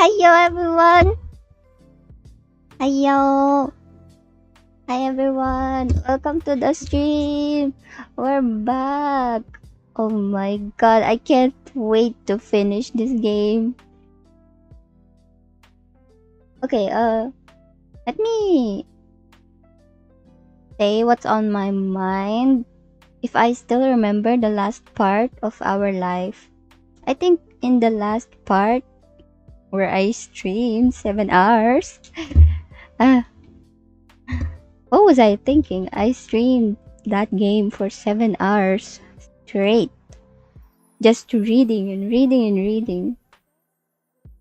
Hiyo everyone! Hiyo! Hi everyone! Welcome to the stream! We're back! Oh my god, I can't wait to finish this game. Okay, let me say what's on my mind. If I still remember the last part of our life. I think in the last part where I streamed 7 hours. What was I thinking? I streamed that game for 7 hours straight. Just reading and reading and reading.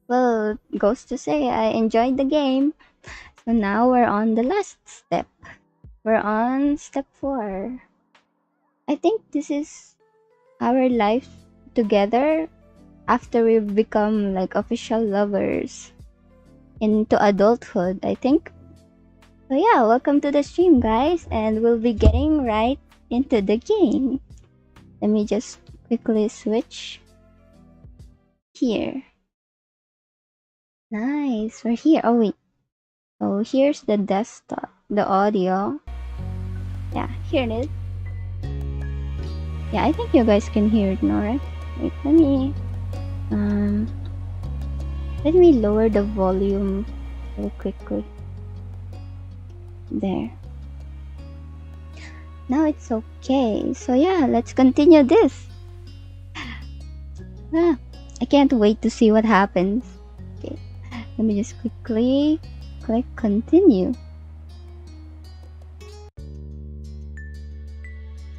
Well, goes to say I enjoyed the game. So now we're on the last step. We're on step 4. I think this is our life together after we've become like official lovers into adulthood, I think. So yeah, welcome to the stream, guys, and we'll be getting right into the game. Let me just quickly switch here. Nice, we're here. Oh wait, so here's the desktop, the audio. Yeah, here it is. Yeah, I think you guys can hear it now, right? Wait, let me lower the volume real quickly. There. Now it's okay. So yeah, let's continue this. I can't wait to see what happens. Okay, let me just quickly click continue.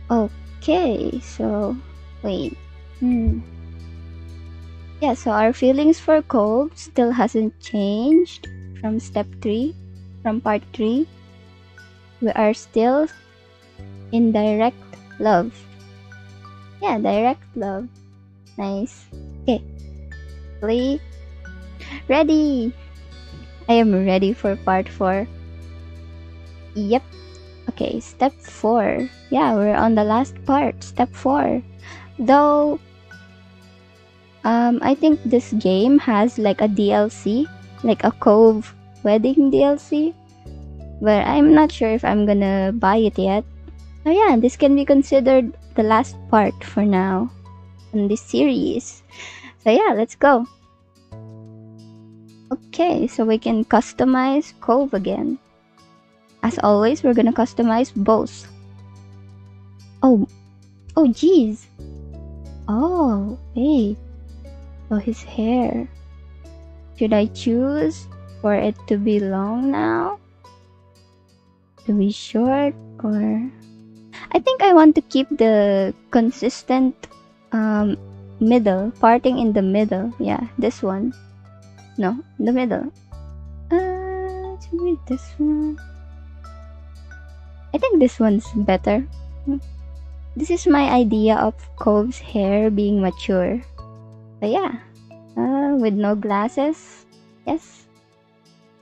Okay, so wait. Yeah, so our feelings for Cove still hasn't changed from step 3, from part 3. We are still in direct love. Yeah, direct love. Nice. Okay. Play. Ready. I am ready for part 4. Yep. Okay, step 4. Yeah, we're on the last part. Step 4. Though, I think this game has like a DLC, like a Cove wedding DLC. But I'm not sure if I'm gonna buy it yet. So yeah, this can be considered the last part for now in this series. So yeah, let's go. Okay, so we can customize Cove again. As always, we're gonna customize both. Oh geez. Oh, hey. So his hair. Should I choose for it to be long now? To be short, or I think I want to keep the consistent middle, parting in the middle. Yeah, this one. No, the middle. Should be this one. I think this one's better. This is my idea of Cove's hair being mature. But yeah, with no glasses. Yes,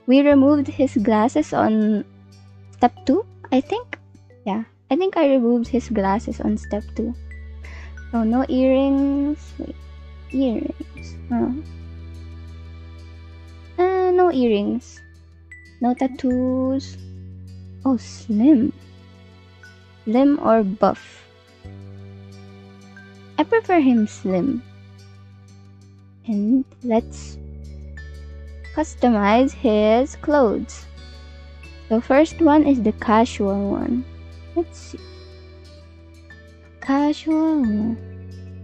we removed his glasses on step 2, I think. Yeah, I think I removed his glasses on step 2. So no earrings. Wait, earrings. No earrings. No tattoos. Oh, slim. Slim or buff? I prefer him slim. And let's customize his clothes. The first one is the casual one. Let's see. Casual.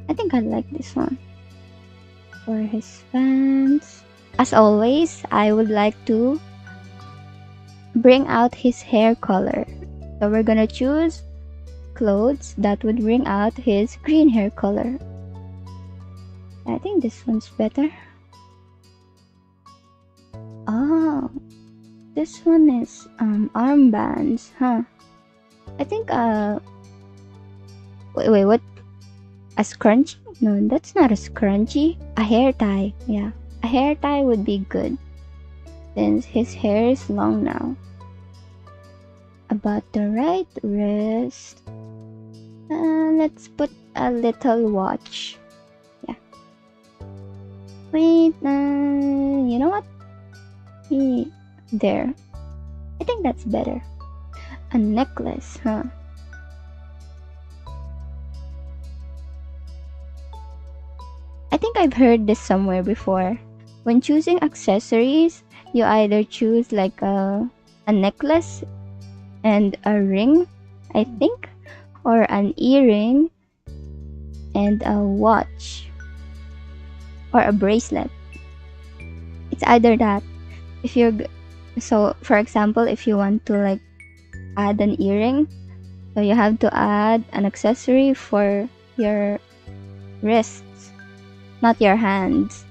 I think I like this one. For his pants. As always, I would like to bring out his hair color. So we're gonna choose clothes that would bring out his green hair color. I think this one's better. Oh, this one is armbands, huh? I think wait, what? A scrunchie? No, that's not a scrunchie. A hair tie. Yeah, a hair tie would be good since his hair is long now. About the right wrist, let's put a little watch. Yeah. Wait, you know what? There. I think that's better. A necklace, huh? I think I've heard this somewhere before. When choosing accessories, you either choose like a necklace and a ring, I think, or an earring and a watch or a bracelet. It's either that. If you're so for example, if you want to like add an earring, so you have to add an accessory for your wrists, not your hands.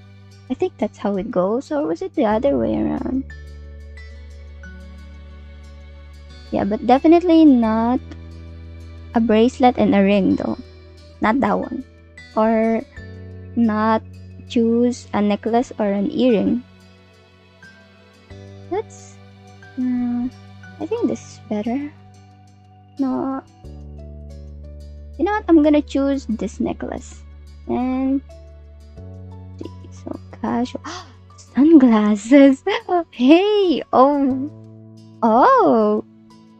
I think that's how it goes, or was it the other way around? Yeah, but definitely not a bracelet and a ring though. Not that one. Or not choose a necklace or an earring. Let's I think this is better. No. You know what? I'm gonna choose this necklace. And so casual. Sunglasses. Hey. Oh.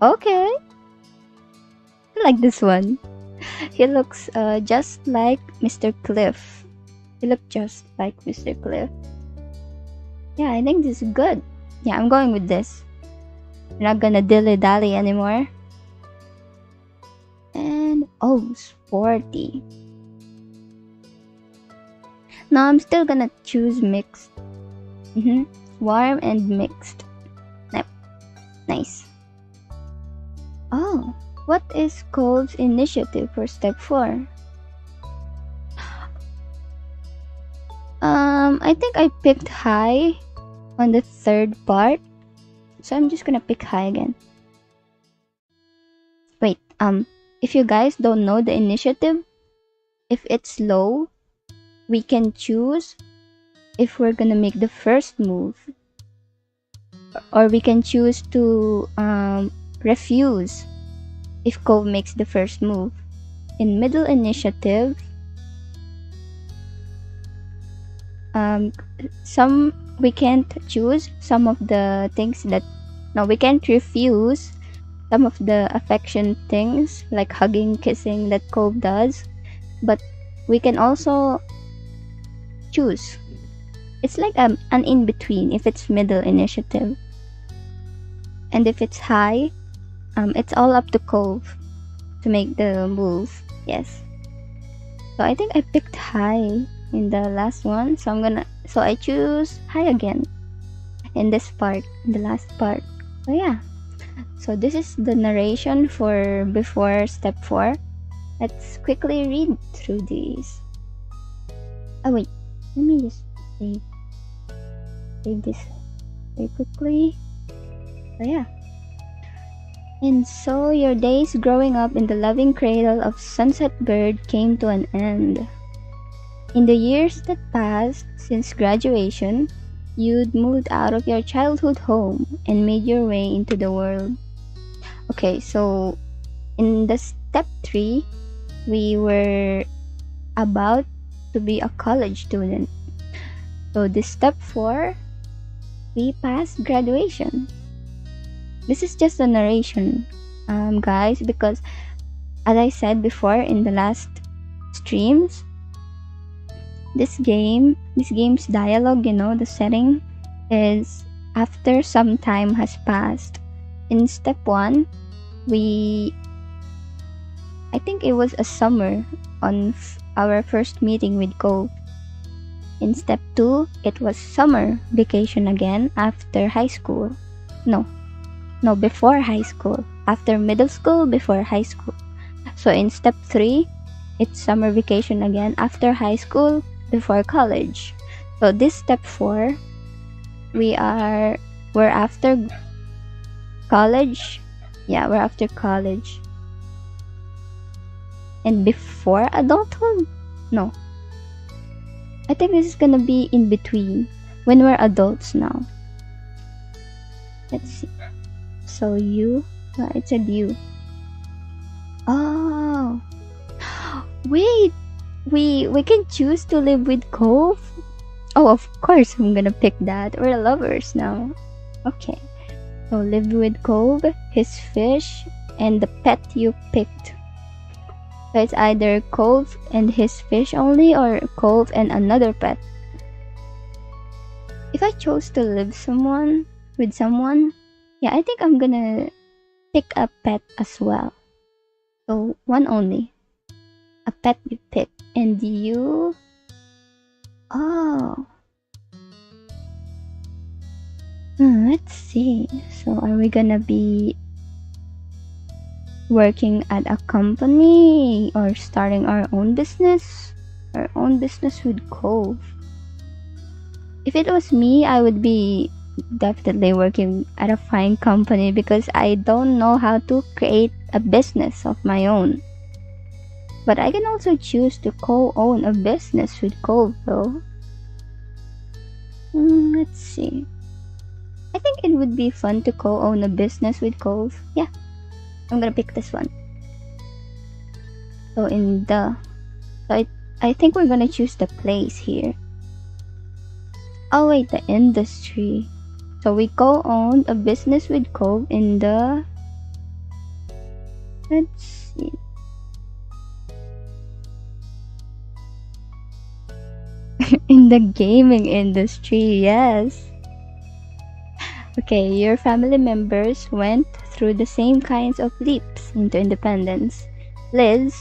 Okay. I like this one. He looks just like Mr. Cliff. He looked just like Mr. Cliff. Yeah, I think this is good. Yeah, I'm going with this. We're not gonna dilly-dally anymore. And sporty. No, I'm still gonna choose mixed. Warm and mixed. Yep. Nice. Oh, what is Cove's initiative for step 4? I think I picked high on the third part, so I'm just gonna pick high again. Wait, if you guys don't know the initiative, if it's low, we can choose if we're gonna make the first move, or we can choose to refuse if Cove makes the first move. In middle initiative, some we can't choose some of the things that we can't refuse some of the affection things like hugging, kissing that Cove does, but we can also choose. It's like an in-between if it's middle initiative. And if it's high, it's all up to Cove to make the move. Yes. So I think I picked high in the last one, so I choose high again in this part, in the last part. So yeah. So this is the narration for before step 4. Let's quickly read through these. Oh wait, let me just save this very quickly. So yeah. And so your days growing up in the loving cradle of Sunset Bird came to an end. In the years that passed since graduation, you'd moved out of your childhood home and made your way into the world. Okay, so in the step 3, we were about to be a college student. So this step 4, we passed graduation. This is just a narration, guys, because as I said before in the last streams, this game's dialogue, the setting is after some time has passed. In step 1, I think it was a summer on our first meeting with Cove. In step 2, it was summer vacation again after high school. No, before high school. After middle school, before high school. So in step 3, it's summer vacation again after high school, before college. So this step 4, we're after college. Yeah, we're after college. And before adulthood? No. I think this is gonna be in between, when we're adults now. Let's see. So it said you. Oh. Wait. We can choose to live with Cove? Oh, of course I'm gonna pick that. We're lovers now. Okay. So live with Cove, his fish, and the pet you picked. So it's either Cove and his fish only, or Cove and another pet. If I chose to live with someone, yeah, I think I'm gonna pick a pet as well. So one only. A pet you pick. And you... Oh. Let's see. So are we gonna be working at a company or starting our own business? Our own business with Cove. If it was me, I would be definitely working at a fine company because I don't know how to create a business of my own. But I can also choose to co-own a business with Cove though. Let's see. I think it would be fun to co-own a business with Cove. Yeah, I'm gonna pick this one. So I think we're gonna choose the place here. Oh wait, the industry. So we co-owned a business with Cove in the... Let's see. In the gaming industry, yes. Okay, your family members went through the same kinds of leaps into independence. Liz,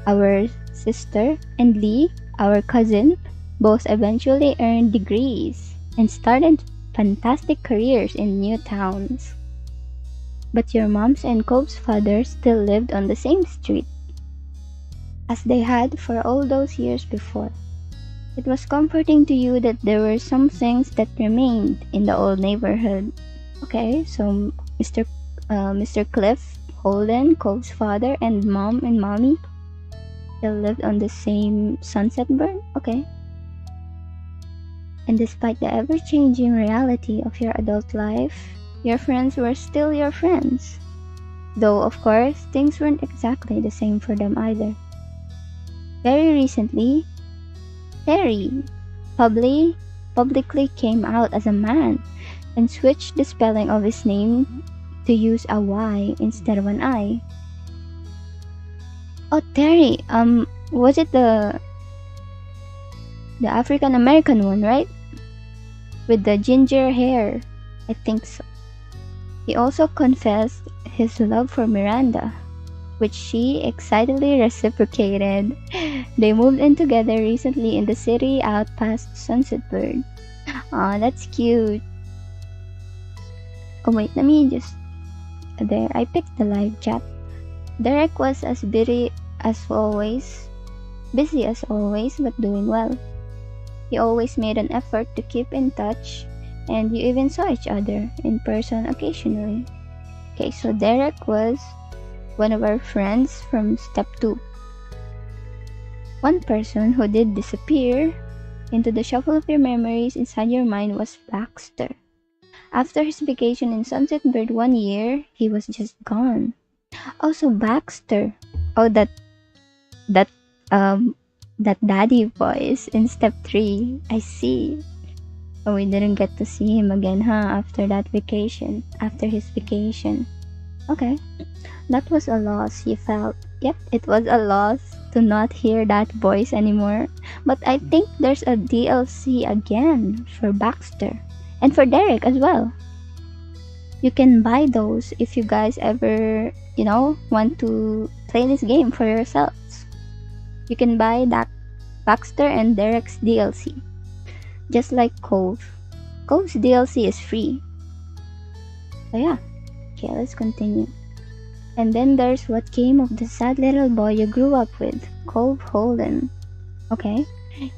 our sister, and Lee, our cousin, both eventually earned degrees and started fantastic careers in new towns. But your mom's and Cove's father still lived on the same street as they had for all those years before. It was comforting to you that there were some things that remained in the old neighborhood. Okay, so Mr. Cliff, Holden, Cove's father, and mom and mommy still lived on the same Sunset Burn. Okay. And despite the ever-changing reality of your adult life, your friends were still your friends. Though, of course, things weren't exactly the same for them either. Very recently, Terry publicly came out as a man and switched the spelling of his name to use a Y instead of an I. Oh, Terry, was it the African American one, right? With the ginger hair. I think so. He also confessed his love for Miranda, which she excitedly reciprocated. They moved in together recently in the city out past Sunset Bird. Aw, that's cute. Oh wait, let me just... There, I picked the live chat. Derek was as busy as always, but doing well. He always made an effort to keep in touch, and you even saw each other in person occasionally. Okay, so Derek was one of our friends from step 2. One person who did disappear into the shuffle of your memories inside your mind was Baxter. After his vacation in Sunset Bird 1 year, he was just gone. Also, Baxter. Oh, that daddy voice in step 3. I see. Oh, we didn't get to see him again, huh? After his vacation. Okay. That was a loss you felt. Yep, it was a loss to not hear that voice anymore. But I think there's a DLC again for Baxter. And for Derek as well. You can buy those if you guys ever, want to play this game for yourselves. You can buy that Baxter and Derek's DLC. Just like Cove. Cove's DLC is free. So yeah. Okay, let's continue. And then there's what came of the sad little boy you grew up with, Cove Holden. Okay,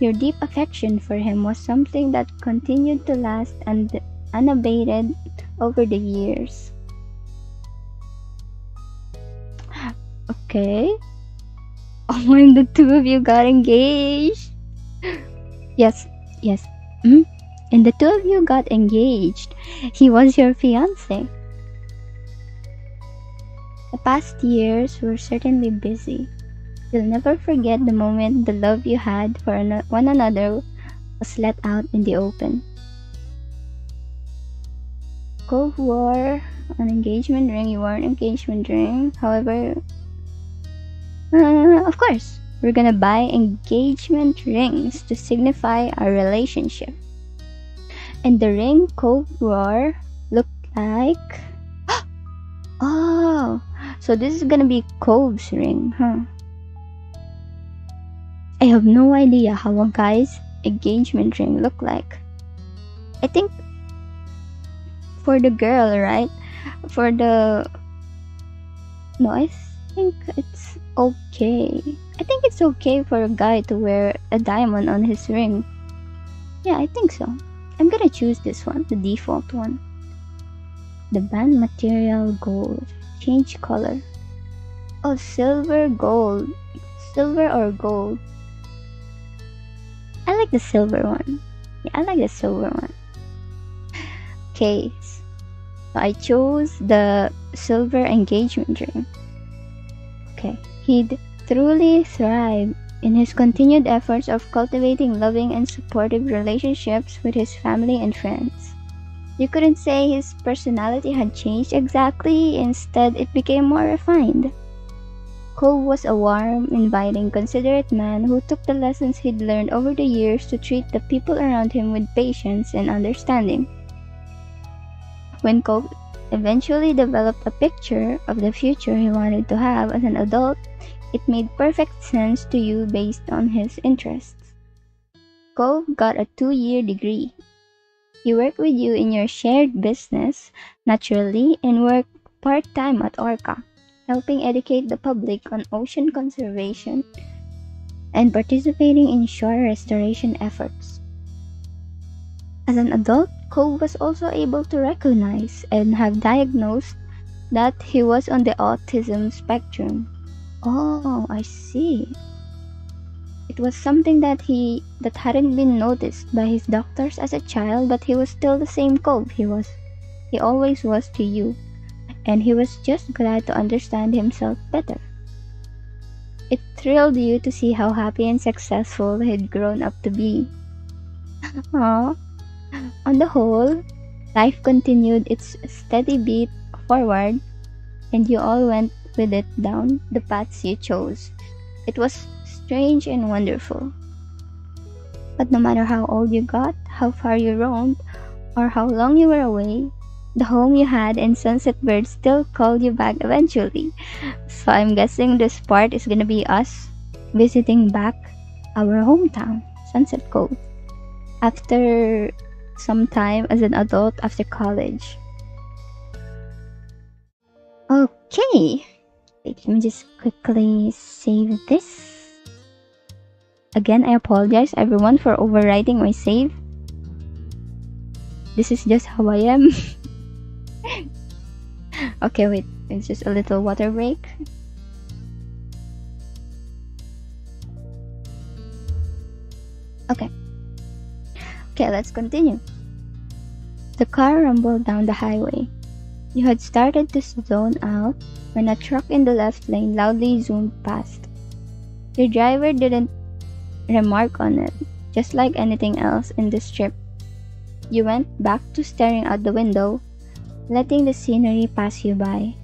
your deep affection for him was something that continued to last unabated over the years. Okay. Oh, and the two of you got engaged. Yes. And the two of you got engaged. He was your fiancé. The past years were certainly busy. You'll never forget the moment the love you had for one another was let out in the open. Cove wore an engagement ring. You wore an engagement ring. However, of course, we're gonna buy engagement rings to signify our relationship. And the ring Cove wore looked like... Oh, so this is gonna be Cove's ring, huh? I have no idea how a guy's engagement ring look like. I think for the girl, right? For the... No, I think it's okay. I think it's okay for a guy to wear a diamond on his ring. Yeah, I think so. I'm gonna choose this one, the default one. The band material gold. Change color. Oh, silver gold. Silver or gold? I like the silver one. Yeah, I like the silver one. Okay, so I chose the silver engagement ring. Okay, he'd truly thrive in his continued efforts of cultivating loving and supportive relationships with his family and friends. You couldn't say his personality had changed exactly, instead it became more refined. Cove was a warm, inviting, considerate man who took the lessons he'd learned over the years to treat the people around him with patience and understanding. When Cove eventually developed a picture of the future he wanted to have as an adult, it made perfect sense to you based on his interests. Cove got a 2-year degree. He worked with you in your shared business, naturally, and worked part-time at Orca, helping educate the public on ocean conservation and participating in shore restoration efforts. As an adult, Cove was also able to recognize and have diagnosed that he was on the autism spectrum. Oh, I see. It was something that hadn't been noticed by his doctors as a child, but he was still the same Cove he always was to you, and he was just glad to understand himself better. It thrilled you to see how happy and successful he'd grown up to be. Aww. On the whole, life continued its steady beat forward, and you all went with it down the paths you chose. It was strange and wonderful. But no matter how old you got, how far you roamed, or how long you were away, the home you had in Sunset Bird still called you back eventually. So I'm guessing this part is gonna be us visiting back our hometown, Sunset Cove, after some time as an adult after college. Okay, wait, let me just quickly save this. Again, I apologize everyone for overwriting my save. This is just how I am. Okay, wait, it's just a little water break. Okay, let's continue. The car rumbled down the highway. You had started to zone out when a truck in the left lane loudly zoomed past. Your driver didn't remark on it, just like anything else in the strip. You went back to staring out the window, letting the scenery pass you by.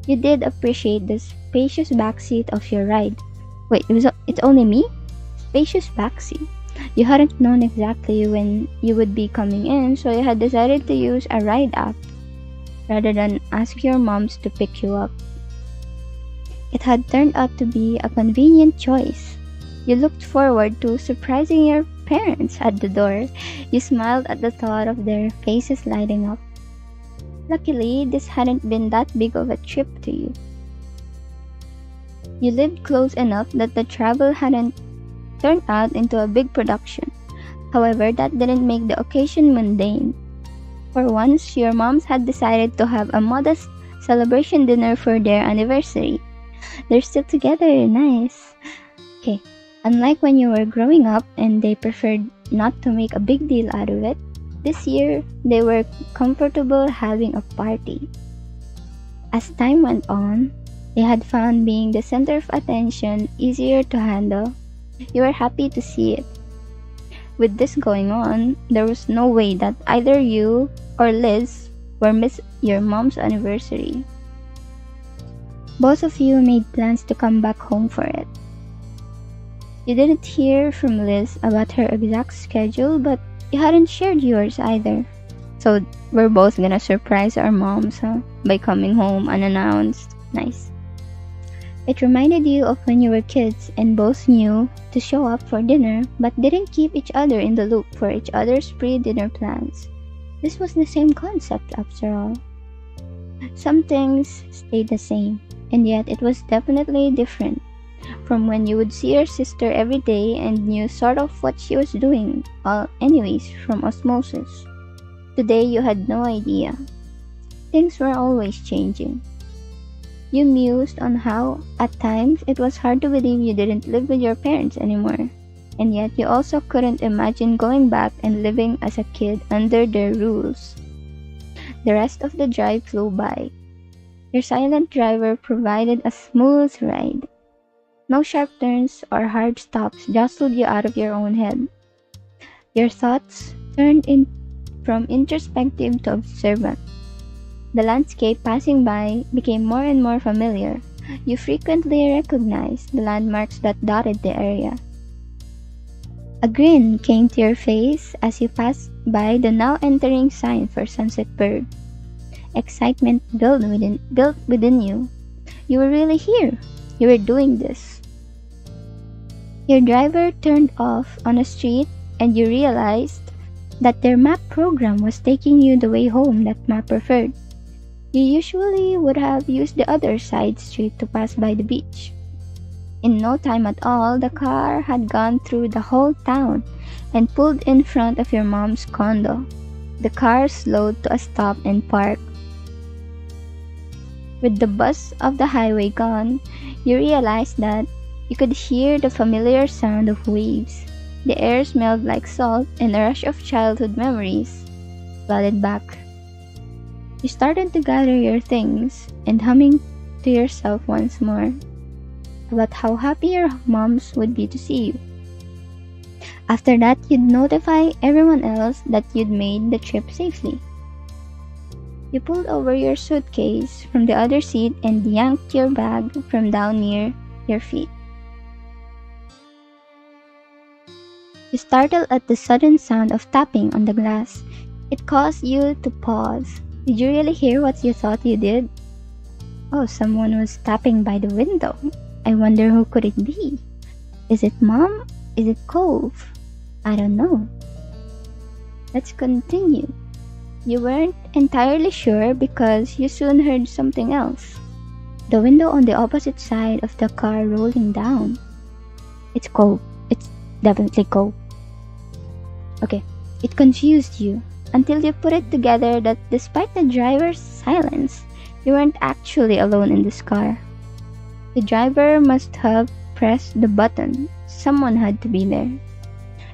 You did appreciate the spacious backseat of your ride. Wait, it's only me? Spacious backseat. You hadn't known exactly when you would be coming in, so you had decided to use a ride app rather than ask your moms to pick you up. It had turned out to be a convenient choice. You looked forward to surprising your parents at the door. You smiled at the thought of their faces lighting up. Luckily, this hadn't been that big of a trip to you. You lived close enough that the travel hadn't turned out into a big production. However, that didn't make the occasion mundane. For once, your moms had decided to have a modest celebration dinner for their anniversary. They're still together, nice. Okay, unlike when you were growing up and they preferred not to make a big deal out of it, this year they were comfortable having a party. As time went on, they had found being the center of attention easier to handle. You were happy to see it. With this going on, there was no way that either you or Liz or miss your mom's anniversary. Both of you made plans to come back home for it. You didn't hear from Liz about her exact schedule, but you hadn't shared yours either. So we're both gonna surprise our moms, by coming home unannounced. Nice. It reminded you of when you were kids and both knew to show up for dinner but didn't keep each other in the loop for each other's pre-dinner plans. This was the same concept after all. Some things stayed the same, and yet it was definitely different from when you would see your sister every day and knew sort of what she was doing, anyways, from osmosis. Today you had no idea. Things were always changing. You mused on how, at times, it was hard to believe you didn't live with your parents anymore, and yet you also couldn't imagine going back and living as a kid under their rules. The rest of the drive flew by. Your silent driver provided a smooth ride. No sharp turns or hard stops jostled you out of your own head. Your thoughts turned from introspective to observant. The landscape passing by became more and more familiar. You frequently recognized the landmarks that dotted the area. A grin came to your face as you passed by the now entering sign for Sunset Bird. Excitement built within you. You were really here. You were doing this. Your driver turned off on a street and you realized that their map program was taking you the way home that map preferred. You usually would have used the other side street to pass by the beach. In no time at all, the car had gone through the whole town and pulled in front of your mom's condo. The car slowed to a stop and parked. With the buzz of the highway gone, you realized that you could hear the familiar sound of waves. The air smelled like salt and a rush of childhood memories flooded back. You started to gather your things and humming to yourself once more about how happy your moms would be to see you. After that, you'd notify everyone else that you'd made the trip safely. You pulled over your suitcase from the other seat and yanked your bag from down near your feet. You startled at the sudden sound of tapping on the glass. It caused you to pause. Did you really hear what you thought you did? Oh, someone was tapping by the window. I wonder who could it be? Is it Mom? Is it Cove? I don't know. Let's continue. You weren't entirely sure because you soon heard something else. The window on the opposite side of the car rolling down. It's Cove. It's definitely Cove. Okay, it confused you until you put it together that despite the driver's silence, you weren't actually alone in this car. The driver must have pressed the button. Someone had to be there.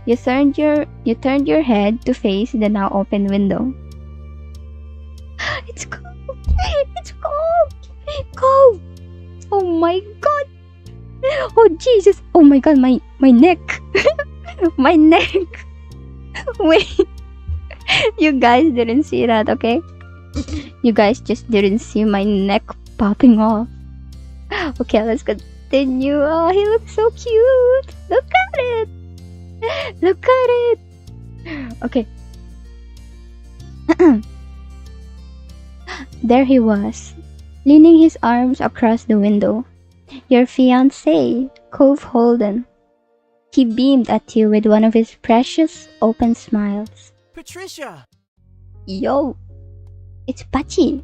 You turned your head to face the now open window. It's Cove! It's Cove! Cove! Oh my god! Oh Jesus! Oh my god, my neck! My neck! Wait! You guys didn't see that, okay? You guys just didn't see my neck popping off. Okay, let's continue. Oh, he looks so cute! Look at it! Look at it! Okay. There he was, leaning his arms across the window. Your fiancé, Cove Holden. He beamed at you with one of his precious open smiles. Patricia! Yo! It's Pachi!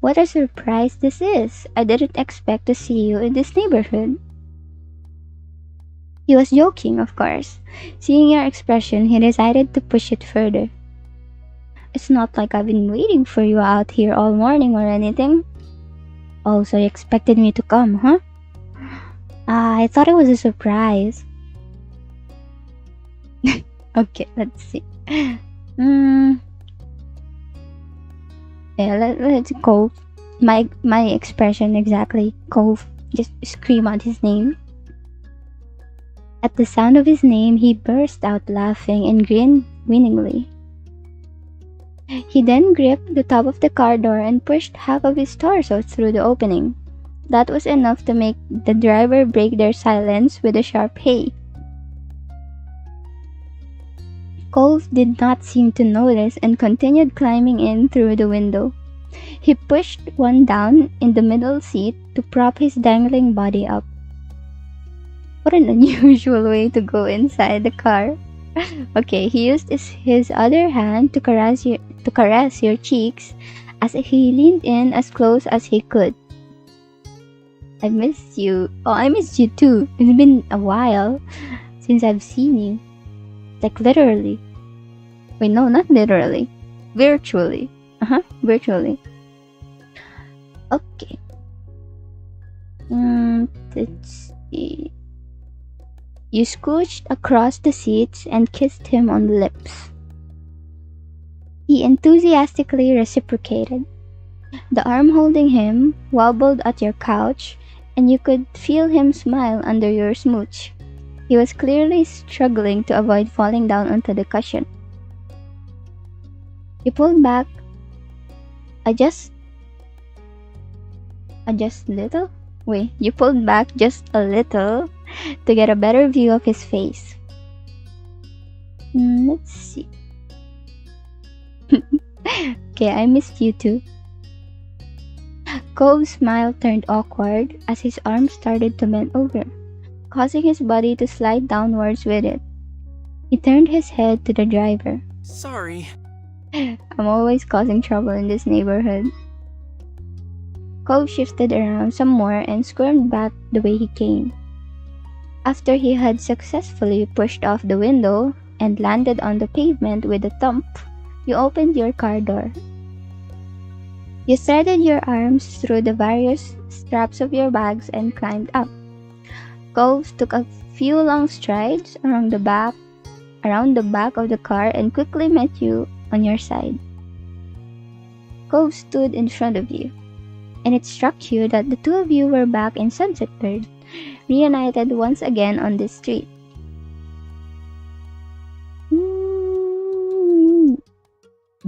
What a surprise this is! I didn't expect to see you in this neighborhood. He was joking, of course. Seeing your expression, he decided to push it further. It's not like I've been waiting for you out here all morning or anything. Oh, so you expected me to come, huh? I thought it was a surprise. Okay, let's see. Yeah, let's Cove. My expression exactly. Cove. Just scream out his name. At the sound of his name, he burst out laughing and grinned winningly. He then gripped the top of the car door and pushed half of his torso through the opening. That was enough to make the driver break their silence with a sharp hey. Cove did not seem to notice and continued climbing in through the window. He pushed one down in the middle seat to prop his dangling body up. What an unusual way to go inside the car. Okay, he used his other hand to caress your cheeks as he leaned in as close as he could. I missed you. Oh, I missed you too. It's been a while since I've seen you. Like literally. Wait, no, not literally. Virtually. Virtually. Okay. Let's see. You scooched across the seats and kissed him on the lips. He enthusiastically reciprocated. The arm holding him wobbled at your couch, and you could feel him smile under your smooch. He was clearly struggling to avoid falling down onto the cushion. You pulled back you pulled back just a little to get a better view of his face. Let's see. Okay, I missed you too. Cove's smile turned awkward as his arm started to bend over, causing his body to slide downwards with it. He turned his head to the driver. Sorry. I'm always causing trouble in this neighborhood. Cove shifted around some more and squirmed back the way he came. After he had successfully pushed off the window and landed on the pavement with a thump, you opened your car door. You threaded your arms through the various straps of your bags and climbed up. Cove took a few long strides around the back of the car and quickly met you on your side. Cove stood in front of you, and it struck you that the two of you were back in Sunset Bird, reunited once again on this street.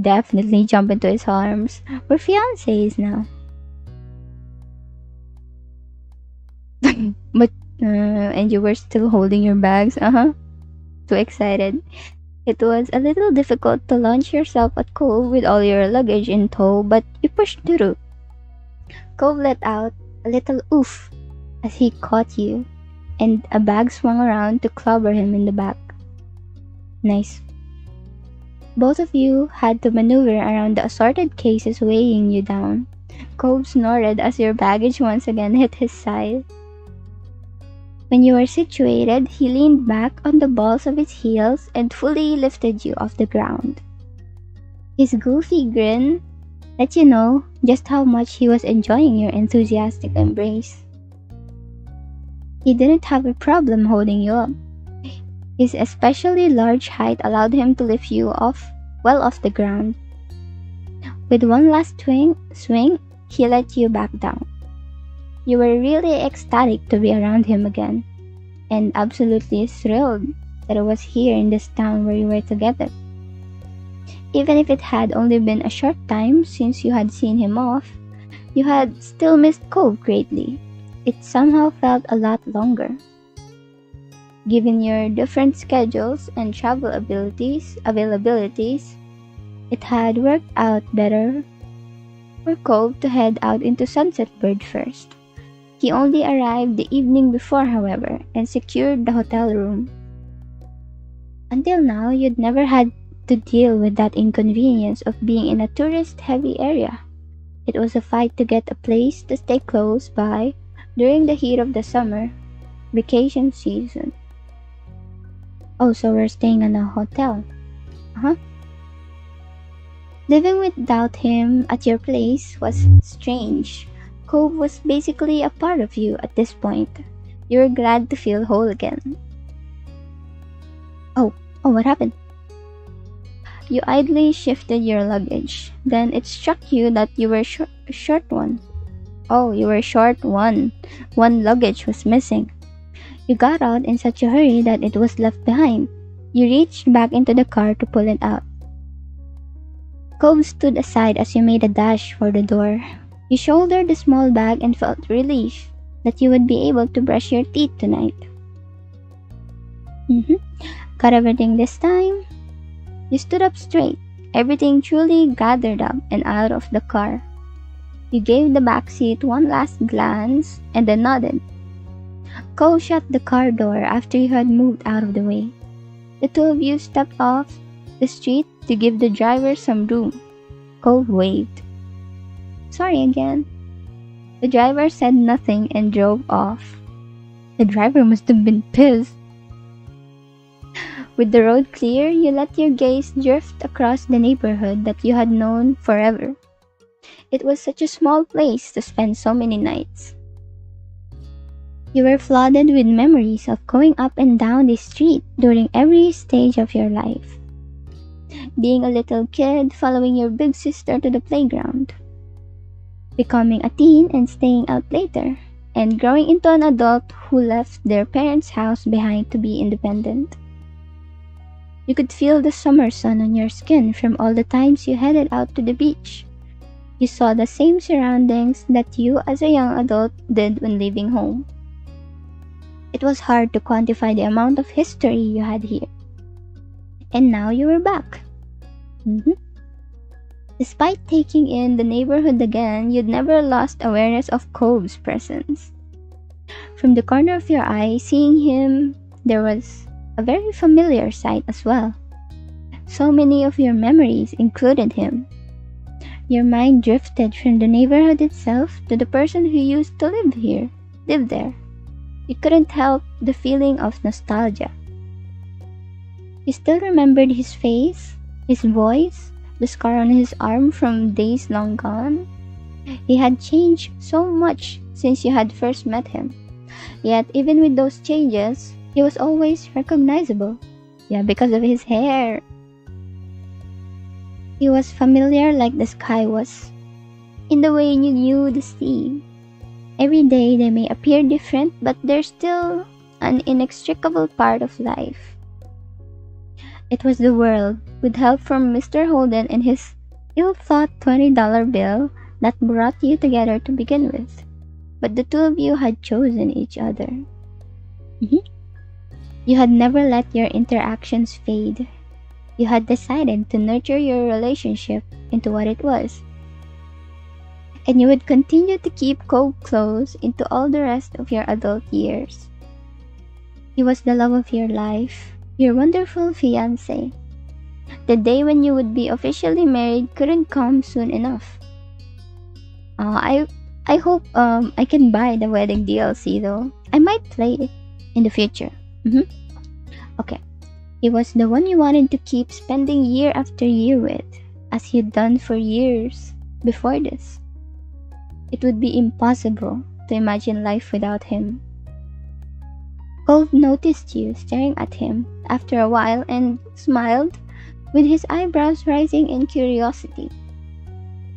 Definitely jump into his arms. We're fiancés now. But, and you were still holding your bags, Too excited. It was a little difficult to launch yourself at Cove with all your luggage in tow, but you pushed through. Cove let out a little oof as he caught you, and a bag swung around to clobber him in the back. Nice. Both of you had to maneuver around the assorted cases weighing you down. Cove snorted as your baggage once again hit his side. When you were situated, he leaned back on the balls of his heels and fully lifted you off the ground. His goofy grin let you know just how much he was enjoying your enthusiastic embrace. He didn't have a problem holding you up. His especially large height allowed him to lift you well off the ground. With one last swing, he let you back down. You were really ecstatic to be around him again, and absolutely thrilled that it was here in this town where you were together. Even if it had only been a short time since you had seen him off, you had still missed Cove greatly. It somehow felt a lot longer. Given your different schedules and travel availabilities, it had worked out better for Cove to head out into Sunset Bird first. He only arrived the evening before, however, and secured the hotel room. Until now, you'd never had to deal with that inconvenience of being in a tourist-heavy area. It was a fight to get a place to stay close by during the heat of the summer vacation season. Oh, so we're staying in a hotel. Living without him at your place was strange. Cove was basically a part of you at this point. You were glad to feel whole again. Oh, what happened? You idly shifted your luggage. Then it struck you that you were short one. Oh, you were short one. One luggage was missing. You got out in such a hurry that it was left behind. You reached back into the car to pull it out. Cove stood aside as you made a dash for the door. You shouldered the small bag and felt relief that you would be able to brush your teeth tonight. Got everything this time? You stood up straight, everything truly gathered up and out of the car. You gave the back seat one last glance and then nodded. Cole shut the car door after you had moved out of the way. The two of you stepped off the street to give the driver some room. Cole waved. Sorry again. The driver said nothing and drove off. The driver must have been pissed. With the road clear, you let your gaze drift across the neighborhood that you had known forever. It was such a small place to spend so many nights. You were flooded with memories of going up and down the street during every stage of your life. Being a little kid following your big sister to the playground. Becoming a teen and staying out later. And growing into an adult who left their parents' house behind to be independent. You could feel the summer sun on your skin from all the times you headed out to the beach. You saw the same surroundings that you as a young adult did when leaving home. It was hard to quantify the amount of history you had here. And now you were back. Despite taking in the neighborhood again, you'd never lost awareness of Cove's presence. From the corner of your eye, seeing him, there was a very familiar sight as well. So many of your memories included him. Your mind drifted from the neighborhood itself to the person who used to live there. You couldn't help the feeling of nostalgia. You still remembered his face, his voice, the scar on his arm from days long gone. He had changed so much since you had first met him. Yet even with those changes, he was always recognizable. Yeah, because of his hair. He was familiar like the sky was, in the way you knew the sea. Every day they may appear different, but they're still an inextricable part of life. It was the world, with help from Mr. Holden and his ill-thought $20 bill, that brought you together to begin with. But the two of you had chosen each other. You had never let your interactions fade. You had decided to nurture your relationship into what it was. And you would continue to keep Cove close into all the rest of your adult years. He was the love of your life, your wonderful fiancé. The day when you would be officially married couldn't come soon enough. I hope I can buy the wedding DLC though. I might play it in the future. Okay. He was the one you wanted to keep spending year after year with, as you'd done for years before this. It would be impossible to imagine life without him. Cove noticed you staring at him after a while and smiled, with his eyebrows rising in curiosity.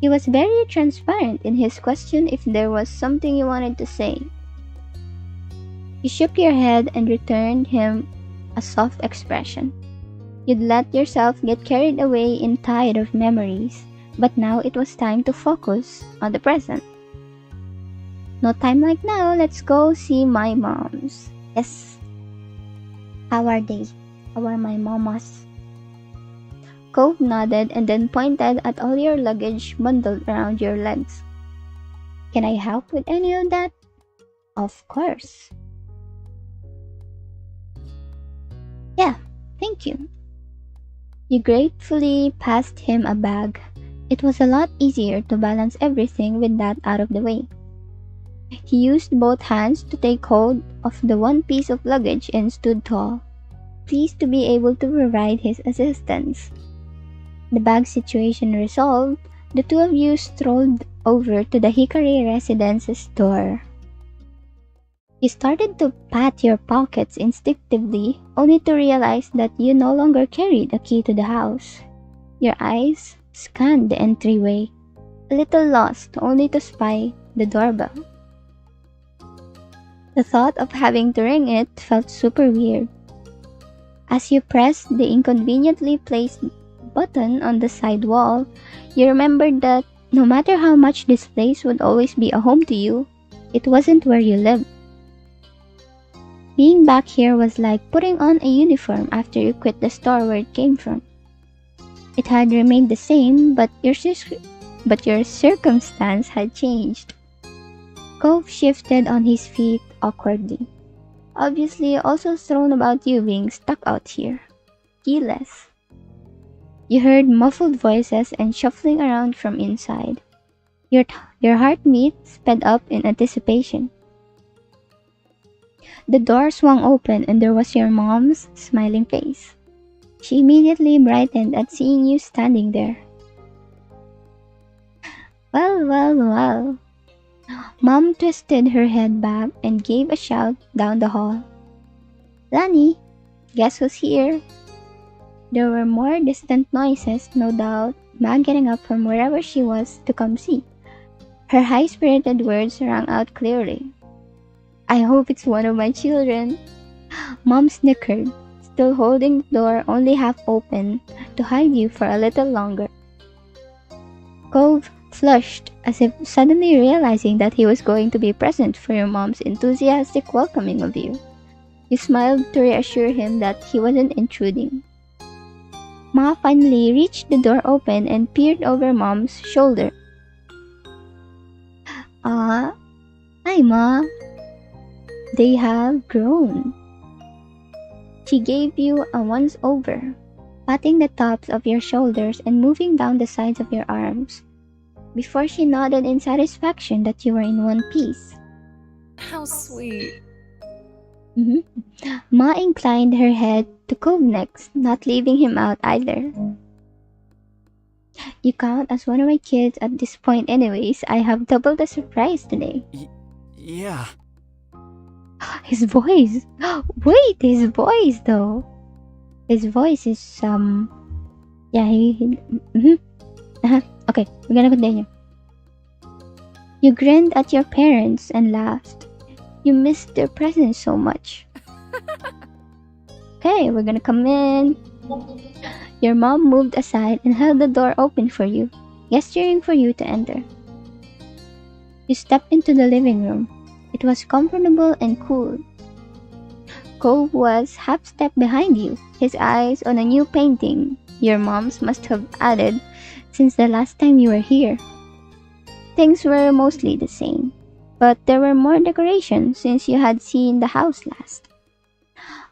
He was very transparent in his question if there was something you wanted to say. You shook your head and returned him a soft expression. You'd let yourself get carried away in tide of memories, but now it was time to focus on the present. No time like now, let's go see my moms. Yes. How are they? How are my mamas? Cove nodded and then pointed at all your luggage bundled around your legs. Can I help with any of that? Of course. Yeah, thank you. You gratefully passed him a bag. It was a lot easier to balance everything with that out of the way. He used both hands to take hold of the one piece of luggage and stood tall, pleased to be able to provide his assistance. The bag situation resolved, the two of you strolled over to the Hikare residence's door. You started to pat your pockets instinctively, only to realize that you no longer carried a key to the house. Your eyes scanned the entryway, a little lost, only to spy the doorbell. The thought of having to ring it felt super weird. As you pressed the inconveniently placed button on the side wall, you remembered that no matter how much this place would always be a home to you, it wasn't where you lived. Being back here was like putting on a uniform after you quit the store where it came from. It had remained the same, but your circumstance had changed. Cove shifted on his feet awkwardly, obviously also thrown about you being stuck out here, keyless. You heard muffled voices and shuffling around from inside. Your heartbeat sped up in anticipation. The door swung open and there was your mom's smiling face. She immediately brightened at seeing you standing there. Well, well, well. Mom twisted her head back and gave a shout down the hall. Lani, guess who's here? There were more distant noises, no doubt, Ma getting up from wherever she was to come see. Her high-spirited words rang out clearly. I hope it's one of my children. Mom snickered, still holding the door only half open to hide you for a little longer. Cove flushed as if suddenly realizing that he was going to be present for your mom's enthusiastic welcoming of you. You smiled to reassure him that he wasn't intruding. Ma finally reached the door open and peered over Mom's shoulder. Hi Ma. They have grown. She gave you a once-over, patting the tops of your shoulders and moving down the sides of your arms, before she nodded in satisfaction that you were in one piece. How sweet. Ma inclined her head to Cove next, not leaving him out either. You count as one of my kids at this point anyways. I have double the surprise today. Yeah. His voice. Wait, his voice though. His voice is yeah, Okay, we're gonna continue. You grinned at your parents and laughed. You missed their presence so much. Okay, we're gonna come in. Your mom moved aside and held the door open for you, gesturing for you to enter. You stepped into the living room. It was comfortable and cool. Cove was half step behind you, his eyes on a new painting your moms must have added since the last time you were here. Things were mostly the same, but there were more decorations since you had seen the house last.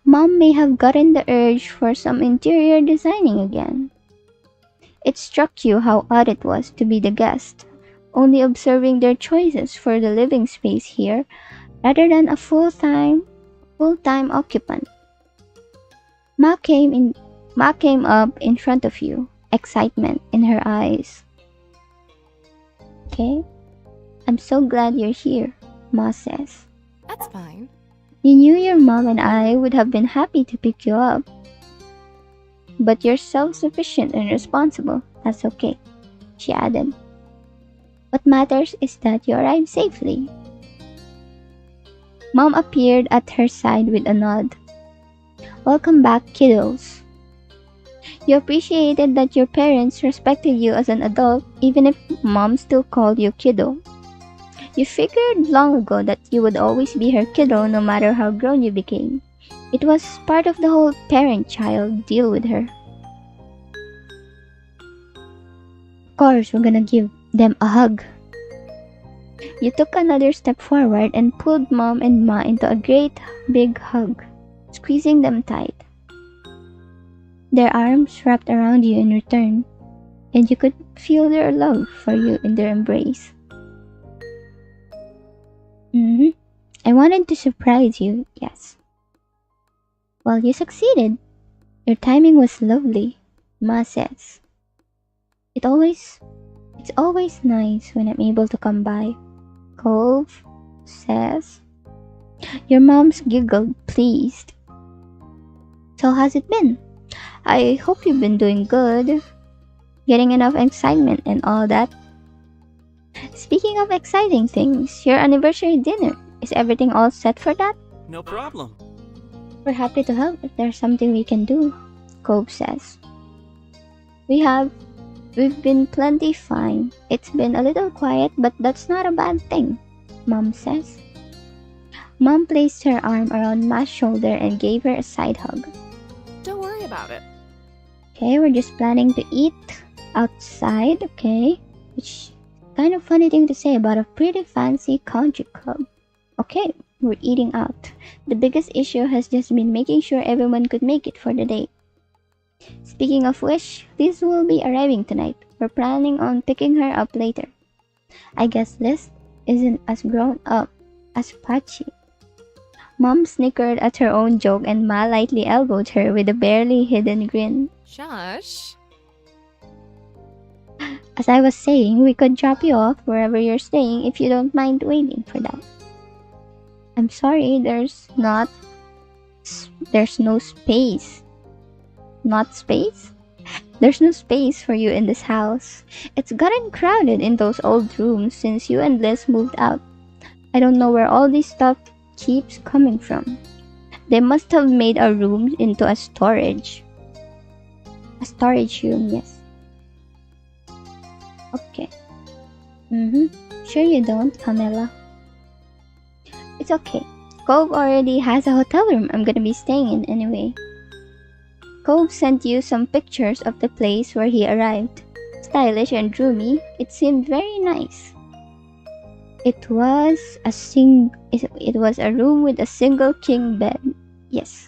Mom may have gotten the urge for some interior designing again. It struck you how odd it was to be the guest, only observing their choices for the living space here rather than a full-time occupant. Ma came up in front of you, excitement in her eyes. Okay? I'm so glad you're here, Ma says. That's fine. You knew your mom and I would have been happy to pick you up. But you're self-sufficient and responsible. That's okay, she added. What matters is that you arrived safely. Mom appeared at her side with a nod. Welcome back, kiddos. You appreciated that your parents respected you as an adult even if Mom still called you kiddo. You figured long ago that you would always be her kiddo no matter how grown you became. It was part of the whole parent-child deal with her. Of course, we're gonna give them a hug. You took another step forward and pulled Mom and Ma into a great big hug, squeezing them tight. Their arms wrapped around you in return, and you could feel their love for you in their embrace. I wanted to surprise you, yes. Well, you succeeded. Your timing was lovely, Ma says. It's always nice when I'm able to come by, Cove says. Your mom's giggled, pleased. So how's it been? I hope you've been doing good. Getting enough excitement and all that. Speaking of exciting things, your anniversary dinner. Is everything all set for that? No problem. We're happy to help if there's something we can do, Cove says. We've been plenty fine. It's been a little quiet, but that's not a bad thing, Mom says. Mom placed her arm around Ma's shoulder and gave her a side hug. Don't worry about it. Okay, we're just planning to eat outside, okay? Which kind of funny thing to say about a pretty fancy country club. Okay, we're eating out. The biggest issue has just been making sure everyone could make it for the day. Speaking of which, Liz will be arriving tonight. We're planning on picking her up later. I guess Liz isn't as grown up as Pachi. Mom snickered at her own joke and Ma lightly elbowed her with a barely hidden grin. Shush. As I was saying, we could drop you off wherever you're staying if you don't mind waiting for that. I'm sorry, there's no space. Not space? There's no space for you in this house. It's gotten crowded in those old rooms since you and Liz moved out. I don't know where all this stuff keeps coming from. They must have made our room into a storage. A storage room, yes. Okay. Sure you don't, Pamela. It's okay. Cove already has a hotel room I'm gonna be staying in anyway. Cove sent you some pictures of the place where he arrived. Stylish and roomy, it seemed very nice. It was a room with a single king bed. Yes.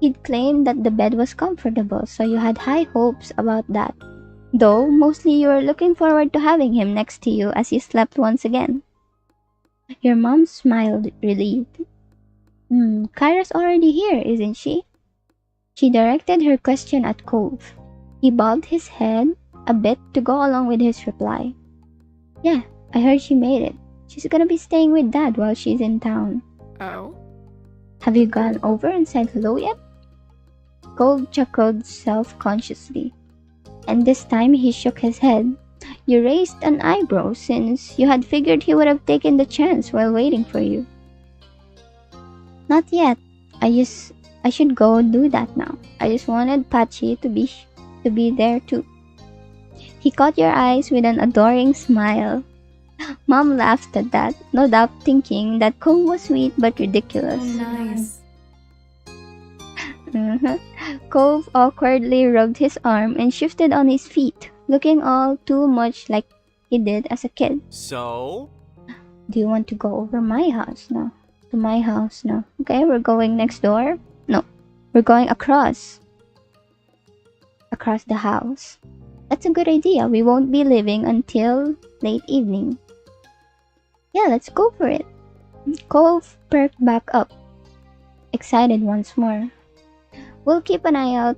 He'd claimed that the bed was comfortable, so you had high hopes about that. Though, mostly you were looking forward to having him next to you as you slept once again. Your mom smiled, relieved. Kyra's already here, isn't she? She directed her question at Cove. He bobbed his head a bit to go along with his reply. Yeah, I heard she made it. She's gonna be staying with Dad while she's in town. Oh? Have you gone over and said hello yet? Cove chuckled self-consciously, and this time he shook his head. You raised an eyebrow since you had figured he would have taken the chance while waiting for you. Not yet. I should go do that now. I just wanted Pachi to be there too. He caught your eyes with an adoring smile. Mom laughed at that, no doubt thinking that Cove was sweet but ridiculous. Nice. Cove awkwardly rubbed his arm and shifted on his feet, looking all too much like he did as a kid. So? Do you want to go over my house now? To my house now. Okay, we're going next door. No, we're going across the house. That's a good idea. We won't be leaving until late evening. Yeah, let's go for it. Cove perked back up, excited once more. We'll keep an eye out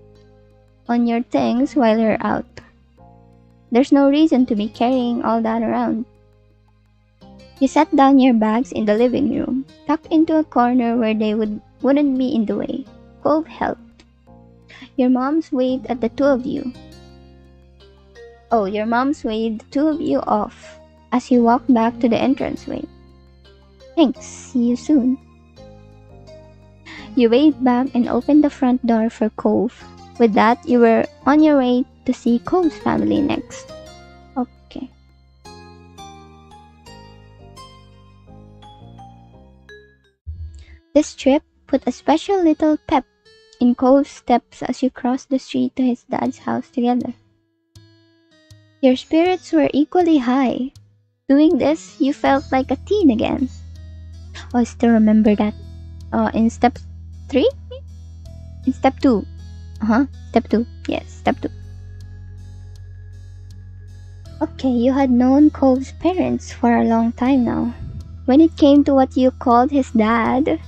on your things while you're out. There's no reason to be carrying all that around. You set down your bags in the living room, tucked into a corner where they wouldn't be in the way. Cove helped. Your moms waved at the two of you. Your moms waved the two of you off as you walked back to the entranceway. Thanks, see you soon. You waved back and opened the front door for Cove. With that, you were on your way to see Cove's family next. Okay. This trip put a special little pep in Cove's steps as you crossed the street to his dad's house together. Your spirits were equally high. Doing this, you felt like a teen again. I still remember that. In step 3? In step 2. Step 2. Yes, step 2. Okay, you had known Cove's parents for a long time now. When it came to what you called his dad,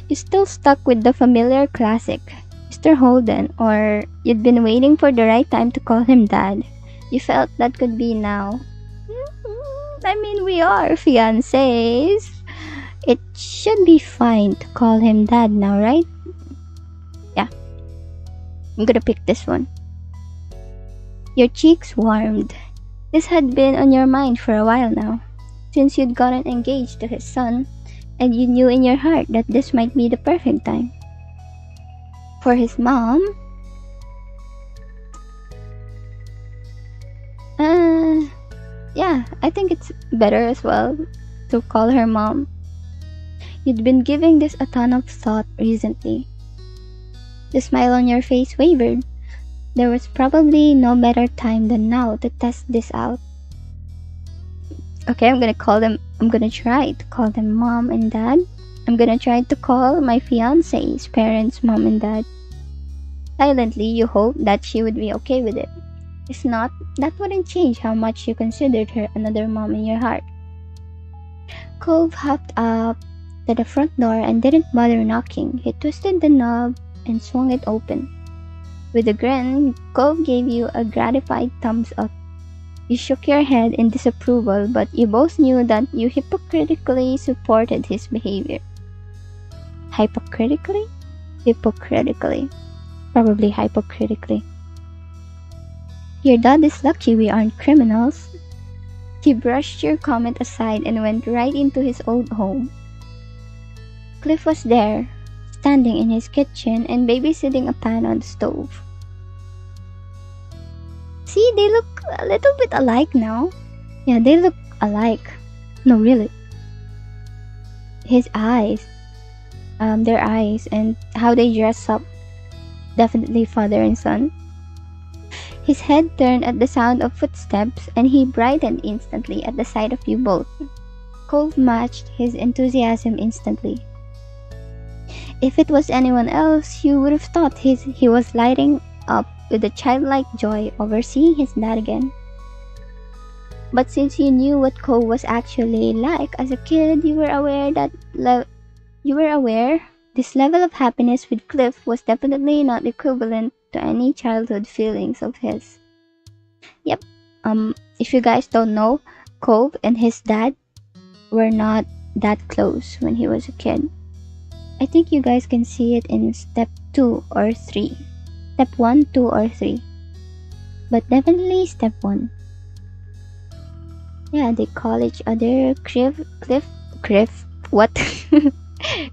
you still stuck with the familiar classic, Mr. Holden, or you'd been waiting for the right time to call him Dad. You felt that could be now. I mean, we are fiancés. It should be fine to call him Dad now, right? Yeah. I'm gonna pick this one. Your cheeks warmed. This had been on your mind for a while now, since you'd gotten engaged to his son, and you knew in your heart that this might be the perfect time. For his mom, yeah, I think it's better as well to call her mom. You'd been giving this a ton of thought recently. The smile on your face wavered. There was probably no better time than now to test this out. Okay, I'm gonna try to call them mom and dad. I'm gonna try to call my fiance's parents mom and dad. Silently, you hope that she would be okay with it. If not, that wouldn't change how much you considered her another mom in your heart. Cove hopped up to the front door and didn't bother knocking. He twisted the knob and swung it open. With a grin, Cove gave you a gratified thumbs up. You shook your head in disapproval, but you both knew that you hypocritically supported his behavior. Hypocritically? Hypocritically. Probably hypocritically. Your dad is lucky we aren't criminals. He brushed your comment aside and went right into his old home. Cliff was there, standing in his kitchen and babysitting a pan on the stove. See, they look a little bit alike now. Yeah, they look alike. No, really. His eyes, their eyes, and how they dress up. Definitely father and son. His head turned at the sound of footsteps, and he brightened instantly at the sight of you both. Cove matched his enthusiasm instantly. If it was anyone else, you would have thought he was lighting up with a childlike joy over seeing his dad again. But since you knew what Cove was actually like as a kid, you were aware this level of happiness with Cliff was definitely not equivalent to any childhood feelings of his. Yep, if you guys don't know, Cove and his dad were not that close when he was a kid. I think you guys can see it in step 2 or 3. Step 1, 2, or 3. But definitely step 1. Yeah, they call each other Cliff, what?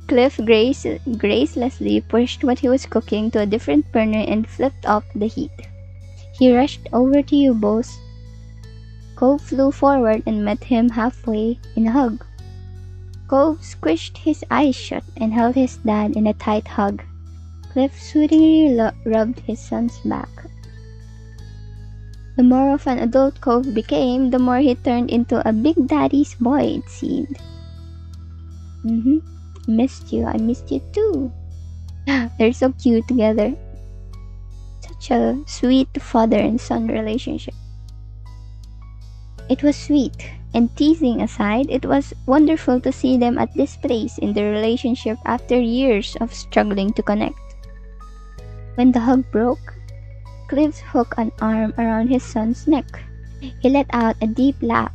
Cliff gracelessly pushed what he was cooking to a different burner and flipped off the heat. He rushed over to you both. Cove flew forward and met him halfway in a hug. Cove squished his eyes shut and held his dad in a tight hug. Cliff soothingly rubbed his son's back. The more of an adult Cove became, the more he turned into a big daddy's boy, it seemed. Missed you. I missed you too. They're so cute together. Such a sweet father and son relationship. It was sweet, and teasing aside, it was wonderful to see them at this place in their relationship after years of struggling to connect. When the hug broke, Cliff hooked an arm around his son's neck. He let out a deep laugh.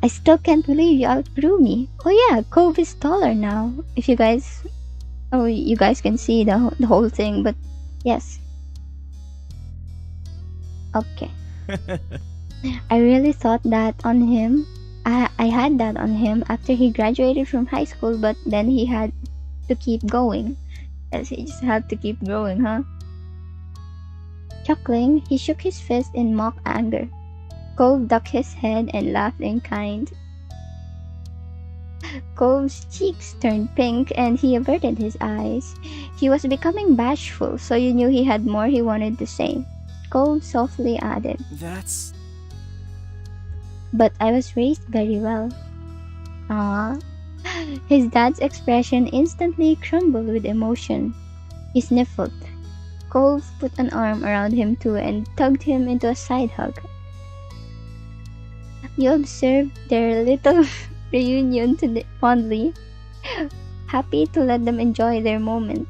I still can't believe you outgrew me. Oh yeah, Cove is taller now. If you guys... Oh, you guys can see the whole thing, but yes. Okay. I really thought that on him. I had that on him after he graduated from high school, but then he had to keep going. Yes, he just had to keep growing, huh? Chuckling, he shook his fist in mock anger. Cove ducked his head and laughed in kind. Cove's cheeks turned pink and he averted his eyes. He was becoming bashful, so you knew he had more he wanted to say. Cove softly added, That's... But I was raised very well. Ah. His dad's expression instantly crumbled with emotion. He sniffled. Cove put an arm around him too and tugged him into a side hug. You observed their little reunion fondly, happy to let them enjoy their moment.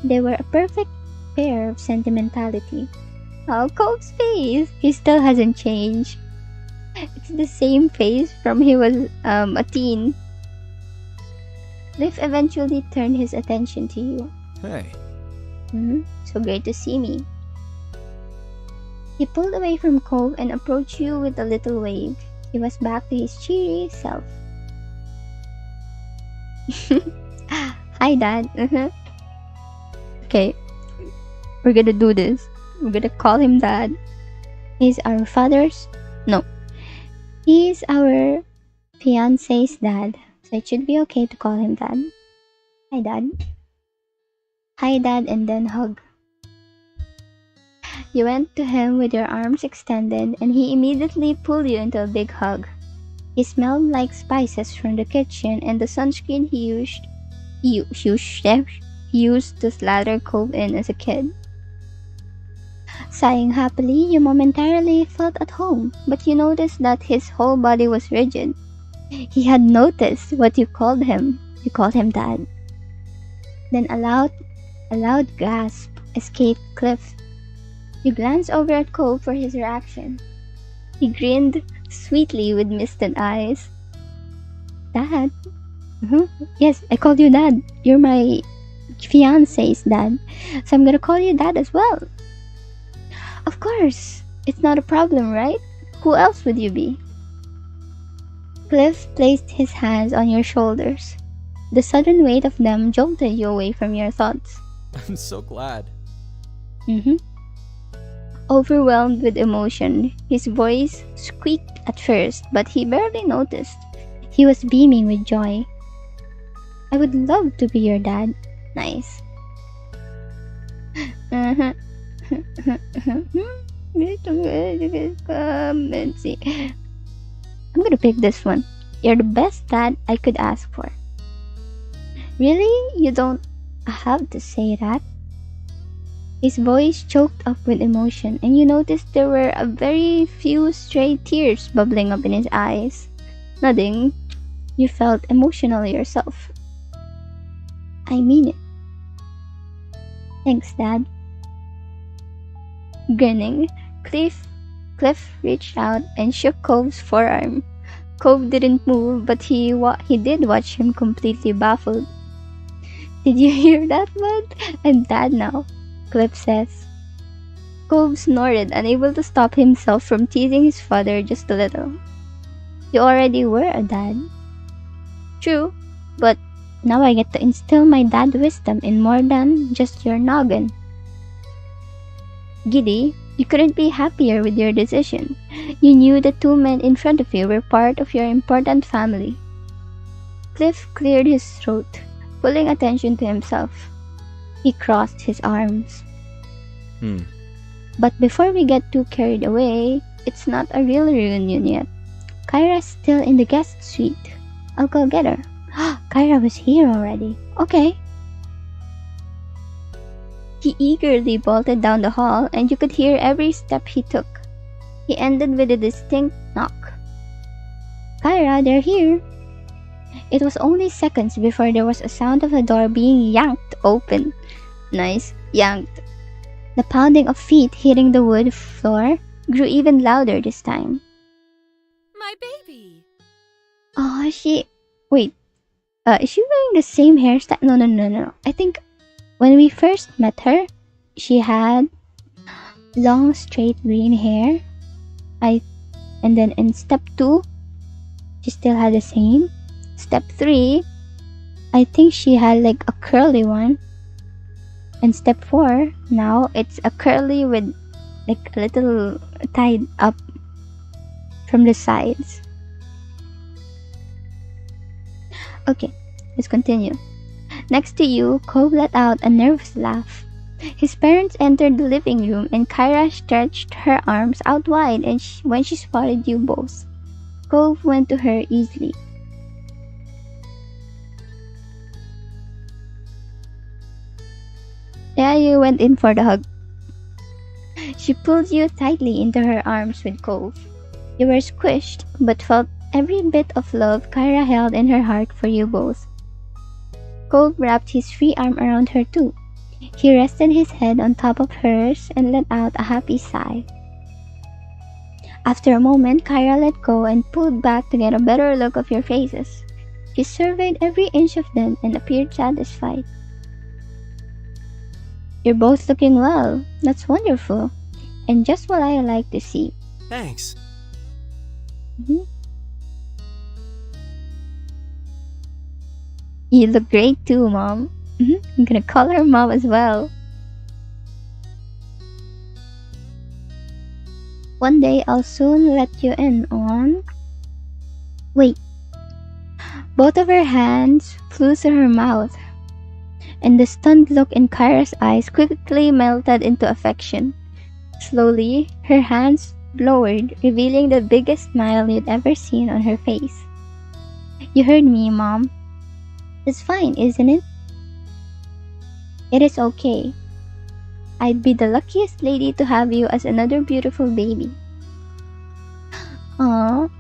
They were a perfect pair of sentimentality. Oh, Cove's face! He still hasn't changed. It's the same face from he was a teen. Cliff eventually turned his attention to you. Hey. So great to see me. He pulled away from Cove and approached you with a little wave. He was back to his cheery self. Hi, Dad. Okay, we're gonna do this. We're gonna call him Dad. He's our father's. No, he's our fiance's dad. So it should be okay to call him Dad. Hi, Dad. Hi, Dad, and then hug. You went to him with your arms extended, and he immediately pulled you into a big hug. He smelled like spices from the kitchen and the sunscreen he used to slather Cove in as a kid. Sighing happily, you momentarily felt at home, but you noticed that his whole body was rigid. He had noticed what you called him. You called him Dad. Then a loud gasp escaped Cliff. You glanced over at Cove for his reaction. He grinned sweetly with misted eyes. Dad? Yes, I called you Dad. You're my fiance's dad, so I'm gonna call you Dad as well. Of course. It's not a problem, right? Who else would you be? Cliff placed his hands on your shoulders. The sudden weight of them jolted you away from your thoughts. I'm so glad. Overwhelmed with emotion, his voice squeaked at first, but he barely noticed. He was beaming with joy. I would love to be your dad. Nice. Come and see. I'm gonna pick this one. You're the best dad I could ask for. Really? You don't have to say that. His voice choked up with emotion, and you noticed there were a very few stray tears bubbling up in his eyes. Nodding, you felt emotional yourself. I mean it. Thanks, Dad. Grinning, Cliff reached out and shook Cove's forearm. Cove didn't move, but he did watch him completely baffled. Did you hear that, bud? I'm Dad now, Cliff says. Cove snorted, unable to stop himself from teasing his father just a little. You already were a dad. True, but now I get to instill my dad wisdom in more than just your noggin. Giddy, you couldn't be happier with your decision. You knew the two men in front of you were part of your important family. Cliff cleared his throat, pulling attention to himself. He crossed his arms. But before we get too carried away, it's not a real reunion yet. Kyra's still in the guest suite. I'll go get her. Kyra was here already. Okay. He eagerly bolted down the hall, and you could hear every step he took. He ended with a distinct knock. Kyra, they're here. It was only seconds before there was a sound of the door being yanked open. Nice, yanked. The pounding of feet hitting the wood floor grew even louder this time. My baby. Oh, Wait. Is she wearing the same hairstyle? No. I think when we first met her, she had long, straight green hair. And then in step 2, she still had the same. Step 3, I think she had like a curly one. And step 4, now it's a curly with like a little tied up from the sides. Okay, let's continue. Next to you, Cove let out a nervous laugh. His parents entered the living room, and Kyra stretched her arms out wide and when she spotted you both. Cove went to her easily. Yeah, you went in for the hug. She pulled you tightly into her arms with Cove. You were squished, but felt every bit of love Kyra held in her heart for you both. Cove wrapped his free arm around her too. He rested his head on top of hers and let out a happy sigh. After a moment, Kyra let go and pulled back to get a better look of your faces. She surveyed every inch of them and appeared satisfied. You're both looking well. That's wonderful. and just what I like to see. Thanks. Mhm. You look great too, Mom. I'm gonna call her Mom as well. One day I'll soon let you in on. Wait. Both of her hands flew to her mouth, and the stunned look in Kyra's eyes quickly melted into affection. Slowly, her hands lowered, revealing the biggest smile you'd ever seen on her face. You heard me, Mom. It's fine, isn't it? It is okay. I'd be the luckiest lady to have you as another beautiful baby. Aww.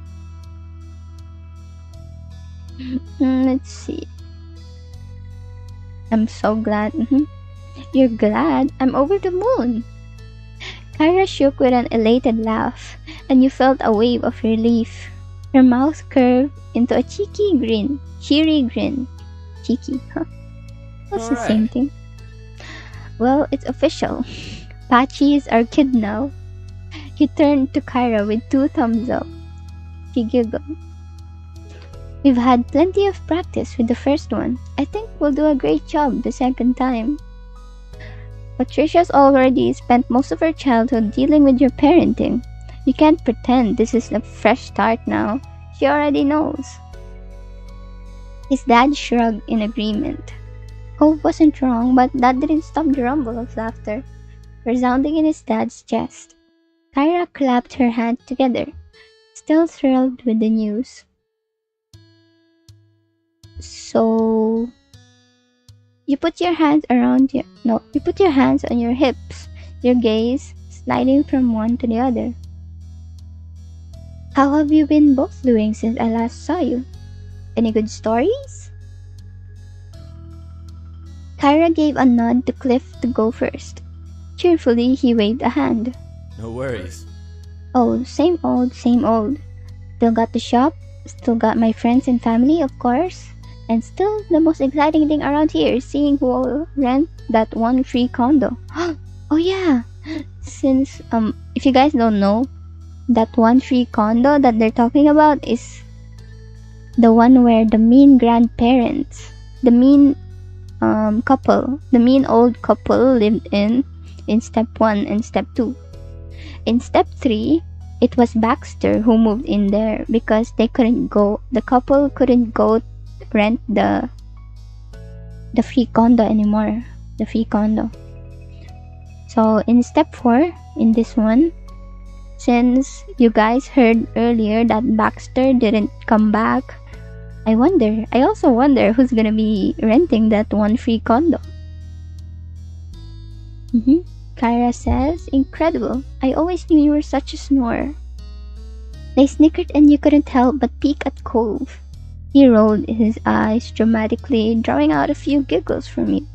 Let's see. I'm so glad. You're glad? I'm over the moon. Kyra shook with an elated laugh, and you felt a wave of relief. Her mouth curved into a cheery grin. Cheeky, huh? That's the same thing. Well, it's official. Patchy is our kid now. He turned to Kyra with 2 thumbs up. She giggled. We've had plenty of practice with the first one. I think we'll do a great job the second time. Patricia's already spent most of her childhood dealing with your parenting. You can't pretend this is a fresh start now. She already knows. His dad shrugged in agreement. Cove wasn't wrong, but that didn't stop the rumble of laughter resounding in his dad's chest. Kyra clapped her hands together, still thrilled with the news. So, you put your hands on your hips, your gaze sliding from one to the other. How have you been both doing since I last saw you? Any good stories? Kyra gave a nod to Cliff to go first. Cheerfully, he waved a hand. No worries. Oh, same old, same old. Still got the shop, still got my friends and family, of course. And still, the most exciting thing around here is seeing who will rent that one free condo. Oh yeah! Since, if you guys don't know, that one free condo that they're talking about is the one where the mean grandparents, the mean the mean old couple lived in step 1 and step 2. In step 3, it was Baxter who moved in there because the couple couldn't go rent the free condo anymore, the free condo. So in step 4, in this one, since you guys heard earlier that Baxter didn't come back, I also wonder who's gonna be renting that one free condo. Kyra says, incredible. I always knew you were such a snorer. They snickered and you couldn't help but peek at Cove. He rolled his eyes dramatically, drawing out a few giggles from you.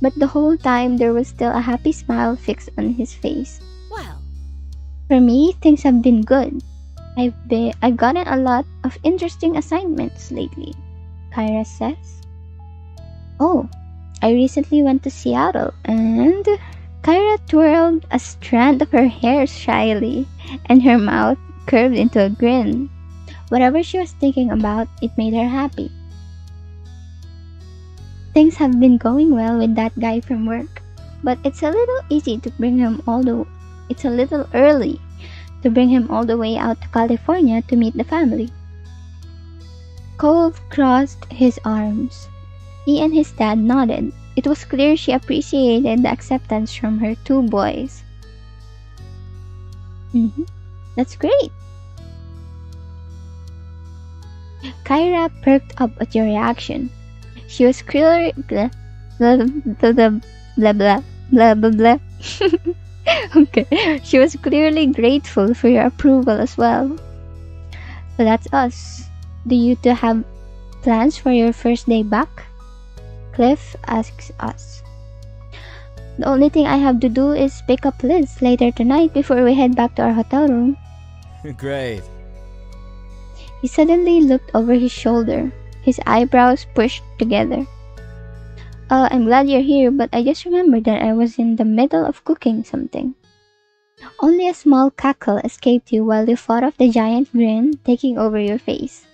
But the whole time there was still a happy smile fixed on his face. Well, for me, things have been good. I've gotten a lot of interesting assignments lately, Kyra says. Oh, I recently went to Seattle and Kyra twirled a strand of her hair shyly and her mouth curved into a grin. Whatever she was thinking about, it made her happy. Things have been going well with that guy from work, but it's a little early to bring him all the way out to California to meet the family. Cove crossed his arms. He and his dad nodded. It was clear she appreciated the acceptance from her 2 boys. That's great. Kyra perked up at your reaction. She was clearly blah blah blah. Okay, she was clearly grateful for your approval as well. So that's us. Do you two have plans for your first day back? Cliff asks us. The only thing I have to do is pick up Liz later tonight before we head back to our hotel room. Great. He suddenly looked over his shoulder, his eyebrows pushed together. I'm glad you're here, but I just remembered that I was in the middle of cooking something. Only a small cackle escaped you while you fought off the giant grin taking over your face.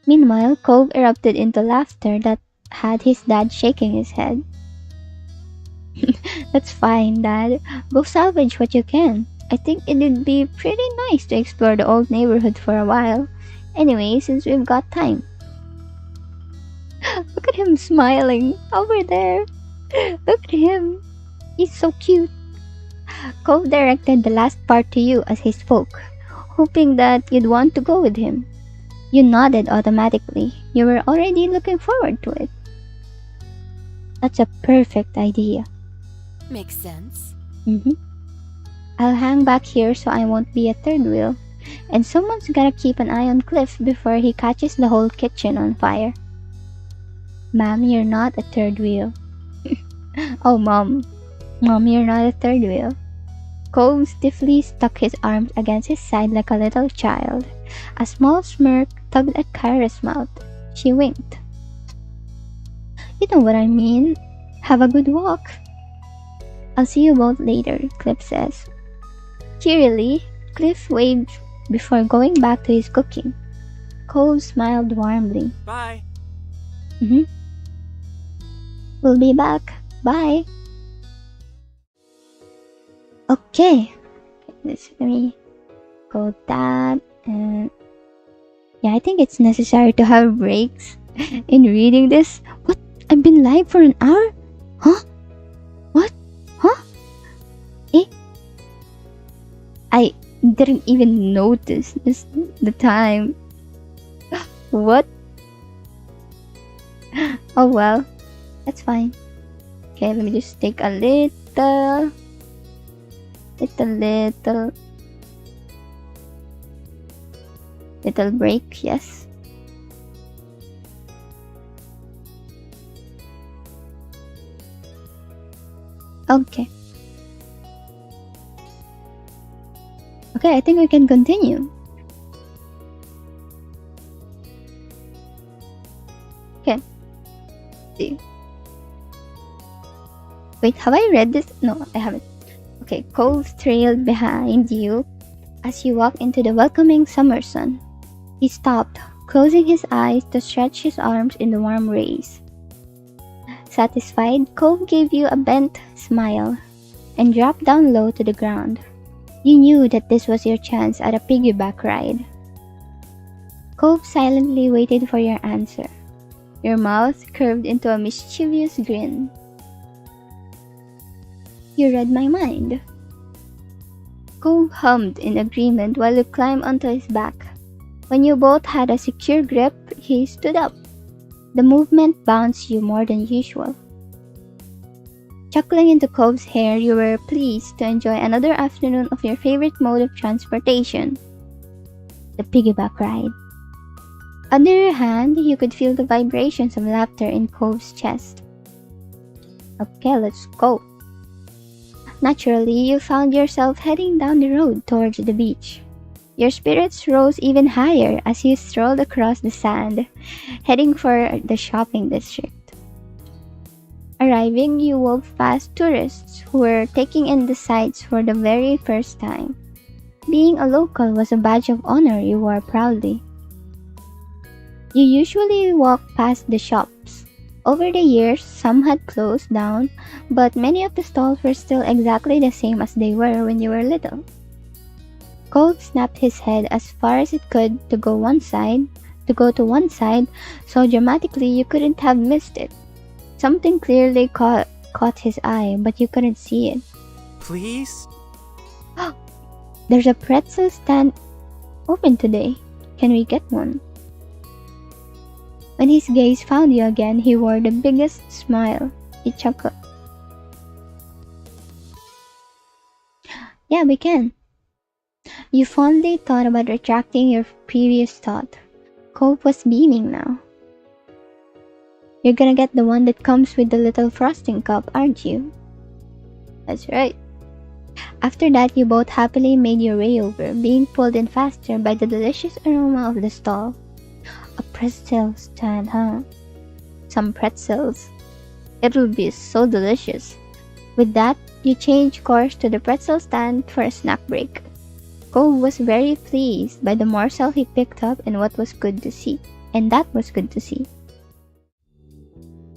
Meanwhile, Cove erupted into laughter that had his dad shaking his head. That's fine, Dad. Go salvage what you can. I think it'd be pretty nice to explore the old neighborhood for a while. Anyway, since we've got time. Look at him smiling over there. Look at him. He's so cute. Cove directed the last part to you as he spoke, hoping that you'd want to go with him. You nodded automatically. You were already looking forward to it. That's a perfect idea. Makes sense. Mm-hmm. I'll hang back here so I won't be a third wheel. And someone's gotta keep an eye on Cliff before he catches the whole kitchen on fire. Ma'am, you're not a third wheel. Oh, Mom. Mom, you're not a third wheel. Cove stiffly stuck his arms against his side like a little child. A small smirk tugged at Kyra's mouth. She winked. You know what I mean. Have a good walk. I'll see you both later, Cliff says. Cheerily, Cliff waved before going back to his cooking. Cove smiled warmly. Bye. We'll be back. Bye. Okay. Let me go that and yeah, I think it's necessary to have breaks in reading this. What? I've been live for an hour? Huh? What? Huh? Eh? I didn't even notice the time. What? Oh well, that's fine. Okay, let me just take a little break, yes. Okay. Okay, I think we can continue. Okay. See. Wait, have I read this? No, I haven't. Okay, Cove trailed behind you as you walk into the welcoming summer sun. He stopped, closing his eyes to stretch his arms in the warm rays. Satisfied, Cove gave you a bent smile and dropped down low to the ground. You knew that this was your chance at a piggyback ride. Cove silently waited for your answer. Your mouth curved into a mischievous grin. You read my mind. Cove hummed in agreement while you climbed onto his back. When you both had a secure grip, he stood up. The movement bounced you more than usual. Chuckling into Cove's hair, you were pleased to enjoy another afternoon of your favorite mode of transportation, the piggyback ride. Under your hand, you could feel the vibrations of laughter in Cove's chest. Okay, let's go. Naturally, you found yourself heading down the road towards the beach. Your spirits rose even higher as you strolled across the sand, heading for the shopping district. Arriving, you wove past tourists who were taking in the sights for the very first time. Being a local was a badge of honor you wore proudly. You usually walk past the shops. Over the years, some had closed down, but many of the stalls were still exactly the same as they were when you were little. Cove snapped his head as far as it could to go to one side, so dramatically you couldn't have missed it. Something clearly caught his eye, but you couldn't see it. Please? There's a pretzel stand open today. Can we get one? When his gaze found you again, he wore the biggest smile. He chuckled. Yeah, we can. You fondly thought about retracting your previous thought. Cove was beaming now. You're gonna get the one that comes with the little frosting cup, aren't you? That's right. After that, you both happily made your way over, being pulled in faster by the delicious aroma of the stall. A pretzel stand, huh? Some pretzels. It'll be so delicious. With that, You changed course to the pretzel stand for a snack break. Cove was very pleased by the morsel he picked up and what was good to see. And that was good to see.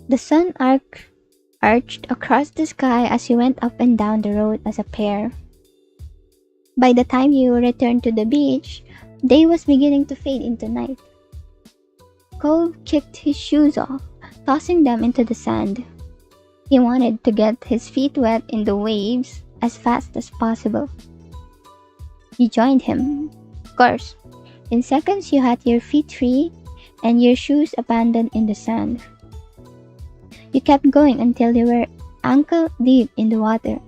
The sun arched across the sky as you went up and down the road as a pair. By the time you returned to the beach, day was beginning to fade into night. Cove kicked his shoes off, tossing them into the sand. He wanted to get his feet wet in the waves as fast as possible. You joined him, of course. In seconds you had your feet free and your shoes abandoned in the sand. You kept going until you were ankle deep in the water.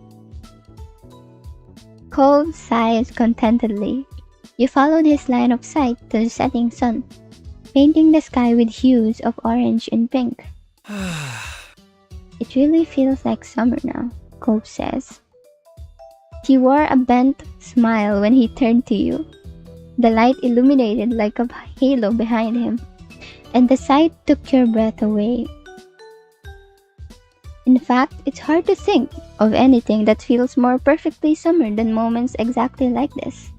Cove sighed contentedly. You followed his line of sight to the setting sun, painting the sky with hues of orange and pink. It really feels like summer now, Cove says. He wore a bent smile when he turned to you. The light illuminated like a halo behind him, and the sight took your breath away. In fact, it's hard to think of anything that feels more perfectly summer than moments exactly like this.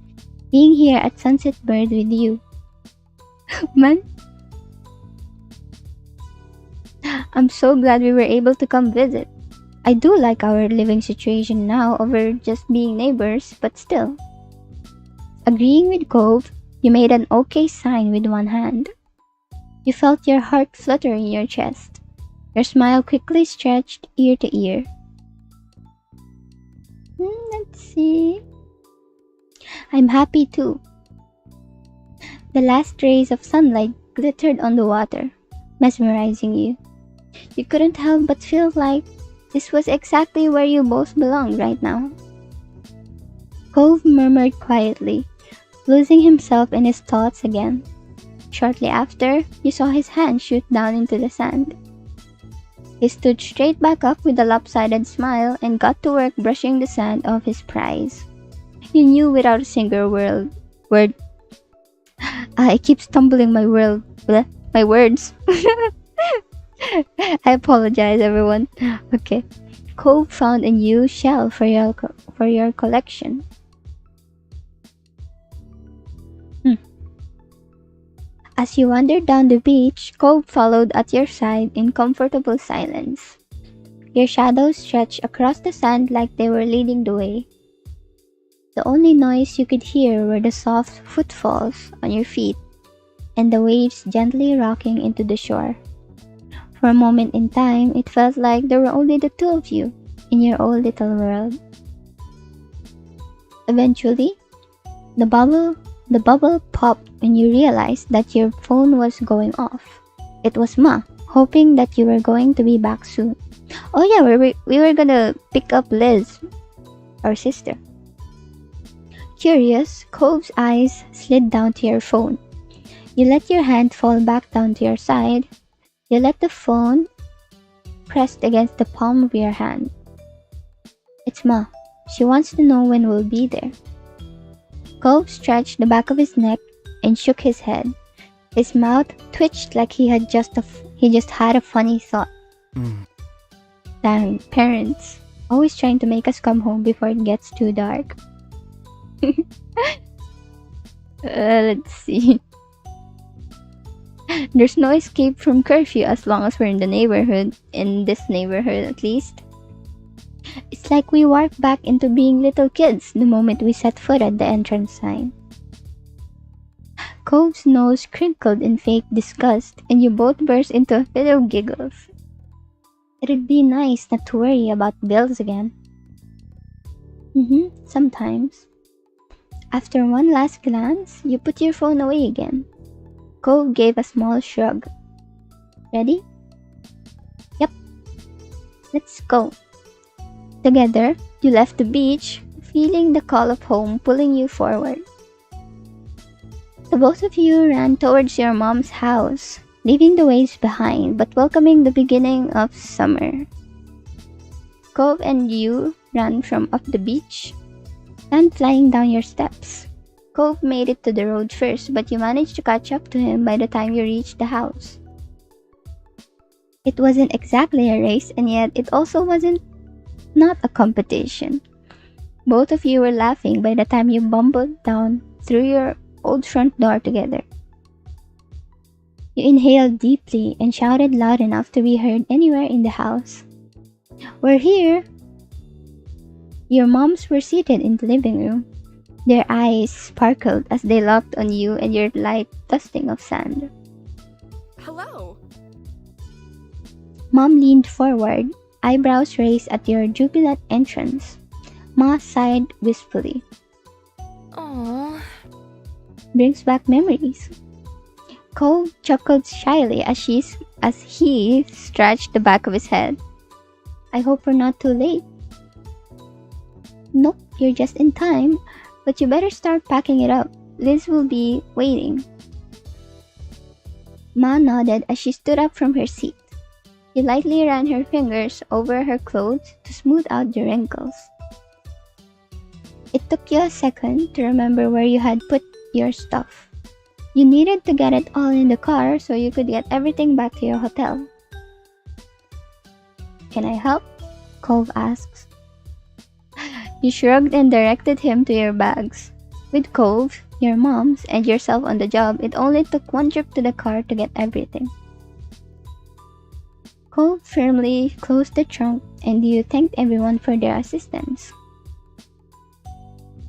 Being here at Sunset Bird with you. Man, I'm so glad we were able to come visit. I do like our living situation now over just being neighbors, but still. Agreeing with Cove, you made an okay sign with one hand. You felt your heart flutter in your chest. Your smile quickly stretched ear to ear. Let's see. I'm happy too. The last rays of sunlight glittered on the water, mesmerizing you. You couldn't help but feel like this was exactly where you both belonged right now. Cove murmured quietly, losing himself in his thoughts again. Shortly after, you saw his hand shoot down into the sand. He stood straight back up with a lopsided smile and got to work brushing the sand off his prize. You knew without a single word. I keep stumbling my words. I apologize, everyone. Okay. Cove found a new shell for your collection. As you wandered down the beach, Cove followed at your side in comfortable silence. Your shadows stretched across the sand like they were leading the way. The only noise you could hear were the soft footfalls on your feet and the waves gently rocking into the shore. For a moment in time, it felt like there were only the two of you in your own little world. Eventually, the bubble popped when you realized that your phone was going off. It was Ma, hoping that you were going to be back soon. Oh yeah, we were gonna pick up Liz, our sister. Curious, Cove's eyes slid down to your phone. You let your hand fall back down to your side. You let the phone pressed against the palm of your hand. It's Ma. She wants to know when we'll be there. Cove stretched the back of his neck and shook his head. His mouth twitched like he just had a funny thought. Dang, parents. Always trying to make us come home before it gets too dark. Let's see. There's no escape from curfew as long as we're in the neighborhood. In this neighborhood, at least. It's like we warped back into being little kids the moment we set foot at the entrance sign. Cove's nose crinkled in fake disgust, and you both burst into a fit of giggles. It'd be nice not to worry about bills again. Sometimes. After one last glance, you put your phone away again. Cove gave a small shrug. Ready? Yep. Let's go. Together, you left the beach, feeling the call of home pulling you forward. The both of you ran towards your mom's house, leaving the waves behind but welcoming the beginning of summer. Cove and you ran from up the beach, sand flying down your steps. Cove made it to the road first, but you managed to catch up to him by the time you reached the house. It wasn't exactly a race, and yet it also wasn't not a competition. Both of you were laughing by the time you bumbled down through your old front door together. You inhaled deeply and shouted loud enough to be heard anywhere in the house. "We're here!" Your moms were seated in the living room. Their eyes sparkled as they locked on you and your light dusting of sand. Hello. Mom leaned forward, eyebrows raised at your jubilant entrance. Ma sighed wistfully. Aww. Brings back memories. Cove chuckled shyly as he scratched the back of his head. "I hope we're not too late." "Nope, you're just in time, but you better start packing it up. Liz will be waiting." Ma nodded as she stood up from her seat. She lightly ran her fingers over her clothes to smooth out the wrinkles. It took you a second to remember where you had put your stuff. You needed to get it all in the car so you could get everything back to your hotel. "Can I help?" Cove asks. You shrugged and directed him to your bags. With Cove, your mom's, and yourself on the job, it only took one trip to the car to get everything. Cove firmly closed the trunk and you thanked everyone for their assistance.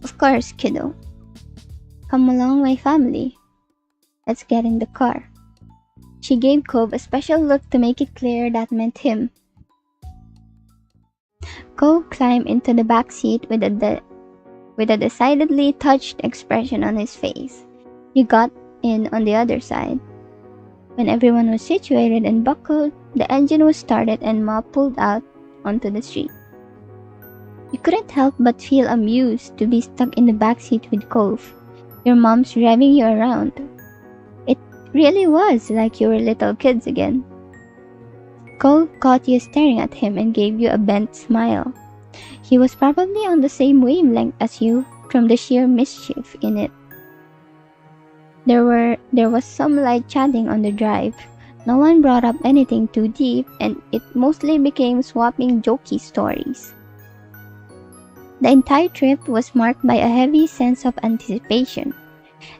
"Of course, kiddo. Come along, my family. Let's get in the car." She gave Cove a special look to make it clear that meant him. Cove climbed into the back seat with a decidedly touched expression on his face. You got in on the other side. When everyone was situated and buckled, the engine was started and Ma pulled out onto the street. You couldn't help but feel amused to be stuck in the back seat with Cove, your mom's driving you around. It really was like you were little kids again. Cole caught you staring at him and gave you a bent smile. He was probably on the same wavelength as you from the sheer mischief in it. There was some light chatting on the drive. No one brought up anything too deep, and it mostly became swapping jokey stories. The entire trip was marked by a heavy sense of anticipation.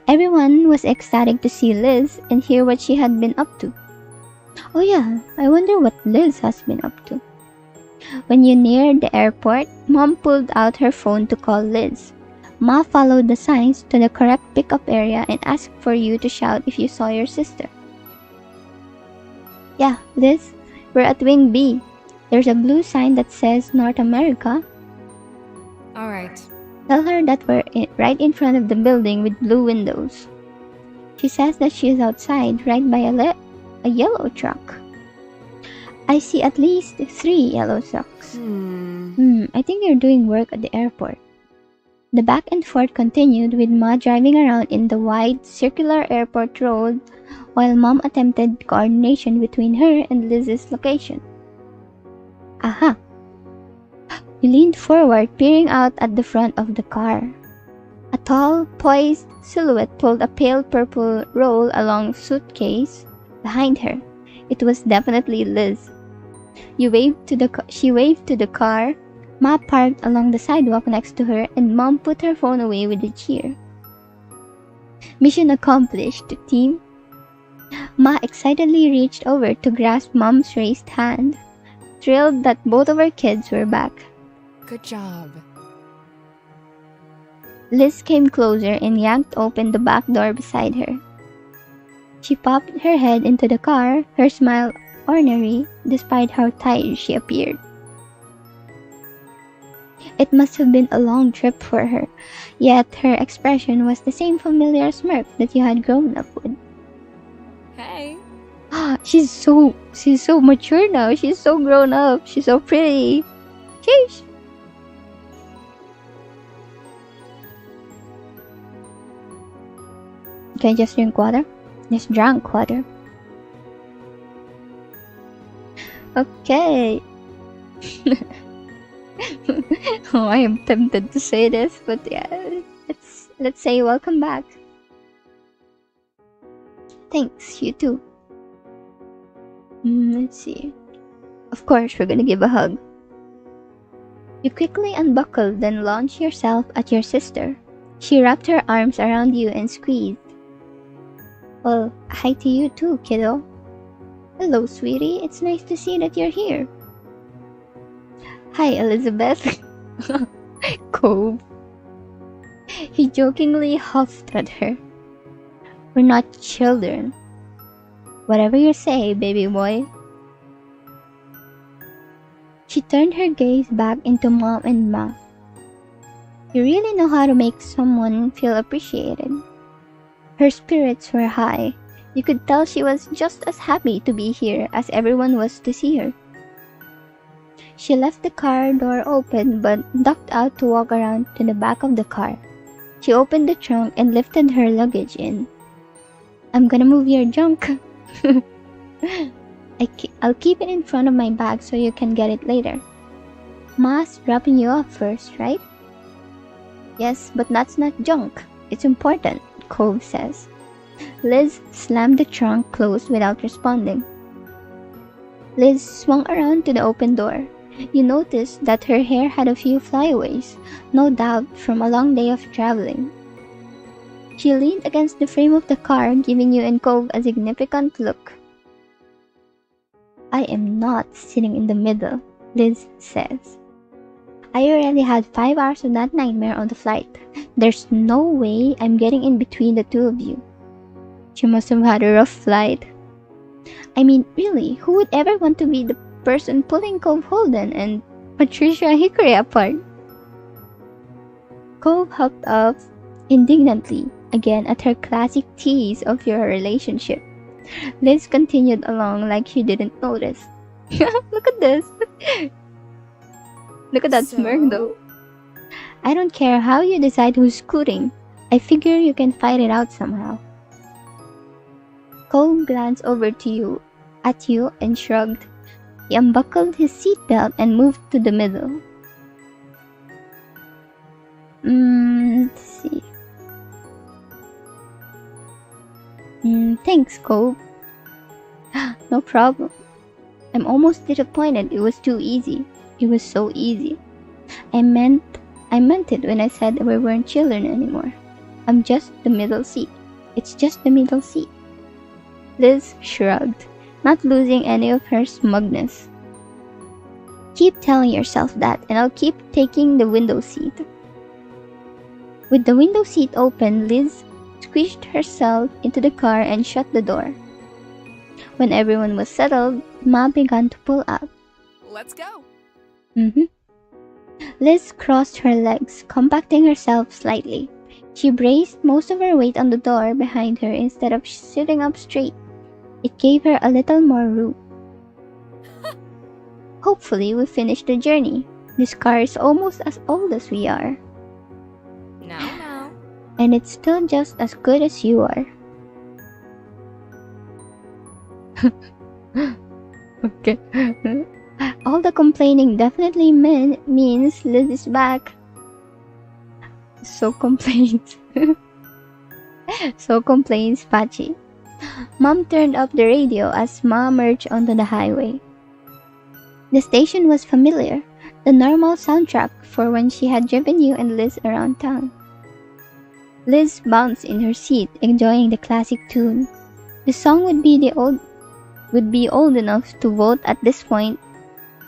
Everyone was ecstatic to see Liz and hear what she had been up to. Oh yeah, I wonder what Liz has been up to. When you neared the airport, Mom pulled out her phone to call Liz. Ma followed the signs to the correct pickup area and asked for you to shout if you saw your sister. "Yeah, Liz, we're at Wing B. There's a blue sign that says North America." Alright. Tell her that we're right in front of the building with blue windows. She says that she is outside, right by a yellow truck. I see at least 3 yellow trucks. I think you're doing work at the airport. The back and forth continued with Ma driving around in the wide, circular airport road while Mom attempted coordination between her and Liz's location. Aha! You leaned forward, peering out at the front of the car. A tall, poised silhouette pulled a pale purple roll along suitcase behind her. It was definitely Liz. She waved to the car. Ma parked along the sidewalk next to her, and Mom put her phone away with a cheer. Mission accomplished, team. Ma excitedly reached over to grasp Mom's raised hand, thrilled that both of her kids were back. Good job. Liz came closer and yanked open the back door beside her. She popped her head into the car, her smile ornery despite how tired she appeared. It must have been a long trip for her, yet her expression was the same familiar smirk that you had grown up with. Hey. She's so mature now. She's so grown up. She's so pretty. Sheesh. Can I just drink water? Just drank water. Okay. Oh, I am tempted to say this, but yeah, let's say welcome back. Thanks, you too. Let's see. Of course, we're gonna give a hug. You quickly unbuckle, then launch yourself at your sister. She wrapped her arms around you and squeezed. Well, hi to you too, kiddo. Hello, sweetie. It's nice to see that you're here. Hi, Elizabeth. Cove. He jokingly huffed at her. We're not children. Whatever you say, baby boy. She turned her gaze back into Mom and Ma. You really know how to make someone feel appreciated. Her spirits were high. You could tell she was just as happy to be here as everyone was to see her. She left the car door open but ducked out to walk around to the back of the car. She opened the trunk and lifted her luggage in. I'm gonna move your junk. I'll keep it in front of my bag so you can get it later. Ma's dropping you off first, right? Yes, but that's not junk. It's important, Cove says. Liz slammed the trunk closed without responding. Liz swung around to the open door. You noticed that her hair had a few flyaways, no doubt from a long day of traveling. She leaned against the frame of the car, giving you and Cove a significant look. I am not sitting in the middle, Liz says. I already had 5 hours of that nightmare on the flight. There's no way I'm getting in between the two of you. She must have had a rough flight. I mean, really, who would ever want to be the person pulling Cove Holden and Patricia Hikare apart? Cove hopped up indignantly again at her classic tease of your relationship. Liz continued along like she didn't notice. Look at this. Look at that smirk though. I don't care how you decide who's scooting. I figure you can fight it out somehow. Cole glanced over at you and shrugged. He unbuckled his seatbelt and moved to the middle. Let's see. Thanks, Cove. No problem. I'm almost disappointed it was too easy. It was so easy. I meant it when I said we weren't children anymore. I'm just the middle seat. It's just the middle seat. Liz shrugged, not losing any of her smugness. Keep telling yourself that and I'll keep taking the window seat. With the window seat open, Liz squished herself into the car and shut the door. When everyone was settled, Ma began to pull out. Let's go. Liz crossed her legs, compacting herself slightly. She braced most of her weight on the door behind her instead of sitting up straight. It gave her a little more room. Hopefully, we finish the journey. This car is almost as old as we are. Now. And it's still just as good as you are. Okay. All the complaining definitely means Liz is back. So complains. So complains Pachi. Mom turned up the radio as Ma merged onto the highway. The station was familiar, the normal soundtrack for when she had driven you and Liz around town. Liz bounced in her seat, enjoying the classic tune. The song would be old enough to vote at this point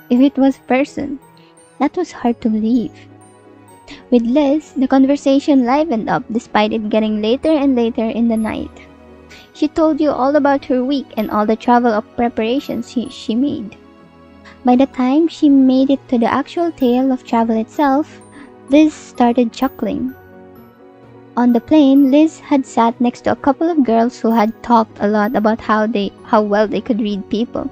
if it was a person. That was hard to believe. With Liz, the conversation livened up despite it getting later and later in the night. She told you all about her week and all the travel preparations she made. By the time she made it to the actual tale of travel itself, Liz started chuckling. On the plane, Liz had sat next to a couple of girls who had talked a lot about how well they could read people.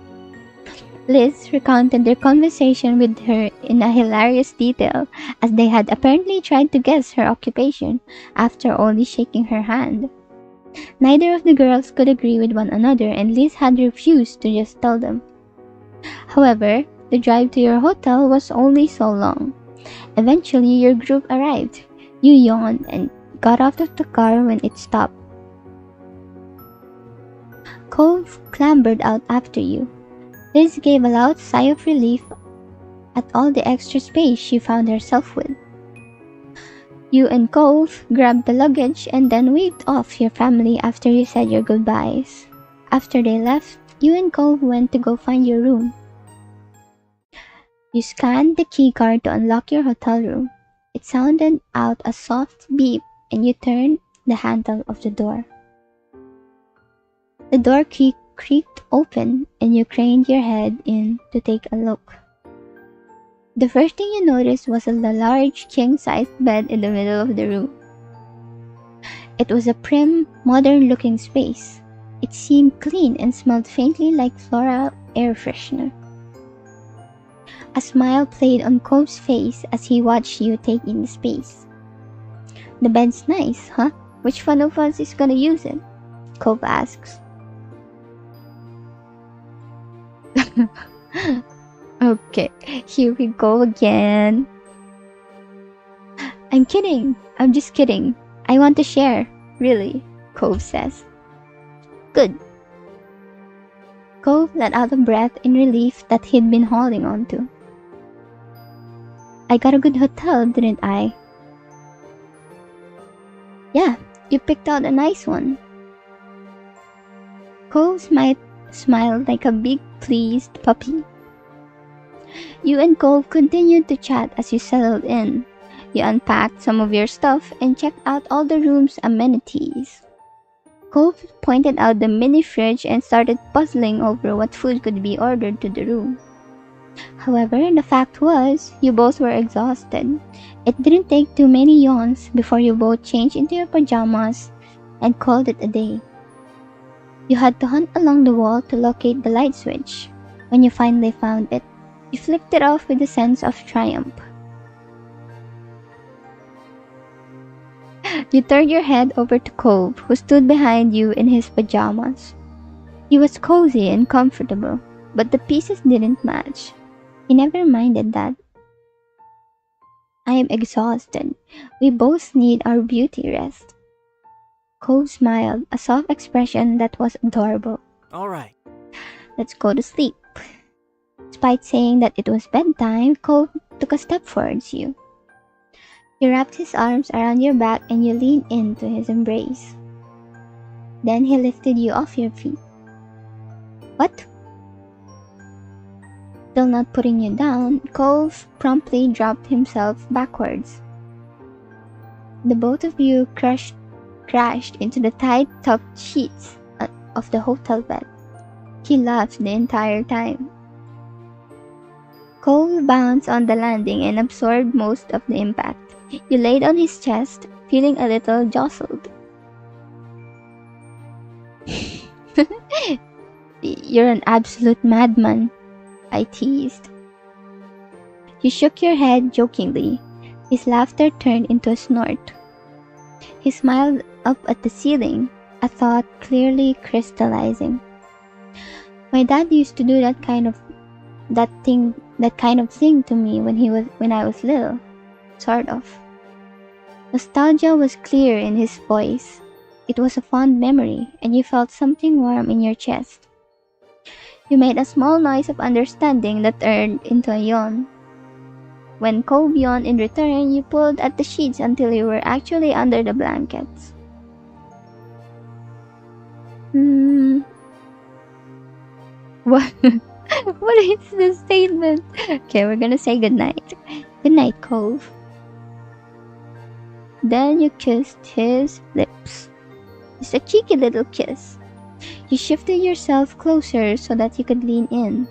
Liz recounted their conversation with her in a hilarious detail, as they had apparently tried to guess her occupation after only shaking her hand. Neither of the girls could agree with one another, and Liz had refused to just tell them. However, the drive to your hotel was only so long. Eventually, your group arrived. You yawned and got out of the car when it stopped. Cove clambered out after you. Liz gave a loud sigh of relief at all the extra space she found herself with. You and Cove grabbed the luggage and then waved off your family after you said your goodbyes. After they left, you and Cove went to go find your room. You scanned the key card to unlock your hotel room. It sounded out a soft beep and you turned the handle of the door. The door creaked open and you craned your head in to take a look. The first thing you noticed was a large king-sized bed in the middle of the room. It was a prim, modern-looking space. It seemed clean and smelled faintly like floral air freshener. A smile played on Cove's face as he watched you take in the space. "The bed's nice, huh? Which one of us is gonna use it?" Cove asks. Okay, here we go again. "I'm kidding. I'm just kidding. I want to share, really," Cove says. "Good." Cove let out a breath in relief that he'd been holding on to. "I got a good hotel, didn't I?" "Yeah, you picked out a nice one." Cove smiled like a big, pleased puppy. You and Cove continued to chat as you settled in. You unpacked some of your stuff and checked out all the room's amenities. Cove pointed out the mini fridge and started puzzling over what food could be ordered to the room. However, the fact was, you both were exhausted. It didn't take too many yawns before you both changed into your pajamas and called it a day. You had to hunt along the wall to locate the light switch. When you finally found it, you flipped it off with a sense of triumph. You turned your head over to Cove, who stood behind you in his pajamas. He was cozy and comfortable, but the pieces didn't match. He never minded that. "I am exhausted. We both need our beauty rest." Cove smiled, a soft expression that was adorable. All right. "Let's go to sleep." Despite saying that it was bedtime, Cove took a step towards you. He wrapped his arms around your back and you leaned into his embrace. Then he lifted you off your feet. "What?" Still not putting you down, Cove promptly dropped himself backwards. The both of you crashed into the tight-tucked sheets of the hotel bed. He laughed the entire time. Cove bounced on the landing and absorbed most of the impact. You laid on his chest, feeling a little jostled. "You're an absolute madman," I teased. You shook your head jokingly. His laughter turned into a snort. He smiled up at the ceiling, a thought clearly crystallizing. "My dad used to do that kind of thing to me when I was little. Sort of." Nostalgia was clear in his voice. It was a fond memory, and you felt something warm in your chest. You made a small noise of understanding that turned into a yawn. When Cove yawned in return, you pulled at the sheets until you were actually under the blankets. What? What is this statement? Okay, we're gonna say goodnight. Good night, Cove. Then you kissed his lips. Just a cheeky little kiss. You shifted yourself closer so that you could lean in.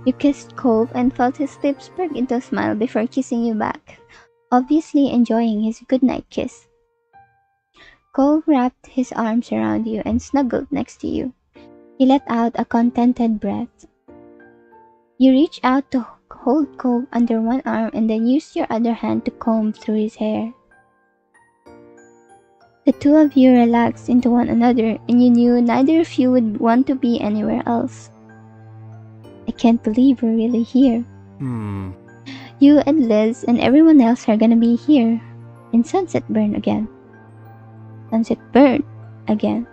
You kissed Cove and felt his lips perk into a smile before kissing you back, obviously enjoying his goodnight kiss. Cove wrapped his arms around you and snuggled next to you. He let out a contented breath. You reached out to hold Cove under one arm and then used your other hand to comb through his hair. The two of you relaxed into one another, and you knew neither of you would want to be anywhere else. I can't believe we're really here. You and Liz and everyone else are gonna be here in Sunset Burn again. Sunset Burn again.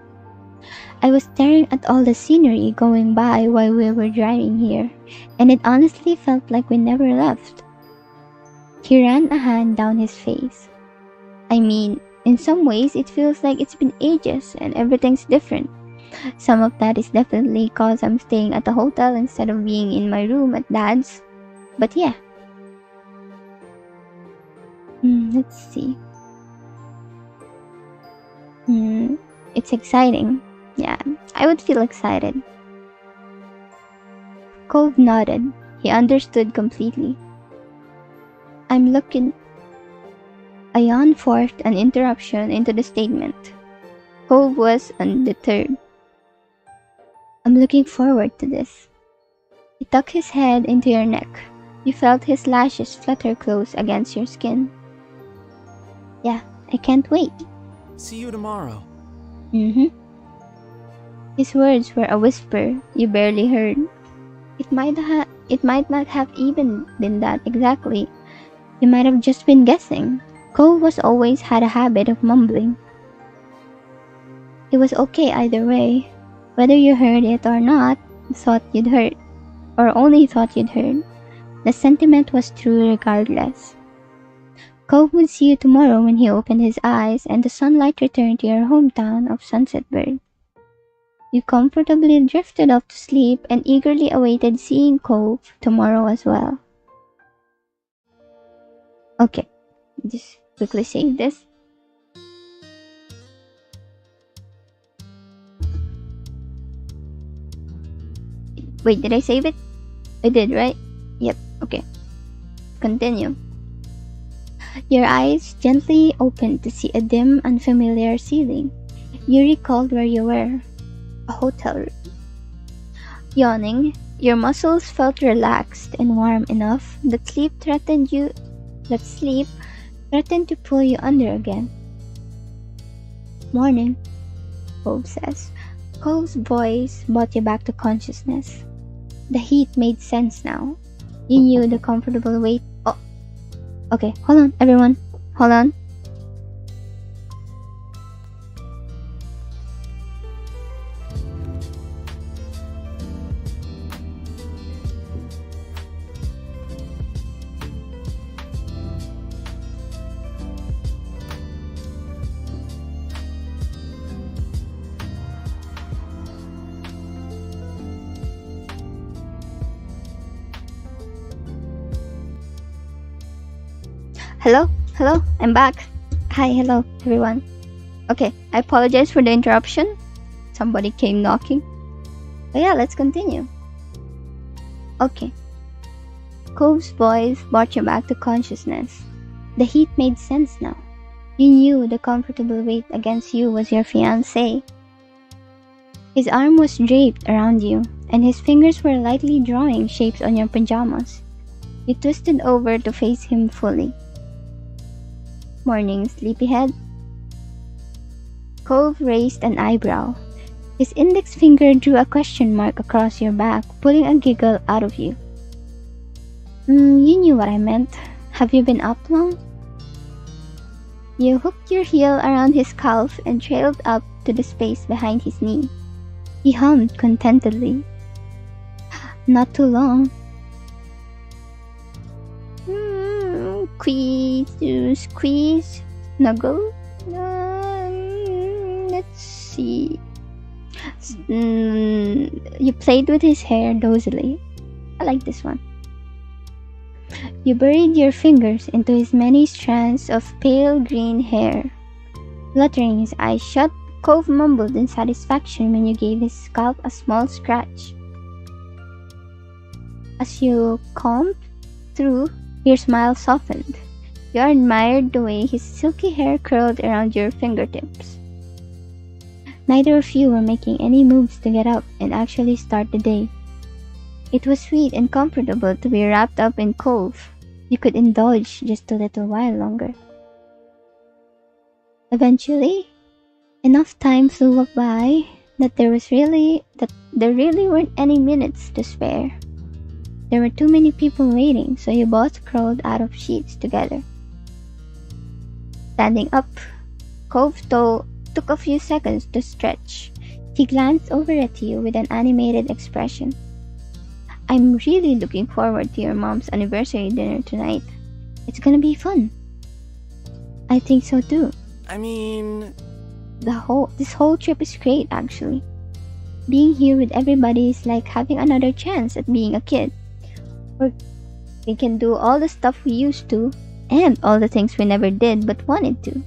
I was staring at all the scenery going by while we were driving here, and it honestly felt like we never left. He ran a hand down his face. I mean, in some ways it feels like it's been ages and everything's different. Some of that is definitely cause I'm staying at a hotel instead of being in my room at Dad's. But yeah. Let's see. It's exciting. Yeah, I would feel excited. Cove nodded. He understood completely. I'm looking... A yawn forced an interruption into the statement. Cove was undeterred. I'm looking forward to this. He tucked his head into your neck. You felt his lashes flutter close against your skin. Yeah, I can't wait. See you tomorrow. His words were a whisper you barely heard. It might not have even been that exactly. You might have just been guessing. Cole was always had a habit of mumbling. It was okay either way. Whether you heard it or not, thought you'd heard, or only thought you'd heard. The sentiment was true regardless. Cove would see you tomorrow when he opened his eyes and the sunlight returned to your hometown of Sunset Bird. You comfortably drifted off to sleep and eagerly awaited seeing Cove tomorrow as well. Okay, just quickly save this. Wait, did I save it? I did, right? Yep, okay. Continue. Your eyes gently opened to see a dim, unfamiliar ceiling. You recalled where you were. A hotel room. Yawning, your muscles felt relaxed and warm enough that sleep threatened to pull you under again. Morning, Cove says. Cove's voice brought you back to consciousness. The heat made sense now. You knew the comfortable weight. Oh, okay, hold on, everyone. Hold on. Hello, I'm back. Hi, hello, everyone. Okay, I apologize for the interruption. Somebody came knocking. But yeah, let's continue. Okay. Cove's voice brought you back to consciousness. The heat made sense now. You knew the comfortable weight against you was your fiancé. His arm was draped around you, and his fingers were lightly drawing shapes on your pajamas. You twisted over to face him fully. Morning, sleepyhead. Cove raised an eyebrow. His index finger drew a question mark across your back, pulling a giggle out of you. You knew what I meant. Have you been up long? You hooked your heel around his calf and trailed up to the space behind his knee. He hummed contentedly. Not too long. Squeeze, snuggle. Let's see. You played with his hair dozily. I like this one. You buried your fingers into his many strands of pale green hair. Fluttering his eyes shut, Cove mumbled in satisfaction when you gave his scalp a small scratch. As you combed through, your smile softened. You admired the way his silky hair curled around your fingertips. Neither of you were making any moves to get up and actually start the day. It was sweet and comfortable to be wrapped up in Cove. You could indulge just a little while longer. Eventually, enough time flew by that there really weren't any minutes to spare. There were too many people waiting, so you both crawled out of sheets together. Standing up, Cove took a few seconds to stretch. He glanced over at you with an animated expression. I'm really looking forward to your mom's anniversary dinner tonight. It's gonna be fun. I think so too. I mean, This whole trip is great actually. Being here with everybody is like having another chance at being a kid. We can do all the stuff we used to and all the things we never did but wanted to.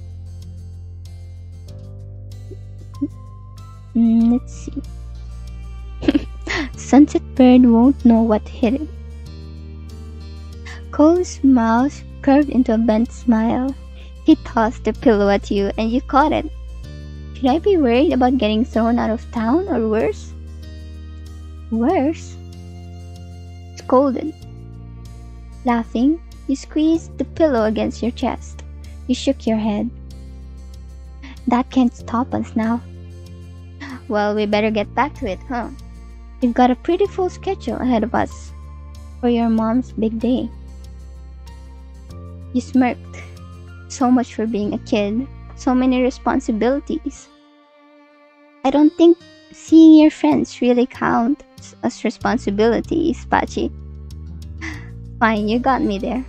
Let's see. Sunset Bird won't know what hit it. Cole's mouth curved into a bent smile. He tossed the pillow at you and you caught it. Should I be worried about getting thrown out of town or worse? Worse? Scolded. Laughing, you squeezed the pillow against your chest. You shook your head. That can't stop us now. Well, we better get back to it, huh? We've got a pretty full schedule ahead of us for your mom's big day. You smirked. So much for being a kid. So many responsibilities. I don't think seeing your friends really counts as responsibilities, Pachi. Fine, you got me there.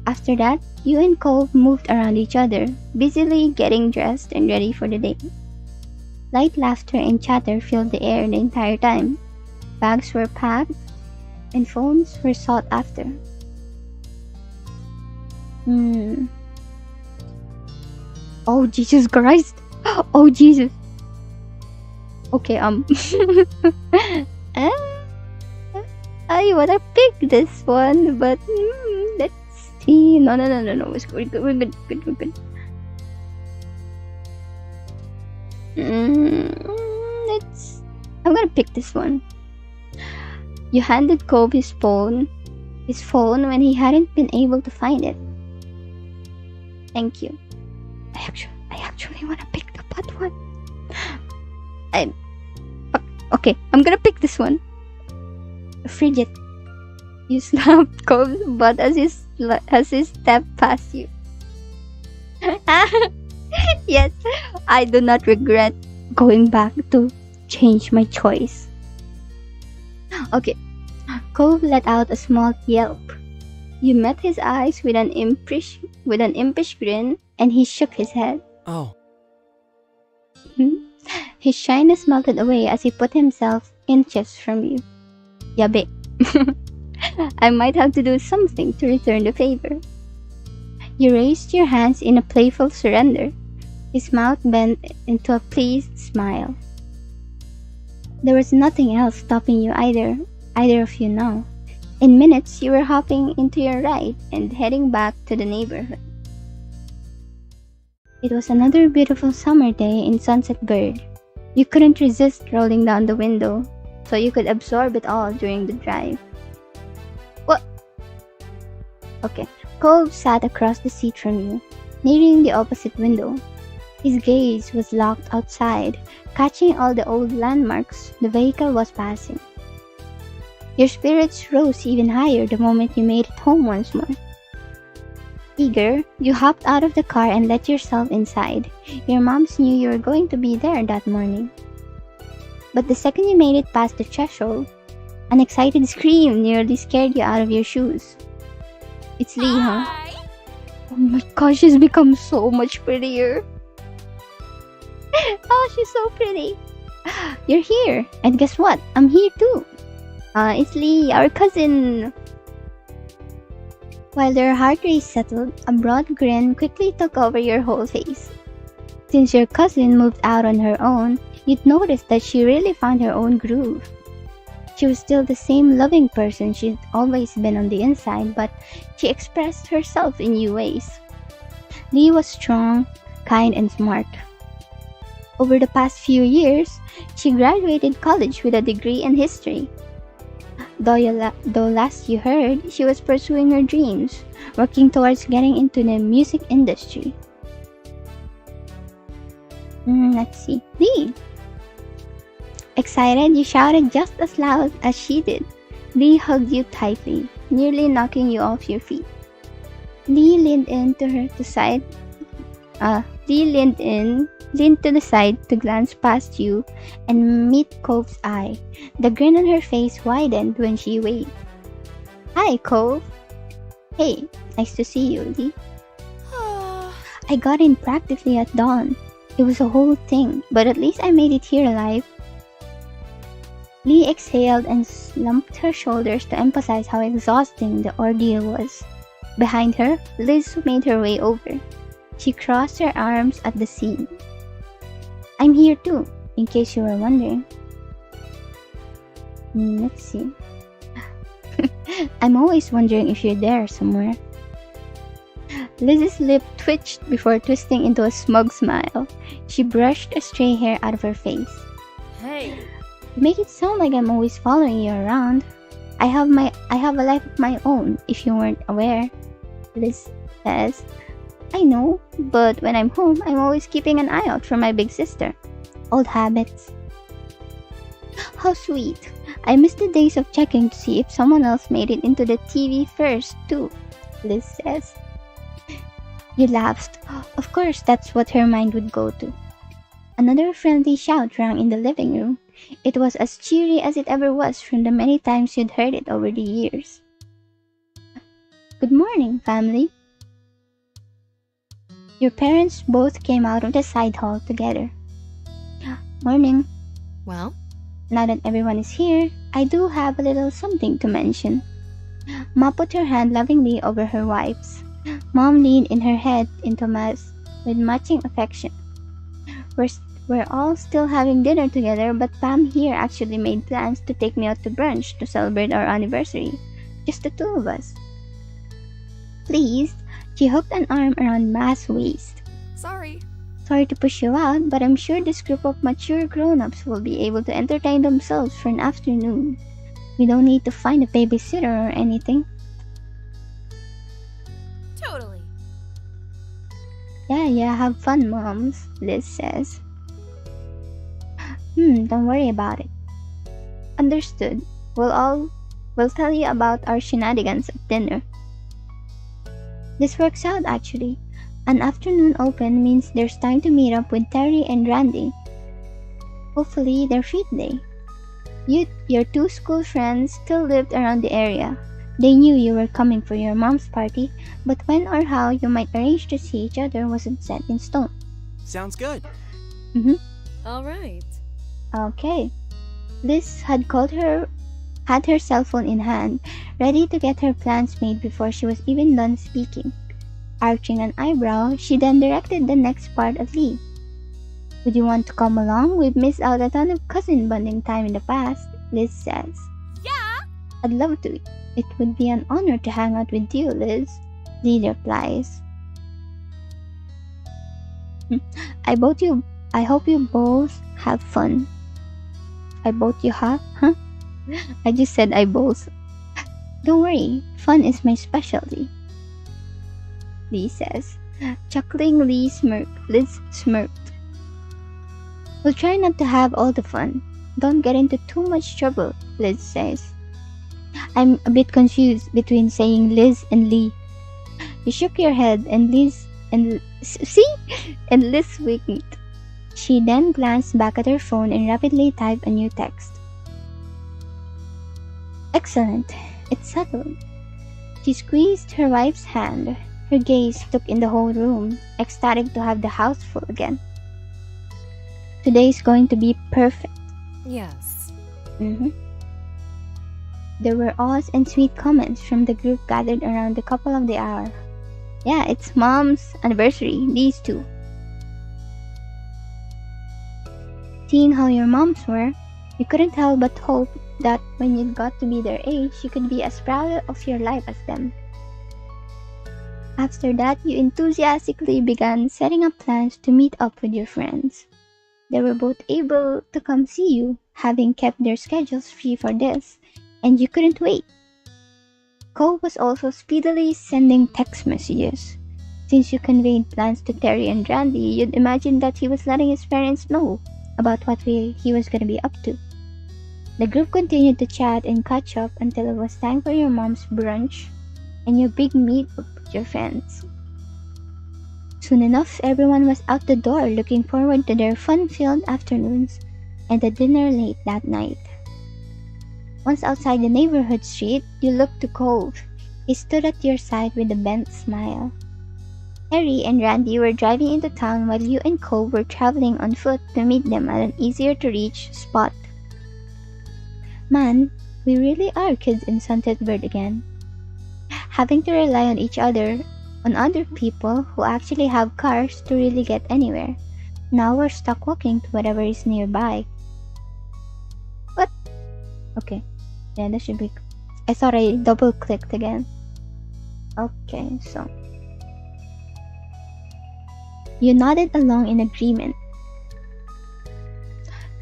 After that, you and Cove moved around each other, busily getting dressed and ready for the day. Light laughter and chatter filled the air the entire time. Bags were packed, and phones were sought after. Oh, Jesus Christ! Oh, Jesus! Okay, I wanna pick this one, but let's see. No. We're good. I'm gonna pick this one. You handed Cove his phone when he hadn't been able to find it. Thank you. I actually wanna pick the bad one. Okay, I'm gonna pick this one. Frigid. You slapped Cove's butt as he stepped past you. Yes, I do not regret going back to change my choice. Okay, Cove let out a small yelp. You met his eyes with an impish grin, and he shook his head. Oh. His shyness melted away as he put himself inches from you. Yabe. I might have to do something to return the favor. You raised your hands in a playful surrender. His mouth bent into a pleased smile. There was nothing else stopping you either of you now. In minutes, you were hopping into your ride and heading back to the neighborhood. It was another beautiful summer day in Sunset Bird. You couldn't resist rolling down the window, so you could absorb it all during the drive. What? Okay. Cove sat across the seat from you, nearing the opposite window. His gaze was locked outside, catching all the old landmarks the vehicle was passing. Your spirits rose even higher the moment you made it home once more. Eager, you hopped out of the car and let yourself inside. Your moms knew you were going to be there that morning. But the second you made it past the threshold, an excited scream nearly scared you out of your shoes. It's Lee, huh? Oh my gosh, she's become so much prettier. Oh, she's so pretty. You're here, and guess what? I'm here too. It's Lee, our cousin. While their heart rate settled, a broad grin quickly took over your whole face. Since your cousin moved out on her own, you'd noticed that she really found her own groove. She was still the same loving person she'd always been on the inside, but she expressed herself in new ways. Lee was strong, kind, and smart. Over the past few years, she graduated college with a degree in history. Though last you heard, she was pursuing her dreams, working towards getting into the music industry. Let's see. Lee! Excited, you shouted just as loud as she did. Lee hugged you tightly, nearly knocking you off your feet. Lee leaned in leaned to the side to glance past you and meet Cove's eye. The grin on her face widened when she waved. Hi, Cove. Hey, nice to see you, Lee. I got in practically at dawn. It was a whole thing, but at least I made it here alive. Lee exhaled and slumped her shoulders to emphasize how exhausting the ordeal was. Behind her, Liz made her way over. She crossed her arms at the scene. I'm here too, in case you were wondering. Let's see. I'm always wondering if you're there somewhere. Liz's lip twitched before twisting into a smug smile. She brushed a stray hair out of her face. Hey. You make it sound like I'm always following you around. I have a life of my own, if you weren't aware. Liz says. I know, but when I'm home, I'm always keeping an eye out for my big sister. Old habits. How sweet. I miss the days of checking to see if someone else made it into the TV first, too, Liz says. You laughed. Of course, that's what her mind would go to. Another friendly shout rang in the living room. It was as cheery as it ever was from the many times you'd heard it over the years. Good morning, family. Your parents both came out of the side hall together. Morning. Well? Now that everyone is here, I do have a little something to mention. Ma put her hand lovingly over her wife's. Mom leaned in her head into Ma's with matching affection. We're all still having dinner together, but Pam here actually made plans to take me out to brunch to celebrate our anniversary. Just the two of us. Pleased, she hooked an arm around Ma's waist. Sorry to push you out, but I'm sure this group of mature grown-ups will be able to entertain themselves for an afternoon. We don't need to find a babysitter or anything. Totally. Yeah, have fun, moms, Liz says. Don't worry about it. Understood. We'll tell you about our shenanigans at dinner. This works out, actually. An afternoon open means there's time to meet up with Terry and Randy. Hopefully, their feet day. Your two school friends still lived around the area. They knew you were coming for your mom's party, but when or how you might arrange to see each other wasn't set in stone. Sounds good. All right. Okay. Liz had her cell phone in hand, ready to get her plans made before she was even done speaking. Arching an eyebrow, she then directed the next part at Lee. Would you want to come along? We've missed out a ton of cousin bonding time in the past, Liz says. Yeah! I'd love to. It would be an honor to hang out with you, Liz, Lee replies. I hope you both have fun. I just said I both. Don't worry, fun is my specialty, Lee says. Chuckling, Liz smirked. We'll try not to have all the fun. Don't get into too much trouble, Liz says. I'm a bit confused between saying Liz and Lee. You shook your head and Liz winked. She then glanced back at her phone and rapidly typed a new text. Excellent. It's settled. She squeezed her wife's hand. Her gaze took in the whole room, ecstatic to have the house full again. Today's going to be perfect. Yes. There were awes and sweet comments from the group gathered around the couple of the hour. Yeah, it's Mom's anniversary, these two. Seeing how your moms were, you couldn't help but hope that when you got to be their age, you could be as proud of your life as them. After that, you enthusiastically began setting up plans to meet up with your friends. They were both able to come see you, having kept their schedules free for this, and you couldn't wait. Cove was also speedily sending text messages. Since you conveyed plans to Terry and Randy, you'd imagine that he was letting his parents know about what he was going to be up to. The group continued to chat and catch up until it was time for your mom's brunch and your big meet up with your friends. Soon enough, everyone was out the door looking forward to their fun-filled afternoons and the dinner late that night. Once outside the neighborhood street, you looked to Cove. He stood at your side with a bent smile. Harry and Randy were driving into town while you and Cove were traveling on foot to meet them at an easier-to-reach spot. Man, we really are kids in Sunset Bird again. Having to rely on each other, on other people who actually have cars to really get anywhere. Now we're stuck walking to whatever is nearby. What? Okay. Yeah, that should be... I thought I double-clicked again. Okay, so... You nodded along in agreement.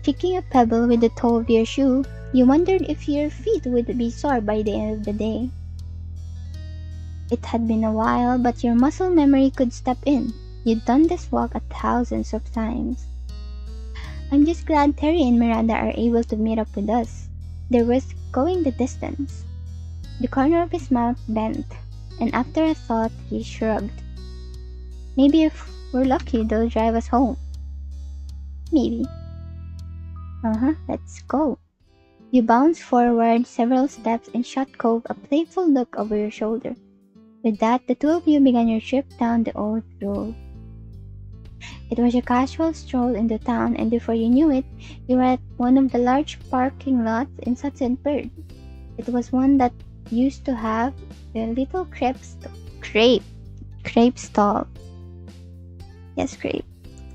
Kicking a pebble with the toe of your shoe, you wondered if your feet would be sore by the end of the day. It had been a while, but your muscle memory could step in. You'd done this walk thousands of times. I'm just glad Terry and Miranda are able to meet up with us. They're worth going the distance. The corner of his mouth bent, and after a thought, he shrugged. Maybe if we're lucky, they'll drive us home. Maybe. Let's go. You bounced forward several steps and shot Cove a playful look over your shoulder. With that, the two of you began your trip down the old road. It was a casual stroll into town, and before you knew it, you were at one of the large parking lots in Sunset Bird. It was one that used to have a little crepe stall. Yes, crepe.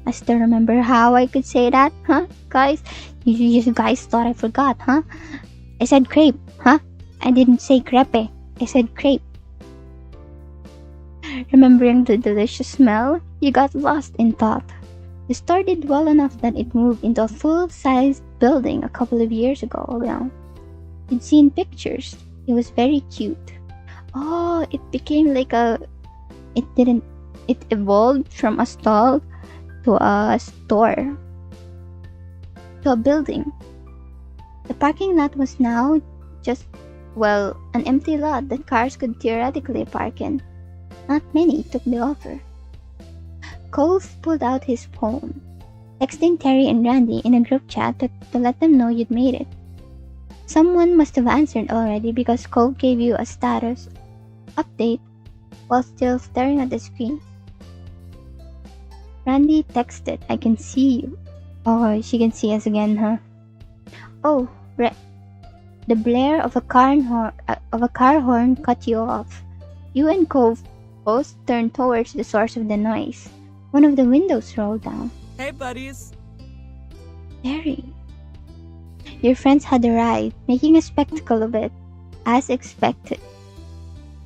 I still remember how I could say that, huh, guys? You guys thought I forgot, huh? I said crepe, huh? I didn't say crepe. I said crepe. Remembering the delicious smell, you got lost in thought. The store did well enough that it moved into a full-sized building a couple of years ago now. You'd seen pictures. It was very cute. Oh, it became like a... It evolved from a stall to a store. To a building. The parking lot was now just, well, an empty lot that cars could theoretically park in. Not many took the offer. Cove pulled out his phone, texting Terry and Randy in a group chat to let them know you'd made it. Someone must have answered already because Cove gave you a status update while still staring at the screen. Randy texted, I can see you. Oh, she can see us again, huh? Oh, the blare of a car horn cut you off. You and Cove both turned towards the source of the noise. One of the windows rolled down. Hey, buddies. Terry. Your friends had arrived, making a spectacle of it, as expected.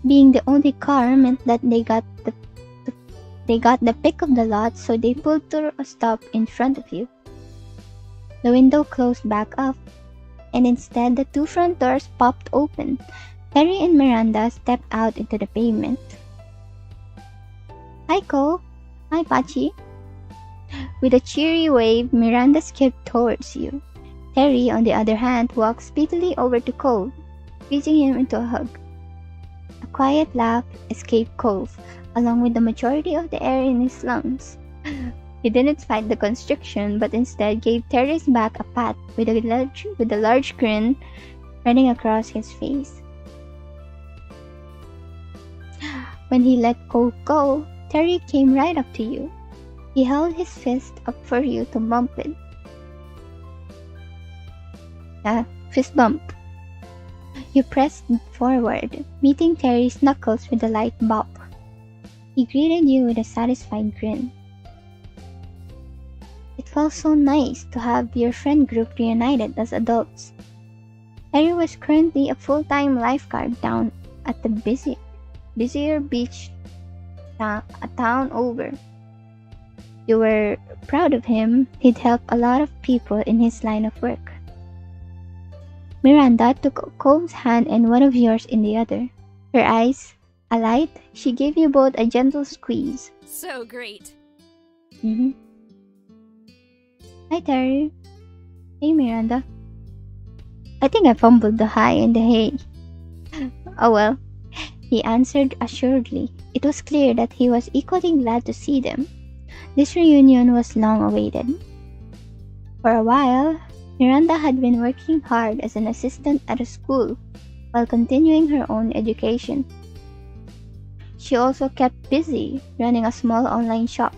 Being the only car meant that they got the pick of the lot, so they pulled to a stop in front of you. The window closed back up, and instead the two front doors popped open. Terry and Miranda stepped out into the pavement. Hi, Cole. Hi, Pachi. With a cheery wave, Miranda skipped towards you. Terry, on the other hand, walked speedily over to Cove, squeezing him into a hug. A quiet laugh escaped Cove, along with the majority of the air in his lungs. He didn't fight the constriction, but instead gave Terry's back a pat with a large grin running across his face. When he let Cove go, Terry came right up to you. He held his fist up for you to bump it. Fist bump. You pressed forward, meeting Terry's knuckles with a light bop. He greeted you with a satisfied grin. It felt so nice to have your friend group reunited as adults. Terry was currently a full-time lifeguard down at the busier beach a town over. You were proud of him. He'd helped a lot of people in his line of work. Miranda took Cove's hand and one of yours in the other. Her eyes alight, she gave you both a gentle squeeze. So great. Hi, Terry. Hey, Miranda. I think I fumbled the hi and the hey. Oh well, he answered assuredly. it was clear that he was equally glad to see them. This reunion was long awaited. For a while, Miranda had been working hard as an assistant at a school while continuing her own education. She also kept busy running a small online shop,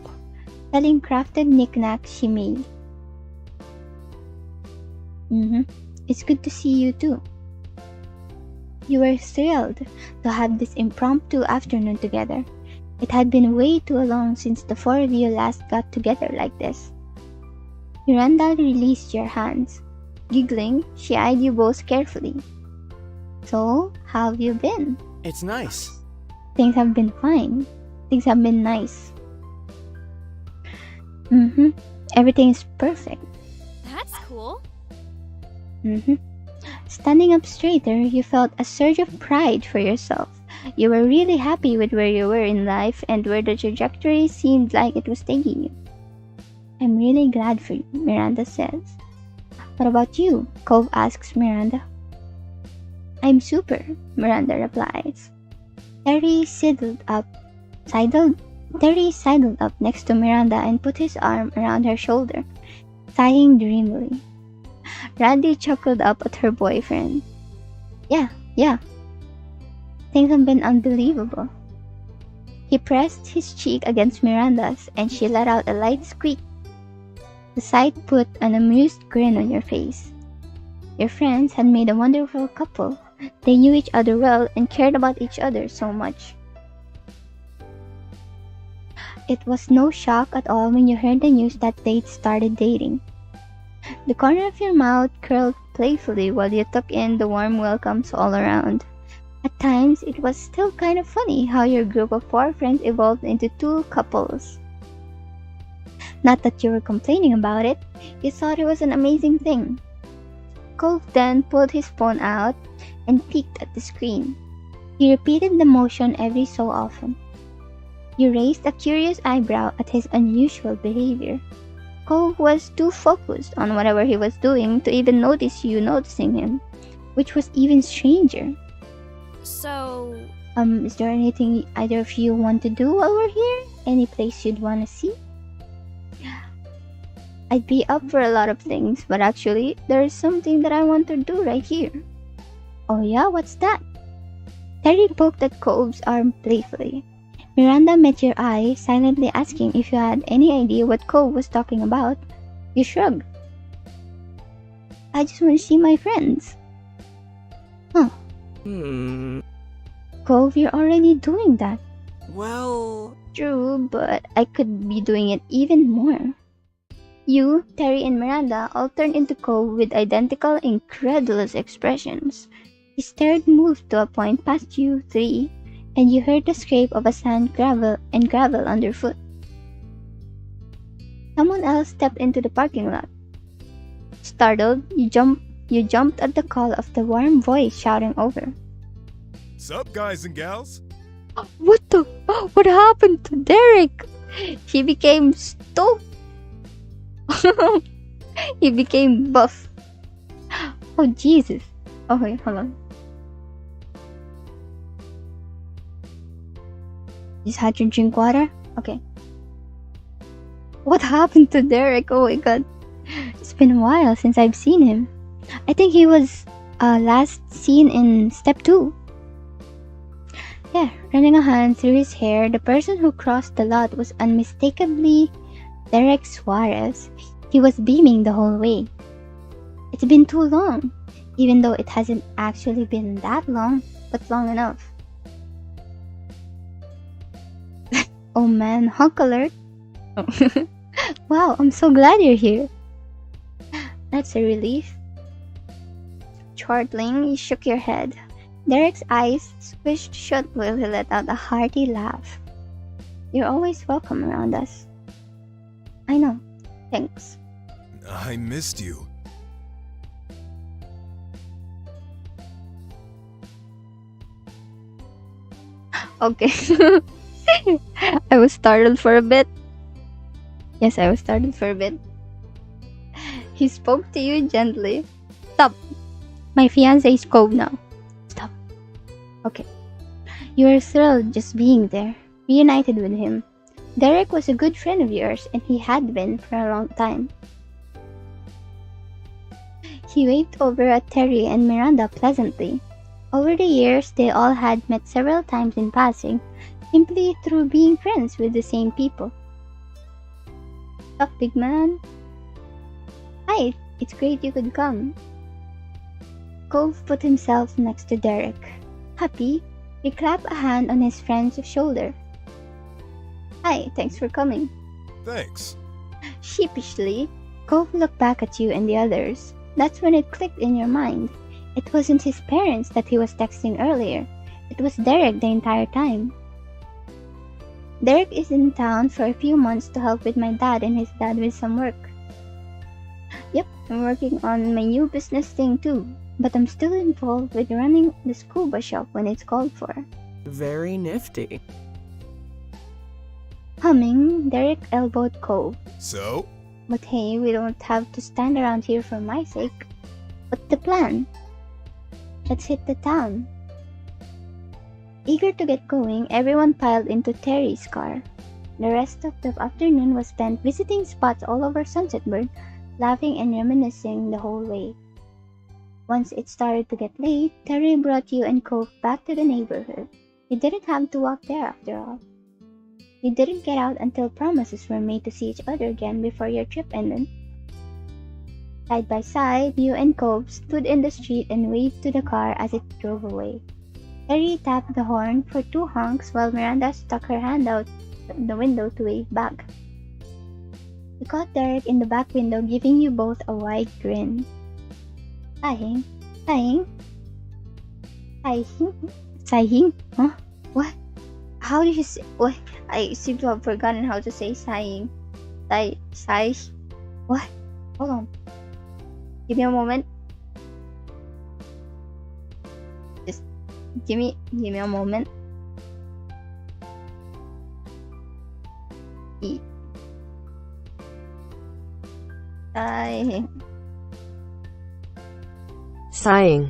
selling crafted knickknacks she made. It's good to see you too. You were thrilled to have this impromptu afternoon together. It had been way too long since the four of you last got together like this. Miranda released your hands. Giggling, she eyed you both carefully. So, how have you been? It's nice. Things have been fine. Things have been nice. Everything is perfect. That's cool. Standing up straighter, you felt a surge of pride for yourself. You were really happy with where you were in life and where the trajectory seemed like it was taking you. I'm really glad for you, Miranda says. What about you? Cove asks Miranda. I'm super, Miranda replies. Terry sidled up next to Miranda and put his arm around her shoulder, sighing dreamily. Randy chuckled up at her boyfriend. Yeah. Things have been unbelievable. He pressed his cheek against Miranda's and she let out a light squeak. The sight put an amused grin on your face. Your friends had made a wonderful couple. They knew each other well and cared about each other so much. It was no shock at all when you heard the news that they'd started dating. The corner of your mouth curled playfully while you took in the warm welcomes all around. At times, it was still kind of funny how your group of four friends evolved into two couples. Not that you were complaining about it, you thought it was an amazing thing. Cove then pulled his phone out and peeked at the screen. He repeated the motion every so often. You raised a curious eyebrow at his unusual behavior. Cove was too focused on whatever he was doing to even notice you noticing him, which was even stranger. So... Is there anything either of you want to do while we're here? Any place you'd want to see? I'd be up for a lot of things, but actually, there is something that I want to do right here. Oh yeah, what's that? Terry poked at Cove's arm playfully. Miranda met your eye, silently asking if you had any idea what Cove was talking about. You shrugged. I just want to see my friends. Huh. Cove, you're already doing that. Well... True, but I could be doing it even more. You, Terry, and Miranda all turned into Cove with identical, incredulous expressions. He stared moved to a point past you three, and you heard the scrape of a gravel underfoot. Someone else stepped into the parking lot. Startled, you jumped at the call of the warm voice shouting over. Sup, guys and gals? What happened to Derek? He became stoked. He became buff. Oh, Jesus. Okay, hold on. Just had to drink water? Okay. What happened to Derek? Oh my god. It's been a while since I've seen him. I think he was last seen in step 2. Yeah, running a hand through his hair, the person who crossed the lot was unmistakably Derek Suarez. He was beaming the whole way. It's been too long, even though it hasn't actually been that long, but long enough. Oh man, honk alert. Oh. Wow, I'm so glad you're here. That's a relief. Chortling, you shook your head. Derek's eyes squished shut while he let out a hearty laugh. You're always welcome around us. I know. Thanks. I missed you. Okay. I was startled for a bit. Yes, I was startled for a bit. He spoke to you gently. Stop. My fiancé is Cove now. Stop. Okay. You were thrilled just being there. reunited with him. Derek was a good friend of yours, and he had been for a long time. He waved over at Terry and Miranda pleasantly. Over the years, they all had met several times in passing, simply through being friends with the same people. Up, big man. Hi, it's great you could come. Cove put himself next to Derek. Happy, he clapped a hand on his friend's shoulder. Hi, thanks for coming. Thanks. Sheepishly, Cove looked back at you and the others. That's when it clicked in your mind. It wasn't his parents that he was texting earlier. It was Derek the entire time. Derek is in town for a few months to help with my dad and his dad with some work. Yep, I'm working on my new business thing too, but I'm still involved with running the scuba shop when it's called for. Very nifty. Humming, Derek elbowed Cove. So? But hey, we don't have to stand around here for my sake. What's the plan? Let's hit the town. Eager to get going, everyone piled into Terry's car. The rest of the afternoon was spent visiting spots all over Sunsetburg, laughing and reminiscing the whole way. Once it started to get late, Terry brought you and Cove back to the neighborhood. You didn't have to walk there after all. You didn't get out until promises were made to see each other again before your trip ended. Side by side, you and Cove stood in the street and waved to the car as it drove away. Terry tapped the horn for 2 honks while Miranda stuck her hand out the window to wave back. You caught Derek in the back window, giving you both a wide grin. Sighing? Huh? What? How do you say? What? I seem to have forgotten how to say sighing. Sigh? What? Hold on. Give me a moment. Just give me a moment. Sighing.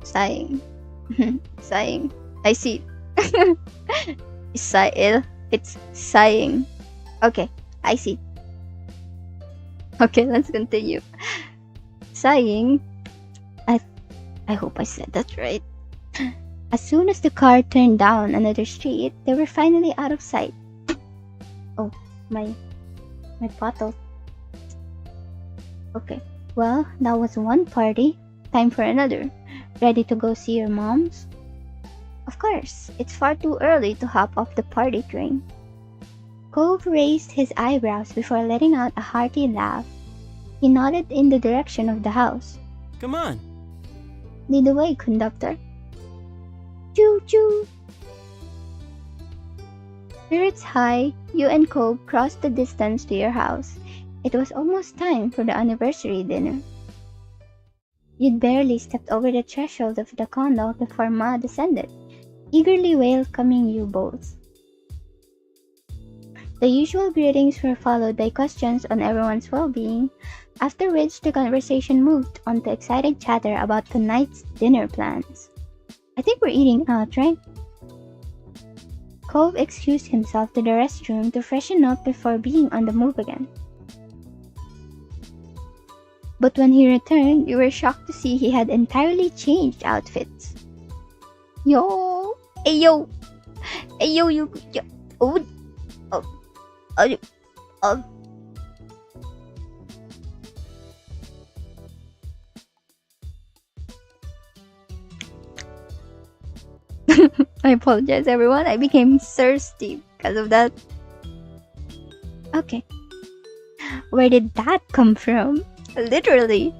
Sighing. I see. It's sighing. Okay, I see. Okay, let's continue. Sighing. I hope I said that right. As soon as the car turned down another street, they were finally out of sight. Oh, my bottle. Okay, well, that was one party. Time for another. Ready to go see your moms? Of course, it's far too early to hop off the party train. Cove raised his eyebrows before letting out a hearty laugh. He nodded in the direction of the house. Come on. Lead the way, conductor. Choo-choo! Spirits high, you and Cove crossed the distance to your house. It was almost time for the anniversary dinner. You'd barely stepped over the threshold of the condo before Ma descended, eagerly welcoming you both. The usual greetings were followed by questions on everyone's well-being, after which the conversation moved on to excited chatter about tonight's dinner plans. I think we're eating out, right? Cove excused himself to the restroom to freshen up before being on the move again. But when he returned, you were shocked to see he had entirely changed outfits. Yo! Hey yo! Hey yo, you! Oh! I apologize, everyone. I became thirsty because of that. Okay. Where did that come from? Literally.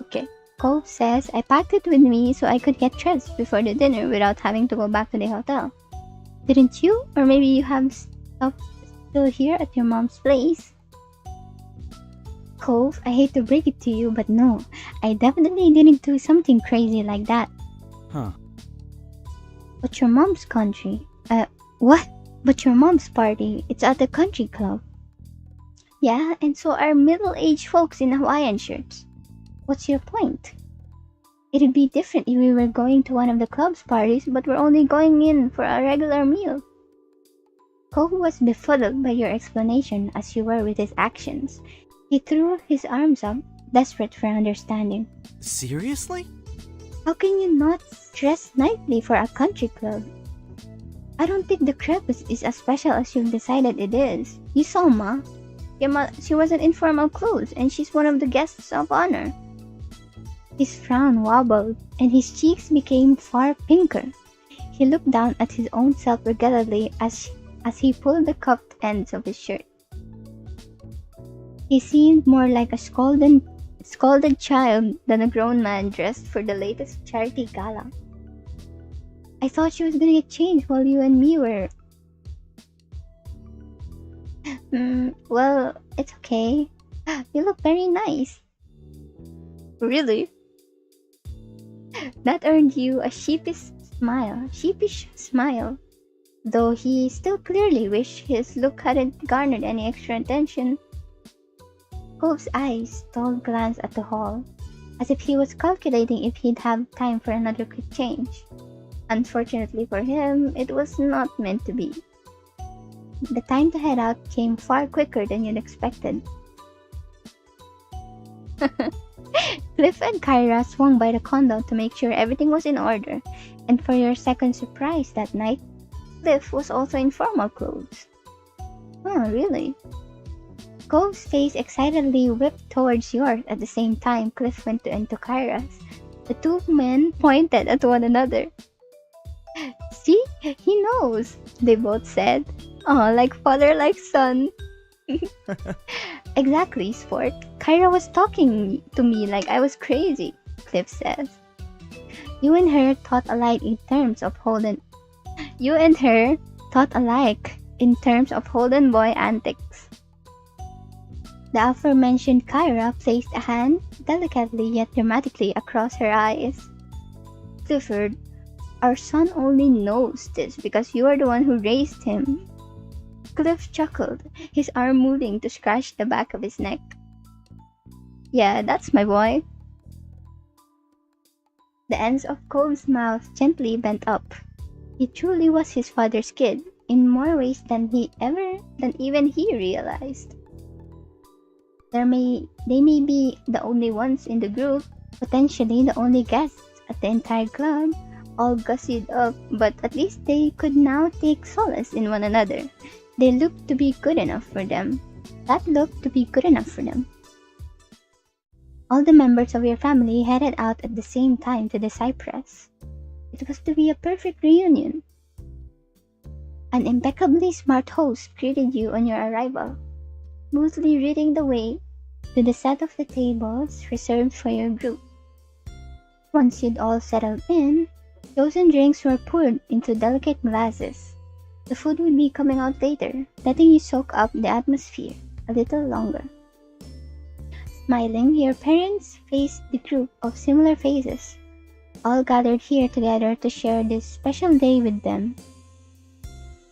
Okay. Cove says I packed it with me so I could get dressed before the dinner without having to go back to the hotel. Didn't you? Or maybe you have stuff still here at your mom's place? Cove, I hate to break it to you, but no. I definitely didn't do something crazy like that. Huh. But your mom's country? What? But your mom's party, it's at the country club. Yeah, and so are middle-aged folks in Hawaiian shirts. What's your point? It'd be different if we were going to one of the club's parties, but we're only going in for a regular meal. Cove was befuddled by your explanation as you were with his actions. He threw his arms up, desperate for understanding. Seriously? How can you not dress nicely for a country club? I don't think the crepe is as special as you've decided it is. You saw Ma. She was in informal clothes, and she's one of the guests of honor. His frown wobbled, and his cheeks became far pinker. He looked down at his own self regretfully as he pulled the cuffed ends of his shirt. He seemed more like a scalded child than a grown man dressed for the latest charity gala. I thought she was gonna get changed while you and me were... well, it's okay. You look very nice. Really? That earned you a sheepish smile, though he still clearly wished his look hadn't garnered any extra attention. Cove's eyes stole a glance at the hall, as if he was calculating if he'd have time for another quick change. Unfortunately for him, it was not meant to be. The time to head out came far quicker than you'd expected. Cliff and Kyra swung by the condo to make sure everything was in order, and for your second surprise that night, Cliff was also in formal clothes. Oh, really? Cove's face excitedly whipped towards yours at the same time Cliff went into Kyra's. The two men pointed at one another. See? He knows, they both said. Oh, like father, like son. Exactly, sport. Kyra was talking to me like I was crazy, Cliff says. You and her thought alike in terms of Holden boy antics. The aforementioned Kyra placed a hand delicately yet dramatically across her eyes. Clifford, our son only knows this because you are the one who raised him. Cliff chuckled, his arm moving to scratch the back of his neck. Yeah, that's my boy. The ends of Cove's mouth gently bent up. He truly was his father's kid, in more ways than even he realized. They may be the only ones in the group, potentially the only guests at the entire club, all gussied up, but at least they could now take solace in one another. They looked to be good enough for them. That looked to be good enough for them. All the members of your family headed out at the same time to the cypress. It was to be a perfect reunion. An impeccably smart host greeted you on your arrival, smoothly leading the way to the set of the tables reserved for your group. Once you'd all settled in, chosen drinks were poured into delicate glasses. The food would be coming out later, letting you soak up the atmosphere a little longer. Smiling, your parents faced the group of similar faces, all gathered here together to share this special day with them.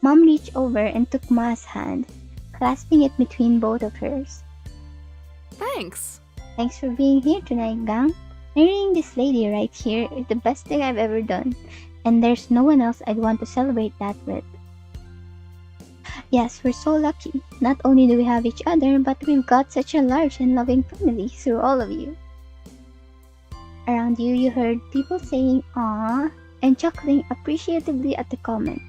Mom reached over and took Ma's hand, clasping it between both of hers. Thanks. Thanks for being here tonight, gang. Marrying this lady right here is the best thing I've ever done, and there's no one else I'd want to celebrate that with. Yes, we're so lucky. Not only do we have each other, but we've got such a large and loving family through all of you. Around you, you heard people saying "aww" and chuckling appreciatively at the comment.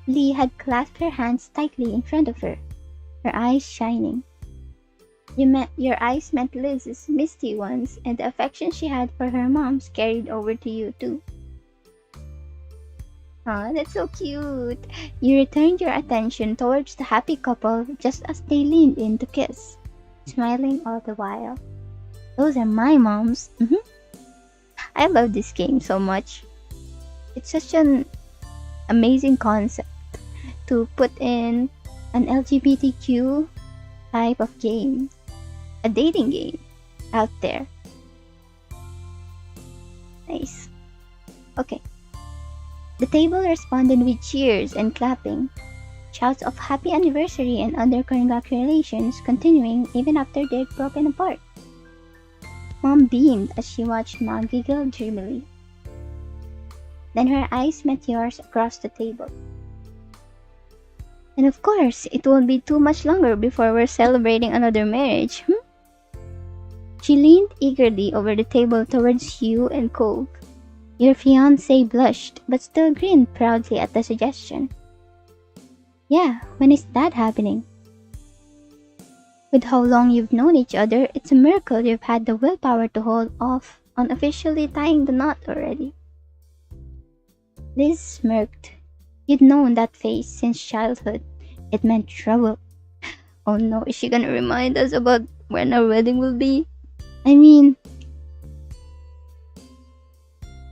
Lee had clasped her hands tightly in front of her, her eyes shining. Your eyes met Liz's misty ones, and the affection she had for her moms carried over to you too. Aw, that's so cute. You returned your attention towards the happy couple just as they leaned in to kiss, smiling all the while. Those are my moms. I love this game so much. It's such an amazing concept to put in an LGBTQ type of game, a dating game out there. Nice. Okay. The table responded with cheers and clapping, shouts of happy anniversary and other congratulations continuing even after they'd broken apart. Mom beamed as she watched Ma giggle dreamily. Then her eyes met yours across the table. And of course, it won't be too much longer before we're celebrating another marriage, She leaned eagerly over the table towards you and Cove. Your fiancé blushed, but still grinned proudly at the suggestion. Yeah, when is that happening? With how long you've known each other, it's a miracle you've had the willpower to hold off on officially tying the knot already. Liz smirked. You'd known that face since childhood. It meant trouble. Oh no, is she gonna remind us about when our wedding will be? I mean,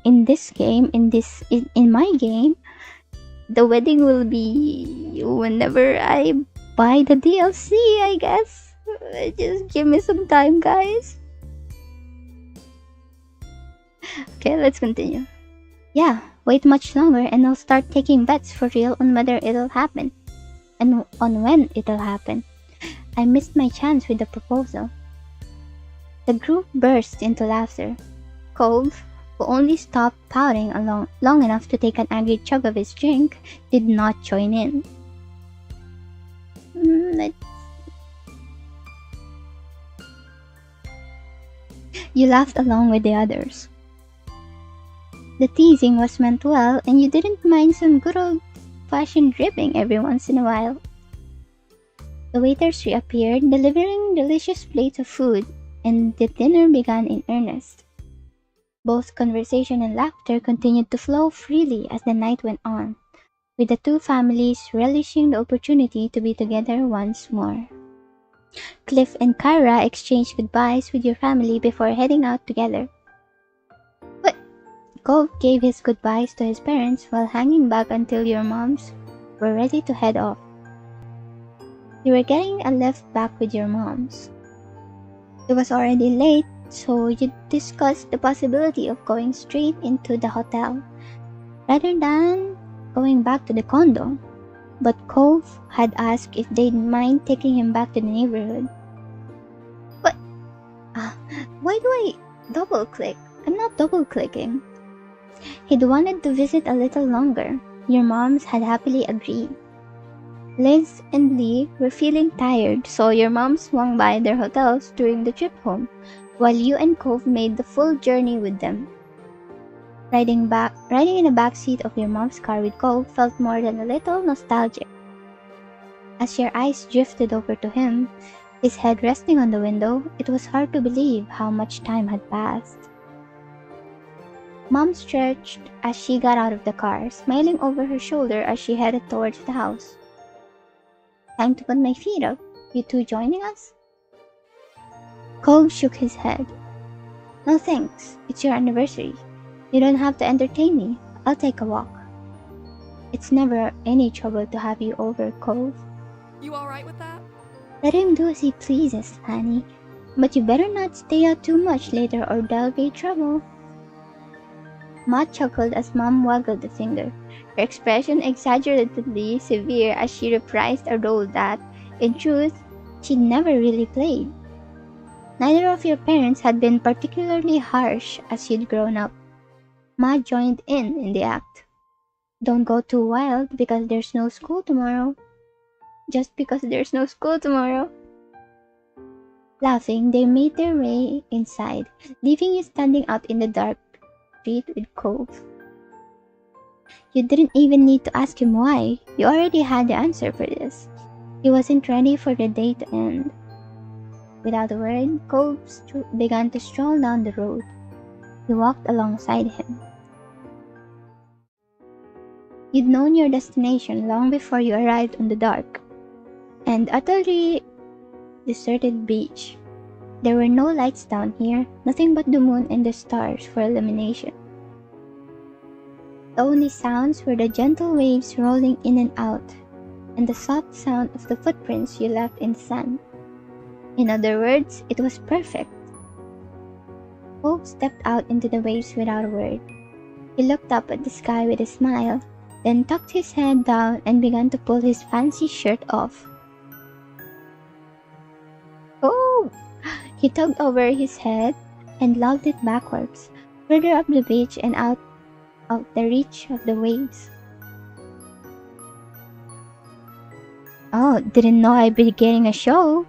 in my game, the wedding will be whenever I buy the DLC, I guess. Just give me some time, guys. Okay, let's continue. Yeah, wait much longer and I'll start taking bets for real on whether it'll happen. And on when it'll happen. I missed my chance with the proposal. The group burst into laughter. Cove, who only stopped pouting long enough to take an angry chug of his drink, did not join in. You laughed along with the others. The teasing was meant well, and you didn't mind some good old-fashioned dripping every once in a while. The waiters reappeared, delivering delicious plates of food, and the dinner began in earnest. Both conversation and laughter continued to flow freely as the night went on, with the two families relishing the opportunity to be together once more. Cliff and Kyra exchanged goodbyes with your family before heading out together. But Cove gave his goodbyes to his parents while hanging back until your moms were ready to head off. You were getting a lift back with your moms. It was already late, so you discussed the possibility of going straight into the hotel rather than going back to the condo. But Cove had asked if they'd mind taking him back to the neighborhood. But, why do I double-click? I'm not double-clicking. He'd wanted to visit a little longer. Your moms had happily agreed. Liz and Lee were feeling tired, so your moms swung by their hotels during the trip home, while you and Cove made the full journey with them. Riding in the back seat of your mom's car with Cove felt more than a little nostalgic. As your eyes drifted over to him, his head resting on the window, it was hard to believe how much time had passed. Mom stretched as she got out of the car, smiling over her shoulder as she headed towards the house. Time to put my feet up. You two joining us? Cove shook his head. No thanks, it's your anniversary. You don't have to entertain me. I'll take a walk. It's never any trouble to have you over, Cove. You alright with that? Let him do as he pleases, honey. But you better not stay out too much later or there'll be trouble. Ma chuckled as Mom waggled a finger, her expression exaggeratedly severe as she reprised a role that, in truth, she'd never really played. Neither of your parents had been particularly harsh as you'd grown up. Ma joined in the act. Don't go too wild because there's no school tomorrow. Just because there's no school tomorrow. Laughing, they made their way inside, leaving you standing out in the dark street with Cove. You didn't even need to ask him why. You already had the answer for this. He wasn't ready for the day to end. Without a word, Cove began to stroll down the road. You walked alongside him. You'd known your destination long before you arrived on the dark and utterly deserted beach. There were no lights down here, nothing but the moon and the stars for illumination. The only sounds were the gentle waves rolling in and out, and the soft sound of the footprints you left in the sand. In other words, it was perfect. Cove stepped out into the waves without a word. He looked up at the sky with a smile, then tucked his head down and began to pull his fancy shirt off. Oh! He tugged over his head and logged it backwards, further up the beach and out of the reach of the waves. Oh, didn't know I'd be getting a show.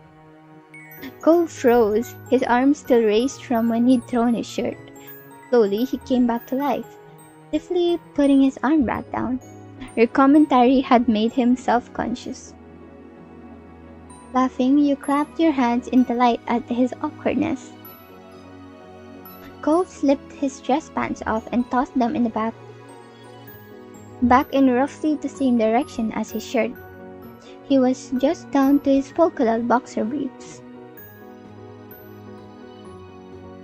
Cove froze, his arms still raised from when he'd thrown his shirt. Slowly, he came back to life, stiffly putting his arm back down. Your commentary had made him self-conscious. Laughing, you clapped your hands in delight at his awkwardness. Cove slipped his dress pants off and tossed them in the back in roughly the same direction as his shirt. He was just down to his polka-dot boxer briefs.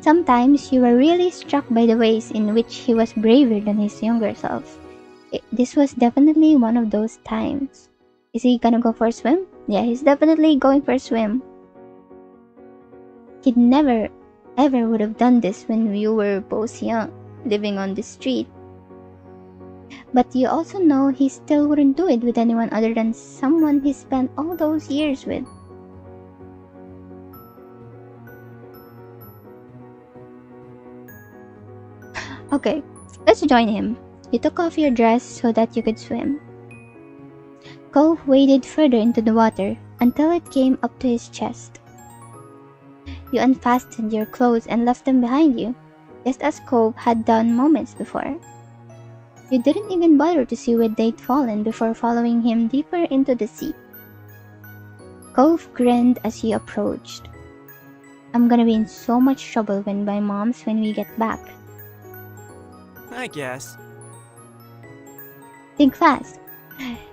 Sometimes you were really struck by the ways in which he was braver than his younger self. This was definitely one of those times. Is he gonna go for a swim? Yeah, he's definitely going for a swim. He'd never ever would have done this when you were both young, living on the street. But you also know he still wouldn't do it with anyone other than someone he spent all those years with. Okay, let's join him. You took off your dress so that you could swim. Cove waded further into the water until it came up to his chest. You unfastened your clothes and left them behind you, just as Cove had done moments before. You didn't even bother to see where they'd fallen before following him deeper into the sea. Cove grinned as he approached. I'm gonna be in so much trouble when my mom's when we get back. I guess. Think fast.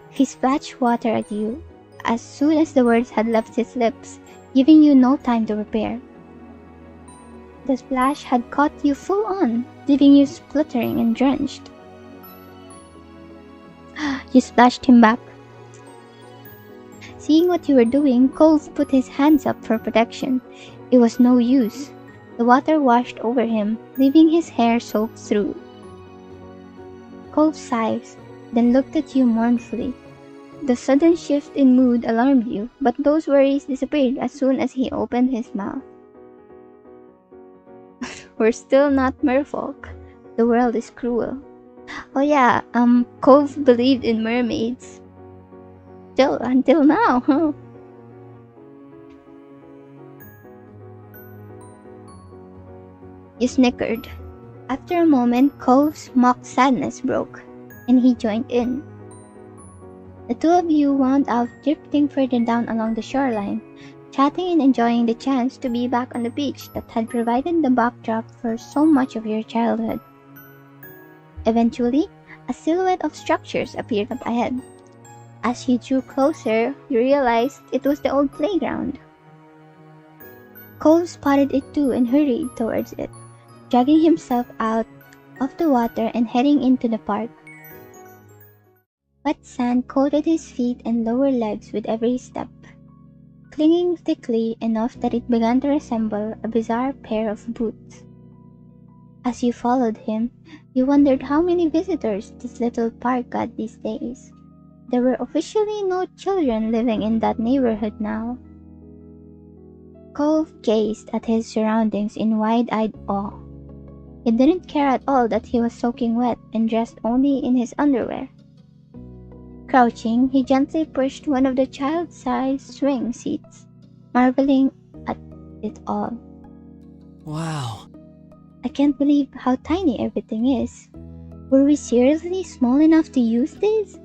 He splashed water at you as soon as the words had left his lips, giving you no time to prepare. The splash had caught you full on, leaving you spluttering and drenched. You splashed him back. Seeing what you were doing, Cove put his hands up for protection. It was no use. The water washed over him, leaving his hair soaked through. Cove sighed, then looked at you mournfully. The sudden shift in mood alarmed you, but those worries disappeared as soon as he opened his mouth. We're still not merfolk. The world is cruel. Oh yeah, Cove believed in mermaids. Still, until now, huh? You snickered. After a moment, Cove's mock sadness broke, and he joined in. The two of you wound out drifting further down along the shoreline, chatting and enjoying the chance to be back on the beach that had provided the backdrop for so much of your childhood. Eventually, a silhouette of structures appeared up ahead. As you drew closer, you realized it was the old playground. Cove spotted it too and hurried towards it, dragging himself out of the water and heading into the park. Wet sand coated his feet and lower legs with every step, clinging thickly enough that it began to resemble a bizarre pair of boots. As you followed him, you wondered how many visitors this little park got these days. There were officially no children living in that neighborhood now. Cove gazed at his surroundings in wide-eyed awe. He didn't care at all that he was soaking wet and dressed only in his underwear. Crouching, he gently pushed one of the child-sized swing seats, marveling at it all. Wow. I can't believe how tiny everything is. Were we seriously small enough to use this?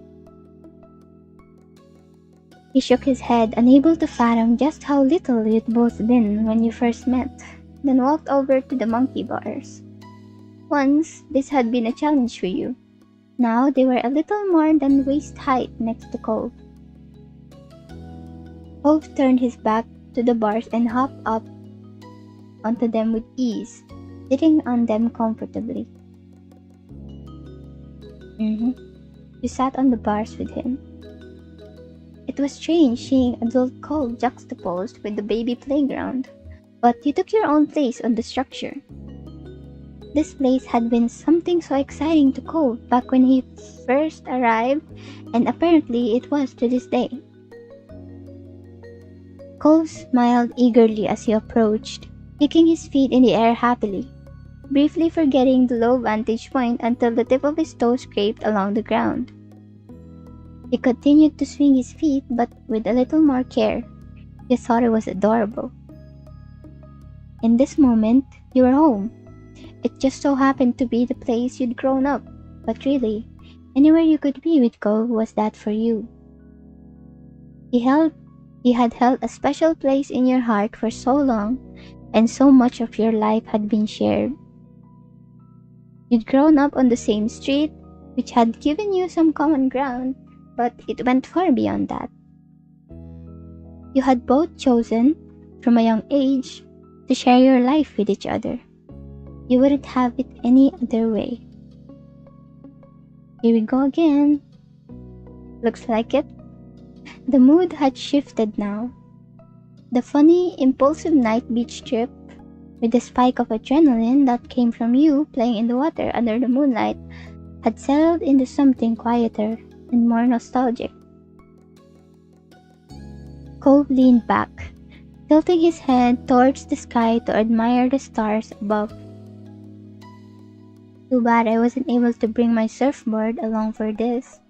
He shook his head, unable to fathom just how little you'd both been when you first met, then walked over to the monkey bars. Once, this had been a challenge for you. Now they were a little more than waist height next to Cove. Cove turned his back to the bars and hopped up onto them with ease, sitting on them comfortably. You sat on the bars with him. It was strange seeing adult Cove juxtaposed with the baby playground, but you took your own place on the structure. This place had been something so exciting to Cove back when he first arrived, and apparently it was to this day. Cove smiled eagerly as he approached. kicking his feet in the air happily, briefly forgetting the low vantage point until the tip of his toe scraped along the ground. He continued to swing his feet, but with a little more care. You thought it was adorable. In this moment, you were home. It just so happened to be the place you'd grown up, but really, anywhere you could be with Cove was that for you. He had held a special place in your heart for so long, and so much of your life had been shared. You'd grown up on the same street, which had given you some common ground, but it went far beyond that. You had both chosen, from a young age, to share your life with each other. You wouldn't have it any other way. Here we go again. Looks like it. The mood had shifted now. The funny, impulsive night beach trip, with the spike of adrenaline that came from you playing in the water under the moonlight, had settled into something quieter and more nostalgic. Cove leaned back, tilting his head towards the sky to admire the stars above. Too bad I wasn't able to bring my surfboard along for this.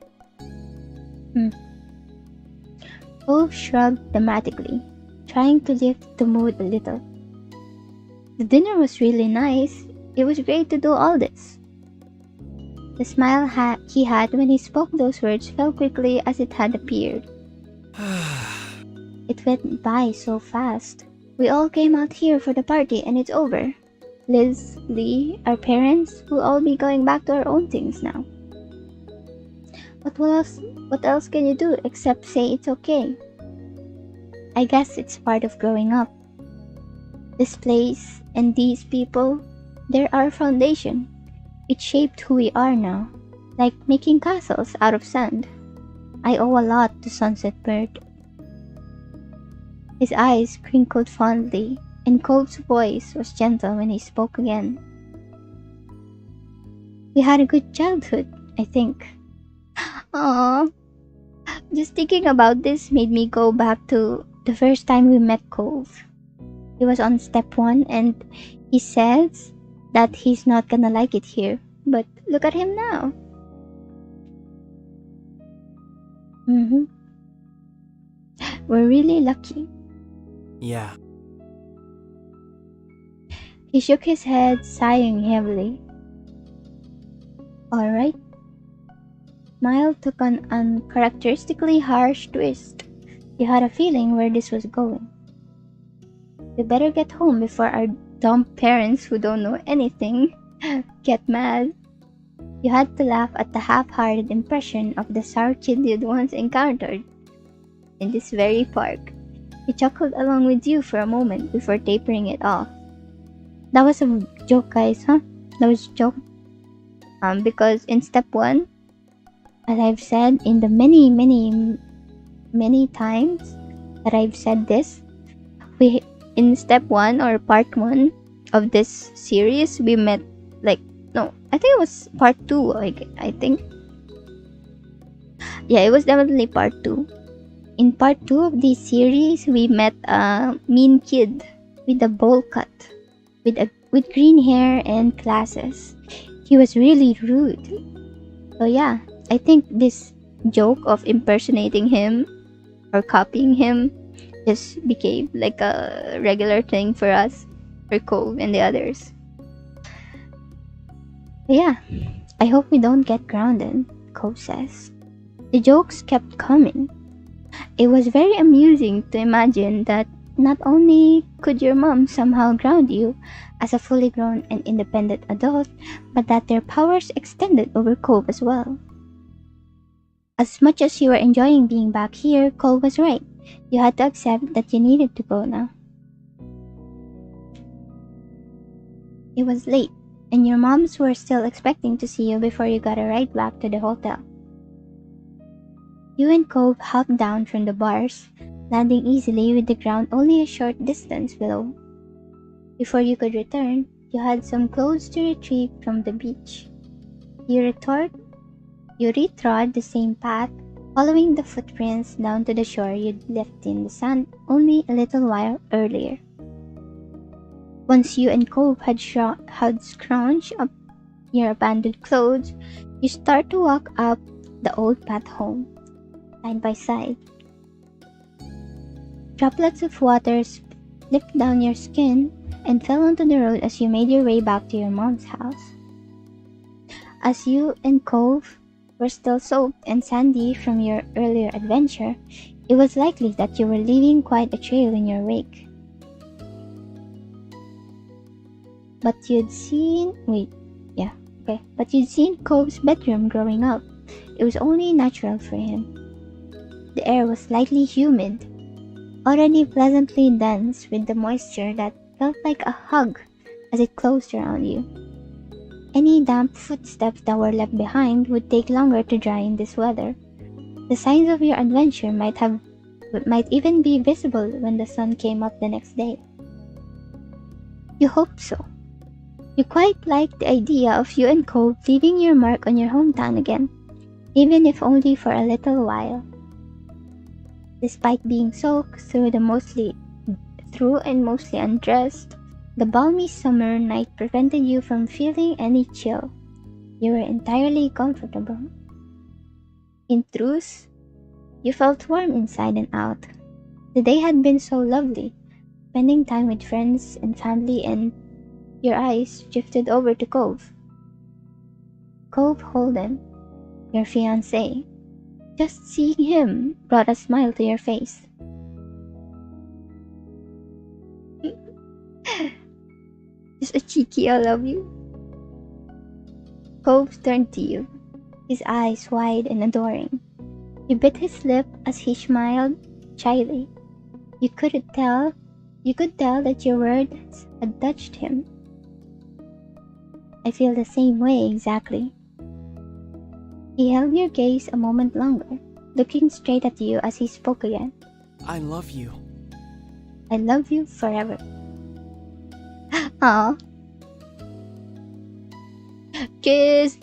Cove shrugged dramatically, trying to lift the mood a little. The dinner was really nice. It was great to do all this. The smile he had when he spoke those words fell quickly as it had appeared. It went by so fast. We all came out here for the party and it's over. Liz, Lee, our parents will all be going back to our own things now. But what else can you do except say it's okay? I guess it's part of growing up. This place and these people, they're our foundation. It shaped who we are now, like making castles out of sand. I owe a lot to Sunset Bird. His eyes crinkled fondly, and Cove's voice was gentle when he spoke again. We had a good childhood, I think. Aww. Just thinking about this made me go back to the first time we met Cove. He was on step 1 and he says that he's not gonna like it here. But look at him now. We're really lucky. Yeah. He shook his head, sighing heavily. Alright. Smile took an uncharacteristically harsh twist. You had a feeling where this was going. We better get home before our dumb parents who don't know anything get mad. You had to laugh at the half-hearted impression of the sour kid you'd once encountered in this very park. He chuckled along with you for a moment before tapering it off. That was a joke, guys, huh? That was a joke. Because in step 1, as I've said in the many times that I've said this, in step 1 or part 1 of this series, we met I think it was part 2, I think. Yeah, it was definitely part 2. In part 2 of this series, we met a mean kid with a bowl cut, with green hair and glasses. He was really rude. So yeah, I think this joke of impersonating him or copying him just became like a regular thing for us, for Cove and the others. Yeah, I hope we don't get grounded, Cove says. The jokes kept coming. It was very amusing to imagine that not only could your mom somehow ground you as a fully grown and independent adult, but that their powers extended over Cove as well. As much as you were enjoying being back here, Cove was right. You had to accept that you needed to go now. It was late, and your moms were still expecting to see you before you got a ride back to the hotel. You and Cove hopped down from the bars, landing easily with the ground only a short distance below. Before you could return, you had some clothes to retrieve from the beach. You retrod the same path, following the footprints down to the shore you'd left in the sand only a little while earlier. Once you and Cove had scrounged up your abandoned clothes, you start to walk up the old path home, side by side. Droplets of water slipped down your skin and fell onto the road as you made your way back to your mom's house. As you and Cove were still soaked and sandy from your earlier adventure, it was likely that you were leaving quite a trail in your wake. But you'd seen Cove's bedroom growing up. It was only natural for him. The air was slightly humid, already pleasantly dense with the moisture that felt like a hug as it closed around you. Any damp footsteps that were left behind would take longer to dry in this weather. The signs of your adventure might even be visible when the sun came up the next day. You hoped so. You quite liked the idea of you and Cove leaving your mark on your hometown again, even if only for a little while. Despite being soaked through and mostly undressed, the balmy summer night prevented you from feeling any chill. You were entirely comfortable. In truth, you felt warm inside and out. The day had been so lovely, spending time with friends and family, and your eyes drifted over to Cove. Cove Holden, your fiancé. Just seeing him brought a smile to your face. Just a cheeky I love you. Cove turned to you, his eyes wide and adoring. He bit his lip as he smiled shyly. You could tell that your words had touched him. I feel the same way exactly. He held your gaze a moment longer, looking straight at you as he spoke again. I love you. I love you forever. Aw. Kiss.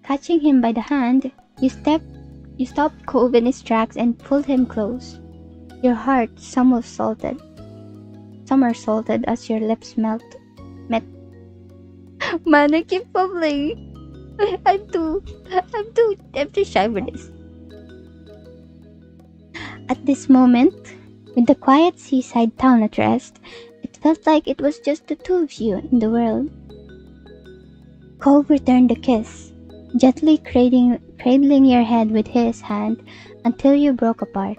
Catching him by the hand, you stopped Cove in his tracks and pulled him close. Your heart somersaulted as your lips met. Man, I keep fumbling. I'm too shy for this. At this moment, with the quiet seaside town at rest, it felt like it was just the two of you in the world. Cove returned the kiss, gently cradling your head with his hand until you broke apart.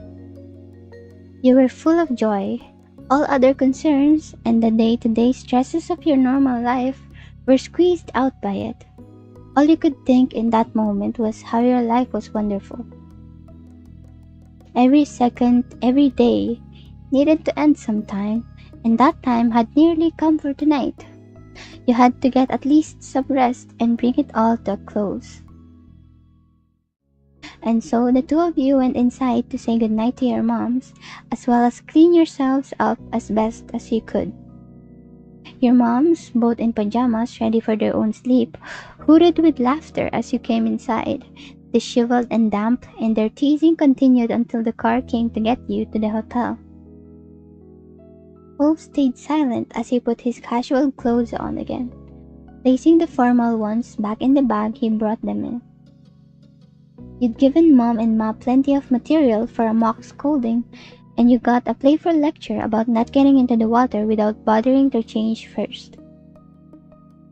You were full of joy. All other concerns and the day-to-day stresses of your normal life were squeezed out by it. All you could think in that moment was how your life was wonderful. Every second, every day needed to end sometime, and that time had nearly come for tonight. You had to get at least some rest and bring it all to a close. And so the two of you went inside to say goodnight to your moms, as well as clean yourselves up as best as you could. Your moms, both in pajamas ready for their own sleep, hooted with laughter as you came inside, disheveled and damp, and their teasing continued until the car came to get you to the hotel. Cove stayed silent as he put his casual clothes on again, placing the formal ones back in the bag he brought them in. You'd given Mom and Ma plenty of material for a mock scolding, and you got a playful lecture about not getting into the water without bothering to change first.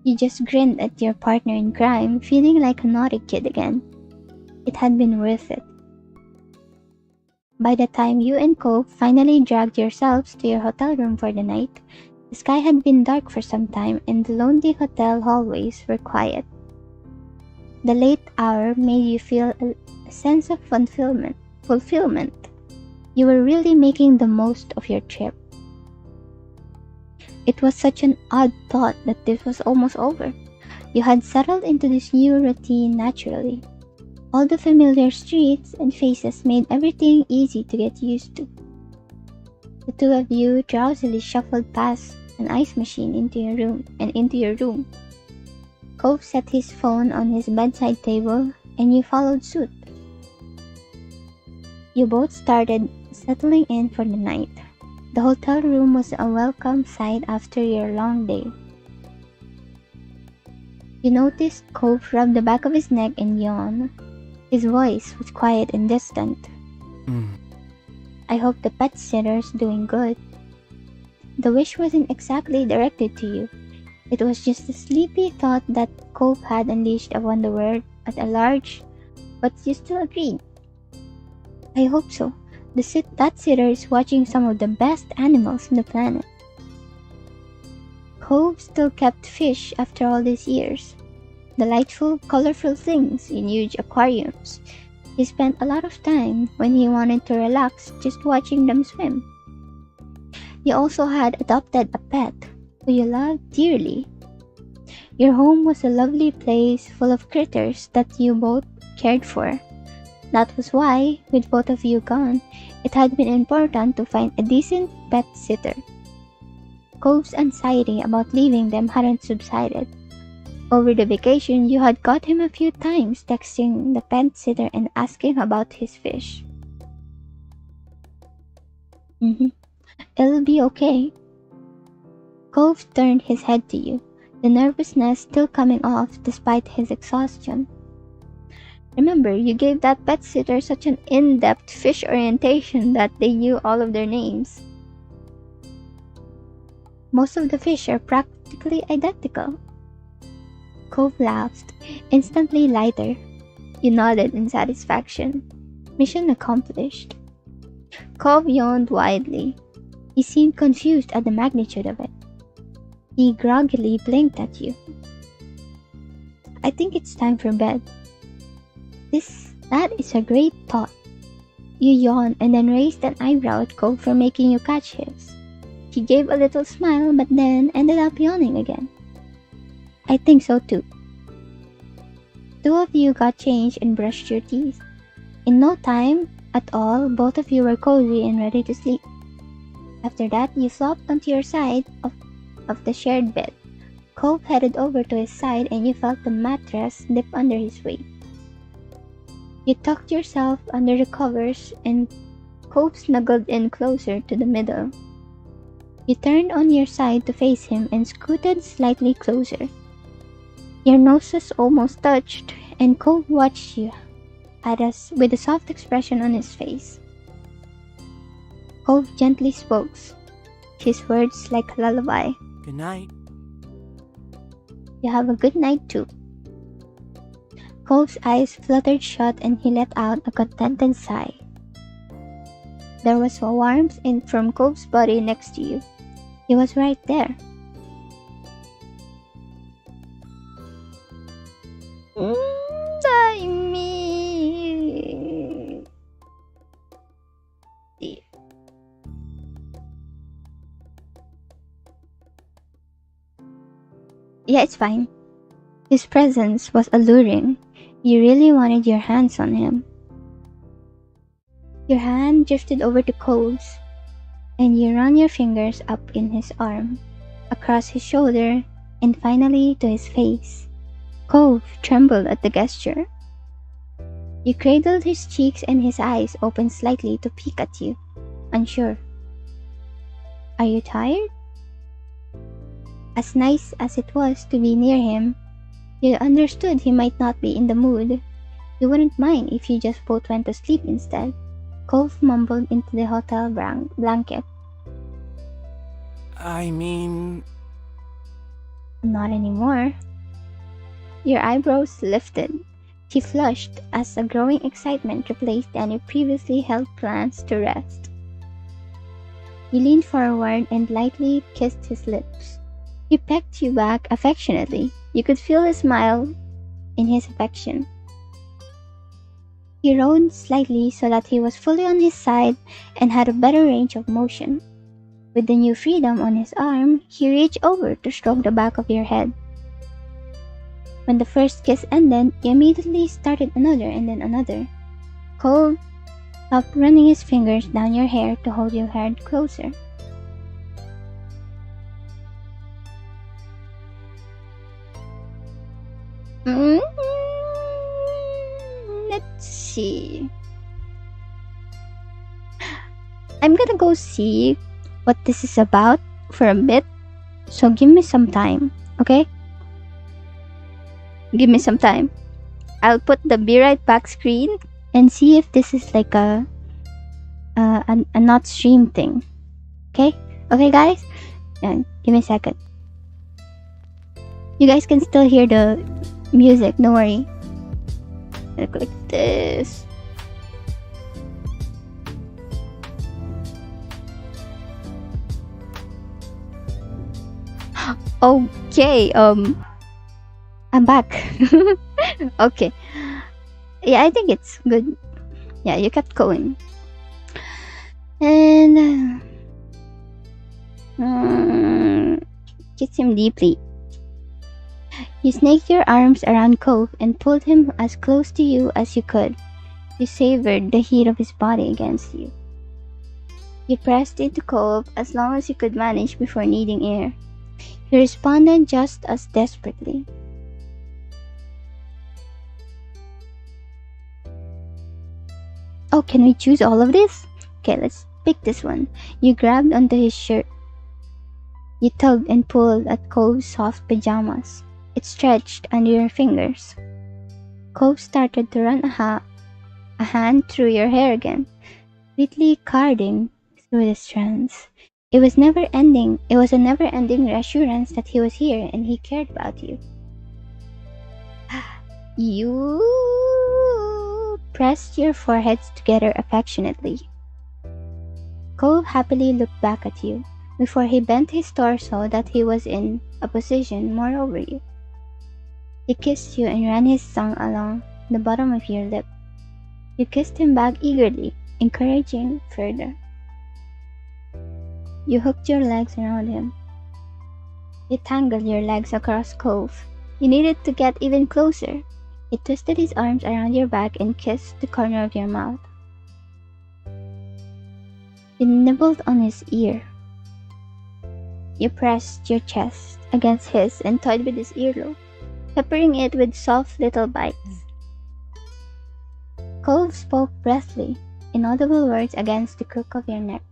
You just grinned at your partner in crime, feeling like a naughty kid again. It had been worth it. By the time you and Cove finally dragged yourselves to your hotel room for the night, the sky had been dark for some time and the lonely hotel hallways were quiet. The late hour made you feel a sense of fulfillment. You were really making the most of your trip. It was such an odd thought that this was almost over. You had settled into this new routine naturally. All the familiar streets and faces made everything easy to get used to. The two of you drowsily shuffled past an ice machine into your room. Cove set his phone on his bedside table and you followed suit. You both started settling in for the night. The hotel room was a welcome sight after your long day. You noticed Cove rub the back of his neck and yawn. His voice was quiet and distant. I hope the pet sitter's doing good. The wish wasn't exactly directed to you. It was just a sleepy thought that Cove had unleashed upon the world at a large, but you still agreed. I hope so. That sitter is watching some of the best animals on the planet. Cove still kept fish after all these years. Delightful, colorful things in huge aquariums. He spent a lot of time when he wanted to relax just watching them swim. You also had adopted a pet who you loved dearly. Your home was a lovely place full of critters that you both cared for. That was why, with both of you gone, it had been important to find a decent pet sitter. Cove's anxiety about leaving them hadn't subsided. Over the vacation, you had got him a few times texting the pet sitter and asking about his fish. It'll be okay. Cove turned his head to you, the nervousness still coming off despite his exhaustion. Remember, you gave that pet sitter such an in-depth fish orientation that they knew all of their names. Most of the fish are practically identical. Cove laughed, instantly lighter. You nodded in satisfaction. Mission accomplished. Cove yawned widely. He seemed confused at the magnitude of it. He groggily blinked at you. I think it's time for bed. That is a great thought. You yawned and then raised an eyebrow at Cove for making you catch his. He gave a little smile but then ended up yawning again. I think so too. Two of you got changed and brushed your teeth. In no time at all, both of you were cozy and ready to sleep. After that, you flopped onto your side of the shared bed. Cove headed over to his side and you felt the mattress dip under his weight. You tucked yourself under the covers and Cove snuggled in closer to the middle. You turned on your side to face him and scooted slightly closer. Your noses almost touched and Cove watched you with a soft expression on his face. Cove gently spoke, his words like a lullaby. Good night. You have a good night too. Cove's eyes fluttered shut and he let out a contented sigh. There was a warmth from Cove's body next to you. He was right there. I mean... Yeah, it's fine. His presence was alluring. You really wanted your hands on him. Your hand drifted over to Cove's, and you ran your fingers up in his arm, across his shoulder, and finally to his face. Cove trembled at the gesture. You cradled his cheeks and his eyes opened slightly to peek at you, unsure. Are you tired? As nice as it was to be near him, you understood he might not be in the mood. You wouldn't mind if you just both went to sleep instead. Cove mumbled into the hotel blanket. I mean... Not anymore. Your eyebrows lifted. He flushed as a growing excitement replaced any previously held plans to rest. You leaned forward and lightly kissed his lips. He pecked you back affectionately. You could feel a smile in his affection. He rode slightly so that he was fully on his side and had a better range of motion. With the new freedom on his arm, he reached over to stroke the back of your head. When the first kiss ended, he immediately started another and then another. Cove stopped running his fingers down your hair to hold your head closer. Let's see. I'm gonna go see what this is about for a bit, so give me some time, okay? Give me some time. I'll put the be right back screen and see if this is like a not stream thing. Okay? Okay, guys? Yeah, give me a second. You guys can still hear the music, don't worry. I'll click this. Okay, I'm back. Okay. Yeah, I think it's good. Yeah, you kept going. And kiss him deeply. You snaked your arms around Cove and pulled him as close to you as you could. You savored the heat of his body against you. You pressed into Cove as long as you could manage before needing air. He responded just as desperately. Oh, can we choose all of this? Okay, let's pick this one. You grabbed onto his shirt. You tugged and pulled at Cove's soft pajamas. It stretched under your fingers. Cove started to run a hand through your hair again, sweetly carding through the strands. It was never ending. It was a never-ending reassurance that he was here and he cared about you. You pressed your foreheads together affectionately. Cove happily looked back at you before he bent his torso that he was in a position more over you. He kissed you and ran his tongue along the bottom of your lip. You kissed him back eagerly, encouraging further. You hooked your legs around him. You tangled your legs across Cove. You needed to get even closer. He twisted his arms around your back and kissed the corner of your mouth. You nibbled on his ear. You pressed your chest against his and toyed with his earlobe, peppering it with soft little bites. Cove spoke breathlessly, inaudible words against the crook of your neck.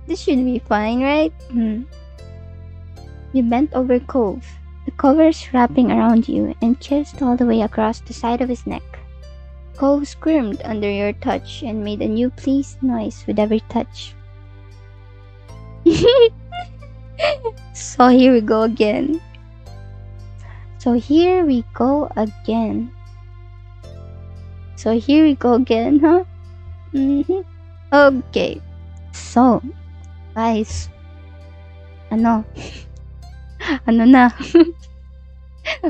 This should be fine, right? You bent over Cove, the covers wrapping around you, and kissed all the way across the side of his neck. Cove squirmed under your touch and made a new pleased noise with every touch. So here we go again. So here we go again. So here we go again, huh? Okay. So, guys. Ano na?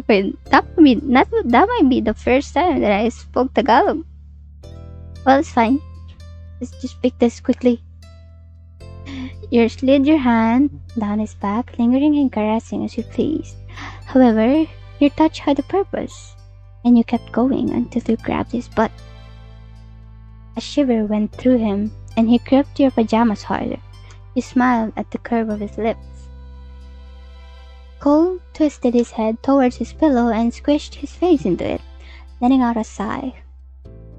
Wait, that might be the first time that I spoke Tagalog. Well, it's fine. Let's just pick this quickly. You slid your hand down his back, lingering and caressing as you pleased. However, your touch had a purpose, and you kept going until you grabbed his butt. A shiver went through him, and he gripped your pajamas harder. You smiled at the curve of his lips. Cole twisted his head towards his pillow and squished his face into it, letting out a sigh.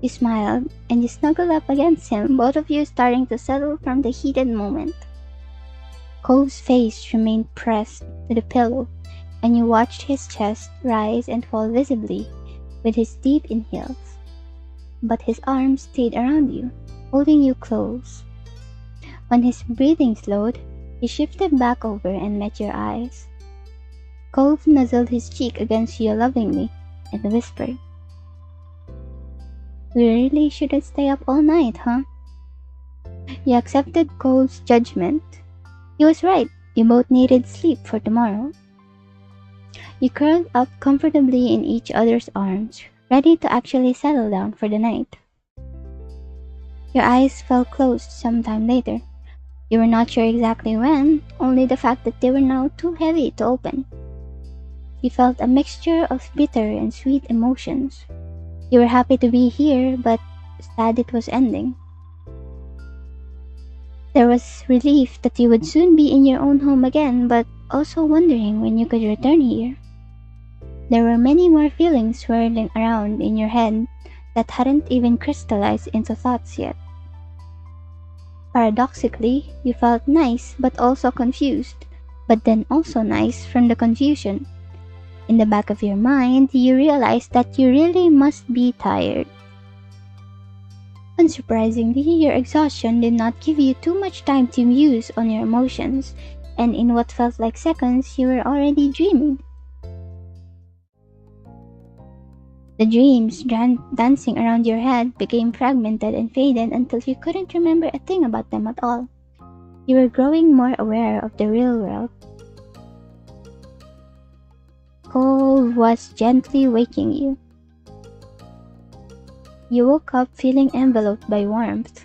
You smiled, and you snuggled up against him, both of you starting to settle from the heated moment. Cole's face remained pressed to the pillow, and you watched his chest rise and fall visibly with his deep inhales. But his arms stayed around you, holding you close. When his breathing slowed, he shifted back over and met your eyes. Cove nuzzled his cheek against you lovingly and whispered, "We really shouldn't stay up all night, huh?" You accepted Cole's judgment. He was right. You both needed sleep for tomorrow. You curled up comfortably in each other's arms, ready to actually settle down for the night. Your eyes fell closed sometime later. You were not sure exactly when, only the fact that they were now too heavy to open. You felt a mixture of bitter and sweet emotions. You were happy to be here, but sad it was ending. There was relief that you would soon be in your own home again, but also wondering when you could return here. There were many more feelings swirling around in your head that hadn't even crystallized into thoughts yet. Paradoxically, you felt nice but also confused, but then also nice from the confusion. In the back of your mind, you realized that you really must be tired. Unsurprisingly, your exhaustion did not give you too much time to muse on your emotions, and in what felt like seconds, you were already dreaming. The dreams dancing around your head became fragmented and faded until you couldn't remember a thing about them at all. You were growing more aware of the real world. Cove was gently waking you. You woke up feeling enveloped by warmth.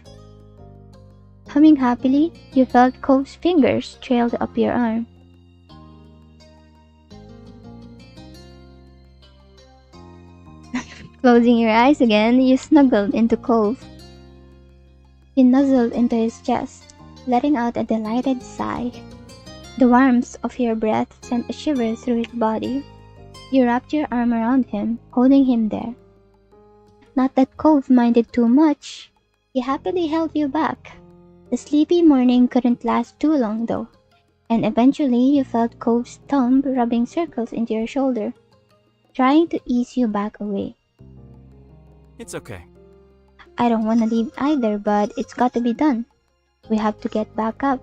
Humming happily, you felt Cove's fingers trailed up your arm. Closing your eyes again, you snuggled into Cove. You nuzzled into his chest, letting out a delighted sigh. The warmth of your breath sent a shiver through his body. You wrapped your arm around him, holding him there. Not that Cove minded too much. He happily held you back. The sleepy morning couldn't last too long though, and eventually you felt Cove's thumb rubbing circles into your shoulder, trying to ease you back away. It's okay. I don't want to leave either, but it's got to be done. We have to get back up.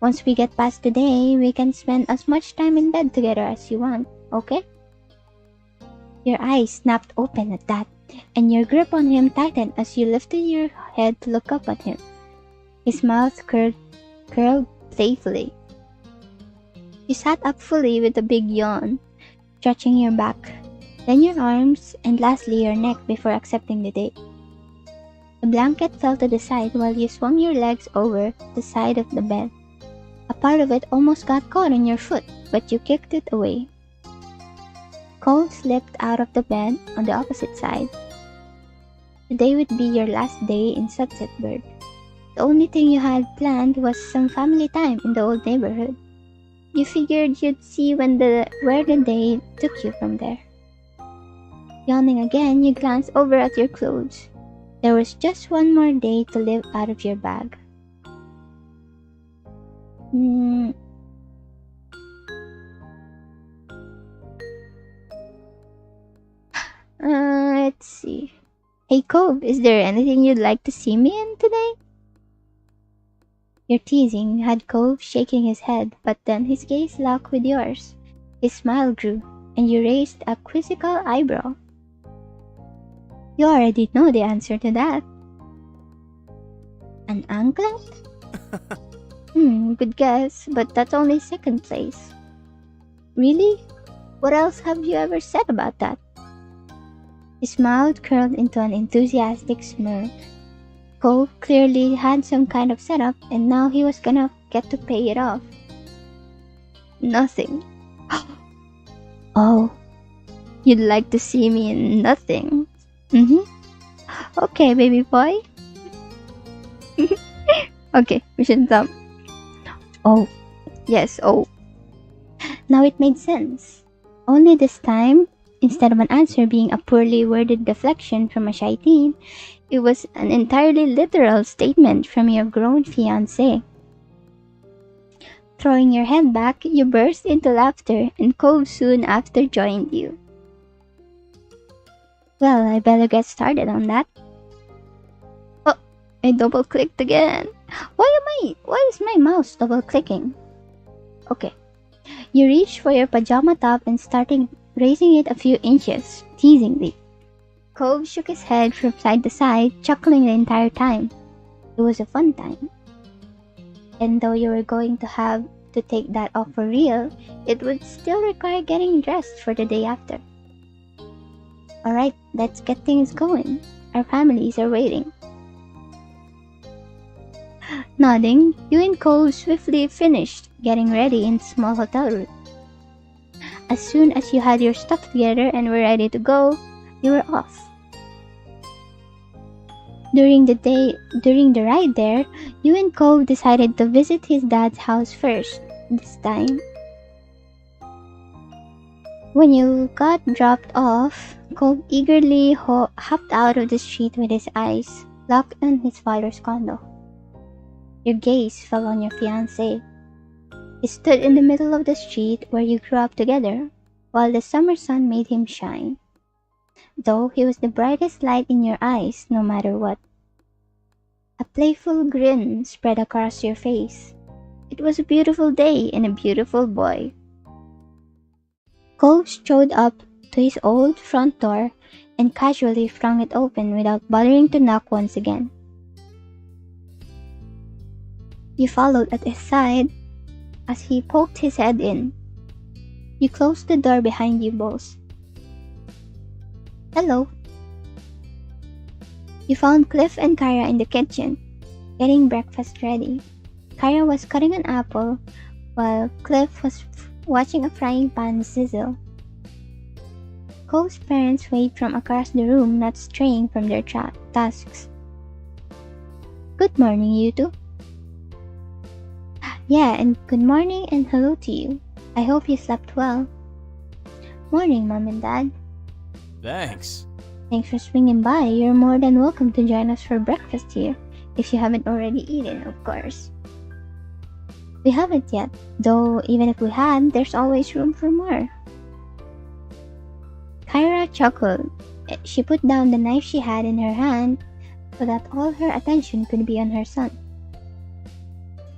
Once we get past today, we can spend as much time in bed together as you want, okay? Your eyes snapped open at that, and your grip on him tightened as you lifted your head to look up at him. His mouth curled playfully. You sat up fully with a big yawn, stretching your back, then your arms, and lastly your neck before accepting the date. The blanket fell to the side while you swung your legs over the side of the bed. A part of it almost got caught on your foot, but you kicked it away. Cole slipped out of the bed on the opposite side. Today would be your last day in Sunset Bird. The only thing you had planned was some family time in the old neighborhood. You figured you'd see where the day took you from there. Yawning again, you glanced over at your clothes. There was just one more day to live out of your bag. Let's see. Hey Cove, is there anything you'd like to see me in today? Your teasing had Cove shaking his head, but then his gaze locked with yours. His smile grew, and you raised a quizzical eyebrow. You already know the answer to that. An anklet? Good guess, but that's only second place. Really? What else have you ever said about that? His mouth curled into an enthusiastic smirk. Cole clearly had some kind of setup, and now he was gonna get to pay it off. Nothing. Oh, you'd like to see me in nothing? Okay, baby boy. Okay, we should stop. Oh, yes, oh. Now it made sense. Only this time, instead of an answer being a poorly worded deflection from a shy teen, it was an entirely literal statement from your grown fiancé. Throwing your head back, you burst into laughter, and Cove soon after joined you. Well, I better get started on that. Oh, I double-clicked again. Why is my mouse double-clicking? Okay. You reached for your pajama top and started raising it a few inches, teasingly. Cove shook his head from side to side, chuckling the entire time. It was a fun time. And though you were going to have to take that off for real, it would still require getting dressed for the day after. Alright, let's get things going. Our families are waiting. Nodding, you and Cove swiftly finished getting ready in the small hotel room. As soon as you had your stuff together and were ready to go, you were off. During the ride there, you and Cove decided to visit his dad's house first, this time. When you got dropped off, Cove eagerly hopped out of the street with his eyes locked on his father's condo. Your gaze fell on your fiancé. He stood in the middle of the street where you grew up together, while the summer sun made him shine, though he was the brightest light in your eyes no matter what. A playful grin spread across your face. It was a beautiful day and a beautiful boy. Cole strode up to his old front door and casually flung it open without bothering to knock once again. You followed at his side as he poked his head in. You closed the door behind you both. Hello. You found Cliff and Kyra in the kitchen, getting breakfast ready. Kyra was cutting an apple, while Cliff was watching a frying pan sizzle. Cole's parents waved from across the room, not straying from their tasks. Good morning, you two. Yeah, and good morning and hello to you. I hope you slept well. Morning, Mom and Dad. Thanks. Thanks for swinging by. You're more than welcome to join us for breakfast here, if you haven't already eaten, of course. We haven't yet, though even if we had, there's always room for more. Kyra chuckled. She put down the knife she had in her hand so that all her attention could be on her son.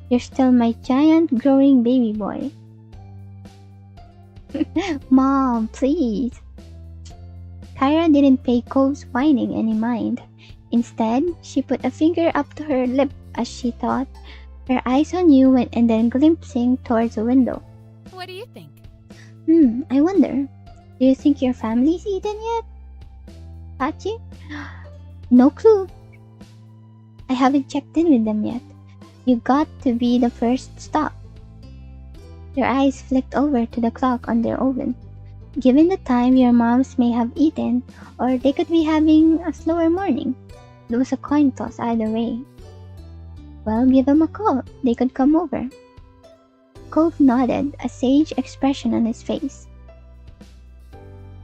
You're still my giant growing baby boy. Mom, please. Kyra didn't pay Cove's whining any mind. Instead, she put a finger up to her lip as she thought, her eyes on you and then glimpsing towards a window. What do you think? I wonder. Do you think your family's eaten yet? Pachi? No clue. I haven't checked in with them yet. You got to be the first stop. Your eyes flicked over to the clock on their oven. Given the time, your moms may have eaten, or they could be having a slower morning. It was a coin toss either way. Well, give them a call. They could come over. Cove nodded, a sage expression on his face.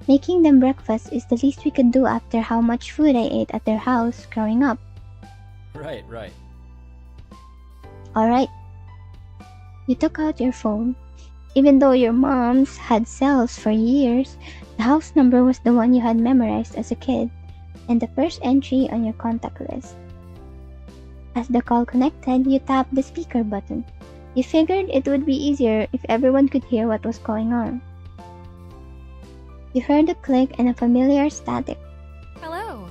Making them breakfast is the least we could do after how much food I ate at their house growing up. Right. Alright. You took out your phone. Even though your moms had cells for years, the house number was the one you had memorized as a kid, and the first entry on your contact list. As the call connected, you tapped the speaker button. You figured it would be easier if everyone could hear what was going on. You heard a click and a familiar static. Hello.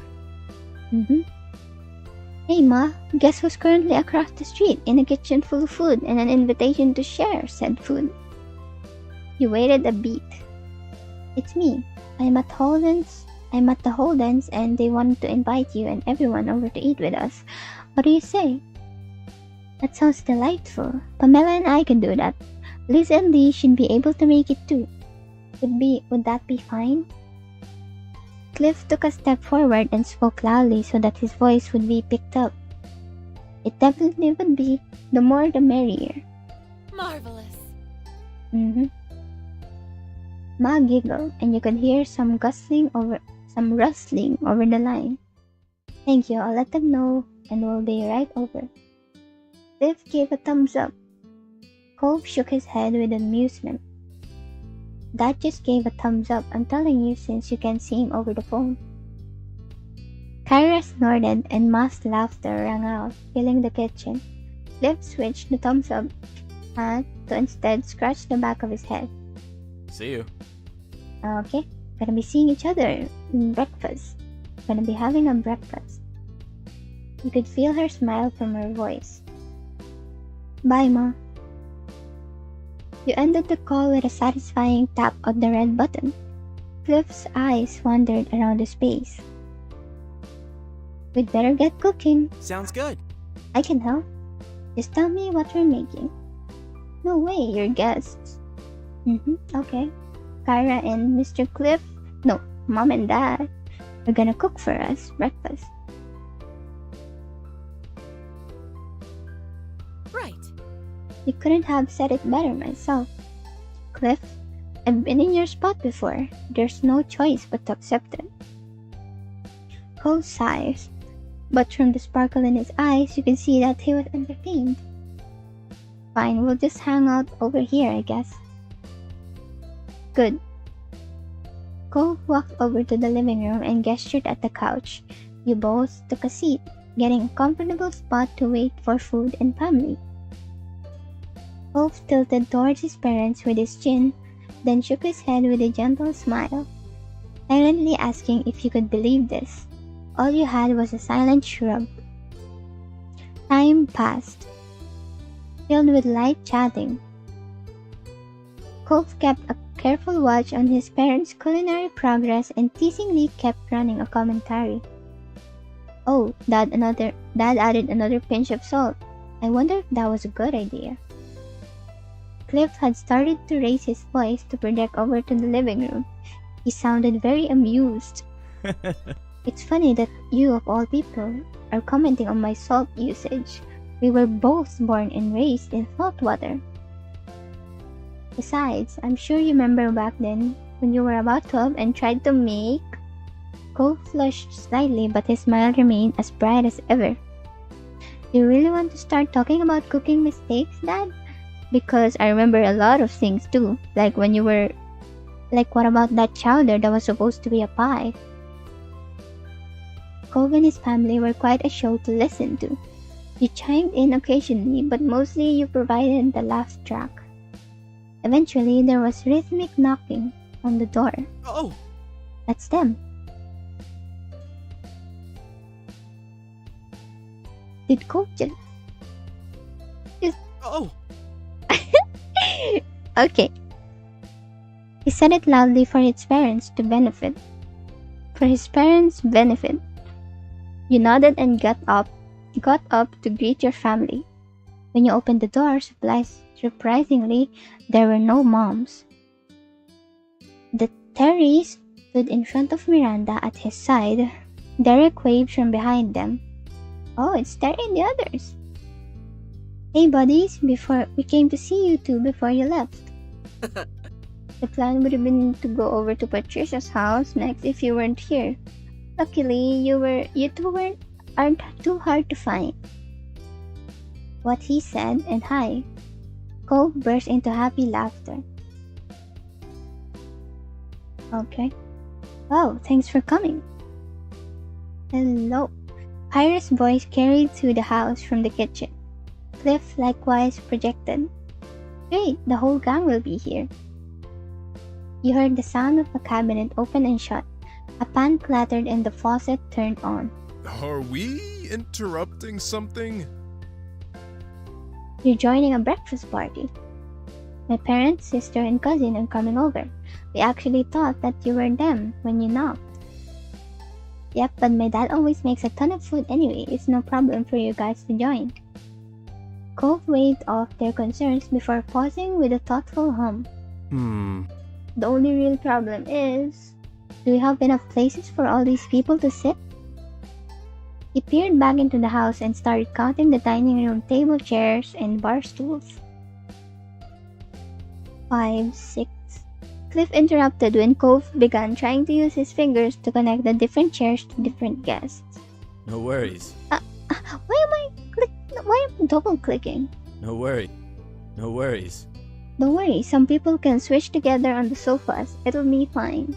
Hey Ma, guess who's currently across the street in a kitchen full of food and an invitation to share said food? You waited a beat. It's me. I'm at the Holdens and they wanted to invite you and everyone over to eat with us. What do you say? That sounds delightful. Pamela and I can do that. Liz and Lee should be able to make it too. Would that be fine? Cliff took a step forward and spoke loudly so that his voice would be picked up. It definitely would be. The more the merrier. Marvelous. Ma giggled, and you could hear some rustling over the line. Thank you, I'll let them know, and we'll be right over. Cliff gave a thumbs up. Cove shook his head with amusement. Dad just gave a thumbs up, I'm telling you, since you can see him over the phone. Kyra snorted and Ma's laughter rang out, filling the kitchen. Cliff switched the thumbs up hand to instead scratch the back of his head. See you. Okay, gonna be seeing each other in breakfast. Gonna be having a breakfast. You could feel her smile from her voice. Bye, Ma. You ended the call with a satisfying tap on the red button. Cliff's eyes wandered around the space. We'd better get cooking. Sounds good. I can help. Just tell me what we're making. No way, you're guests. Okay. Kyra and Mr. Cliff, no, Mom and Dad, are gonna cook for us breakfast. Right. You couldn't have said it better myself. Cliff, I've been in your spot before. There's no choice but to accept it. Cole sighs, but from the sparkle in his eyes, you can see that he was entertained. Fine, we'll just hang out over here, I guess. Good. Cole walked over to the living room and gestured at the couch. You both took a seat, getting a comfortable spot to wait for food and family. Cove tilted towards his parents with his chin, then shook his head with a gentle smile, silently asking if you could believe this. All you had was a silent shrug. Time passed, filled with light chatting. Cove kept a careful watch on his parents' culinary progress and teasingly kept running a commentary. Oh, Dad added another pinch of salt. I wonder if that was a good idea. Cliff had started to raise his voice to project over to the living room. He sounded very amused. It's funny that you, of all people, are commenting on my salt usage. We were both born and raised in salt water. Besides, I'm sure you remember back then when you were about 12 and tried to make... Cole flushed slightly, but his smile remained as bright as ever. You really want to start talking about cooking mistakes, Dad? Because I remember a lot of things too, like when you were... Like what about that chowder that was supposed to be a pie? Cove and his family were quite a show to listen to. You chimed in occasionally, but mostly you provided the laugh track. Eventually, there was rhythmic knocking on the door. Oh! That's them. Did Cove just... Oh! Okay. He said it loudly for his parents to benefit. For his parents' benefit. You nodded and got up to greet your family. When you opened the door, surprisingly, there were no moms. The Terrys stood in front of Miranda at his side. Derek waved from behind them. Oh, it's Terry and the others. Hey buddies, we came to see you two before you left. The plan would have been to go over to Patricia's house next if you weren't here. Luckily, you two aren't too hard to find. What he said, and hi. Cole burst into happy laughter. Okay. Oh, thanks for coming. Hello. Pyra's voice carried through the house from the kitchen. Cliff likewise projected. Great, the whole gang will be here. You heard the sound of a cabinet open and shut. A pan clattered and the faucet turned on. Are we interrupting something? You're joining a breakfast party. My parents, sister, and cousin are coming over. We actually thought that you were them when you knocked. Yep, but my dad always makes a ton of food anyway. It's no problem for you guys to join. Cove waved off their concerns before pausing with a thoughtful hum. The only real problem is... Do we have enough places for all these people to sit? He peered back into the house and started counting the dining room table, chairs, and bar stools. 5, 6... Cliff interrupted when Cove began trying to use his fingers to connect the different chairs to different guests. No worries. Why am I double-clicking? No worry. No worries. Don't worry, some people can switch together on the sofas. It'll be fine.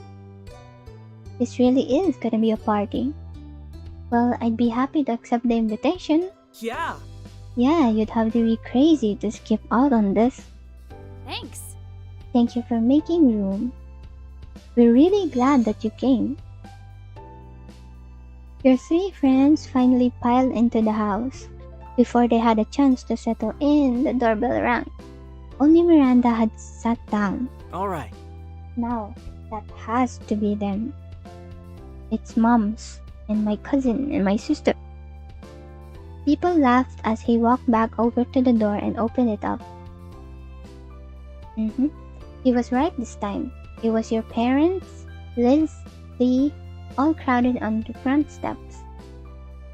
This really is gonna be a party. Well, I'd be happy to accept the invitation. Yeah. Yeah, you'd have to be crazy to skip out on this. Thanks. Thank you for making room. We're really glad that you came. Your three friends finally piled into the house. Before they had a chance to settle in, the doorbell rang. Only Miranda had sat down. Alright. Now, that has to be them. It's Mom's, and my cousin, and my sister. People laughed as he walked back over to the door and opened it up. He was right this time. It was your parents, Liz, Lee, all crowded on the front steps.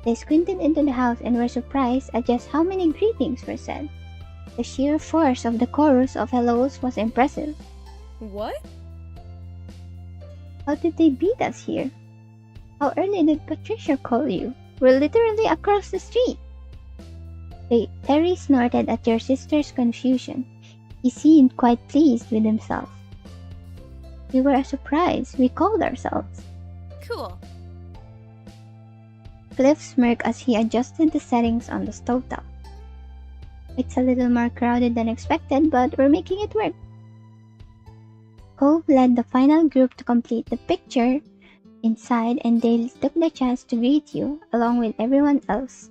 They squinted into the house and were surprised at just how many greetings were said. The sheer force of the chorus of hellos was impressive. What? How did they beat us here? How early did Patricia call you? We're literally across the street. Terry snorted at your sister's confusion. He seemed quite pleased with himself. We were a surprise. We called ourselves. Cool. Cliff smirked as he adjusted the settings on the stovetop. It's a little more crowded than expected, but we're making it work. Cove led the final group to complete the picture inside, and they took the chance to greet you, along with everyone else.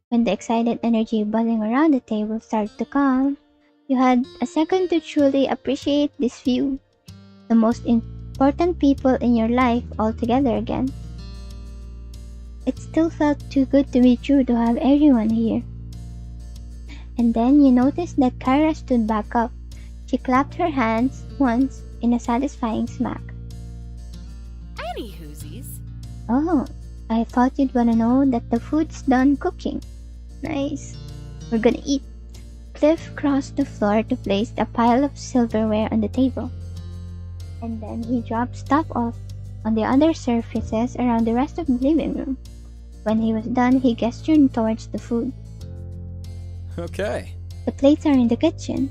When the excited energy buzzing around the table started to calm, you had a second to truly appreciate this view, the most important people in your life all together again. It still felt too good to be true to have everyone here. And then you noticed that Kara stood back up. She clapped her hands once in a satisfying smack. Any whoosies? Oh, I thought you'd wanna know that the food's done cooking. Nice. We're gonna eat. Cliff crossed the floor to place a pile of silverware on the table. And then he dropped stuff off on the other surfaces around the rest of the living room. When he was done, he gestured towards the food. Okay. The plates are in the kitchen.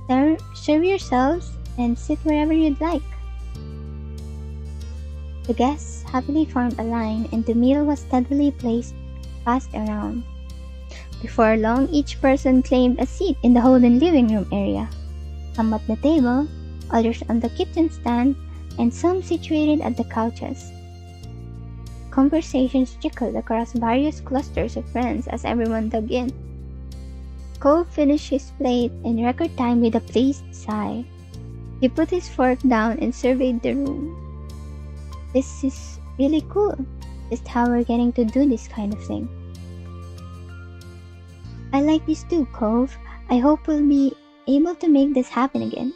Serve yourselves and sit wherever you'd like. The guests happily formed a line, and the meal was steadily passed around. Before long, each person claimed a seat in the Holden living room area. Some at the table, others on the kitchen stand, and some situated at the couches. Conversations trickled across various clusters of friends as everyone dug in. Cove finished his plate in record time with a pleased sigh. He put his fork down and surveyed the room. This is really cool, just how we're getting to do this kind of thing. I like this too, Cove. I hope we'll be able to make this happen again.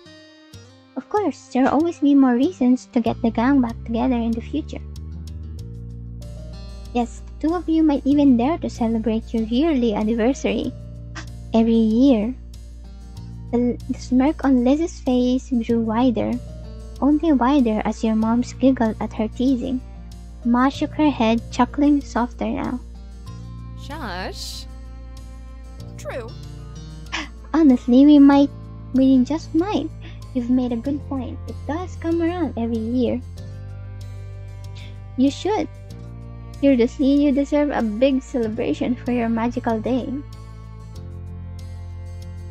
Of course, there'll always be more reasons to get the gang back together in the future. Yes, the two of you might even dare to celebrate your yearly anniversary. Every year. The smirk on Liz's face grew wider, only wider as your moms giggled at her teasing. Ma shook her head, chuckling softer now. Josh? True. Honestly, we just might. You've made a good point. It does come around every year. You should. Seriously, you deserve a big celebration for your magical day.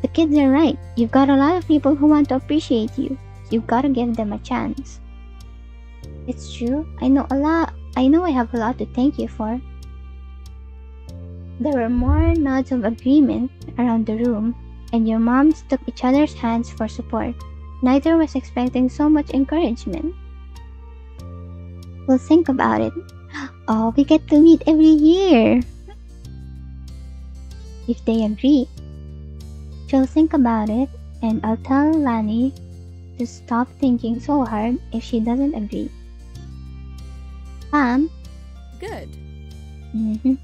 The kids are right. You've got a lot of people who want to appreciate you. You've got to give them a chance. It's true. I know I have a lot to thank you for. There were more nods of agreement around the room, and your moms took each other's hands for support. Neither was expecting so much encouragement. We'll think about it. Oh, we get to meet every year. If they agree. She'll think about it, and I'll tell Lani to stop thinking so hard if she doesn't agree. Good. Mm-hmm.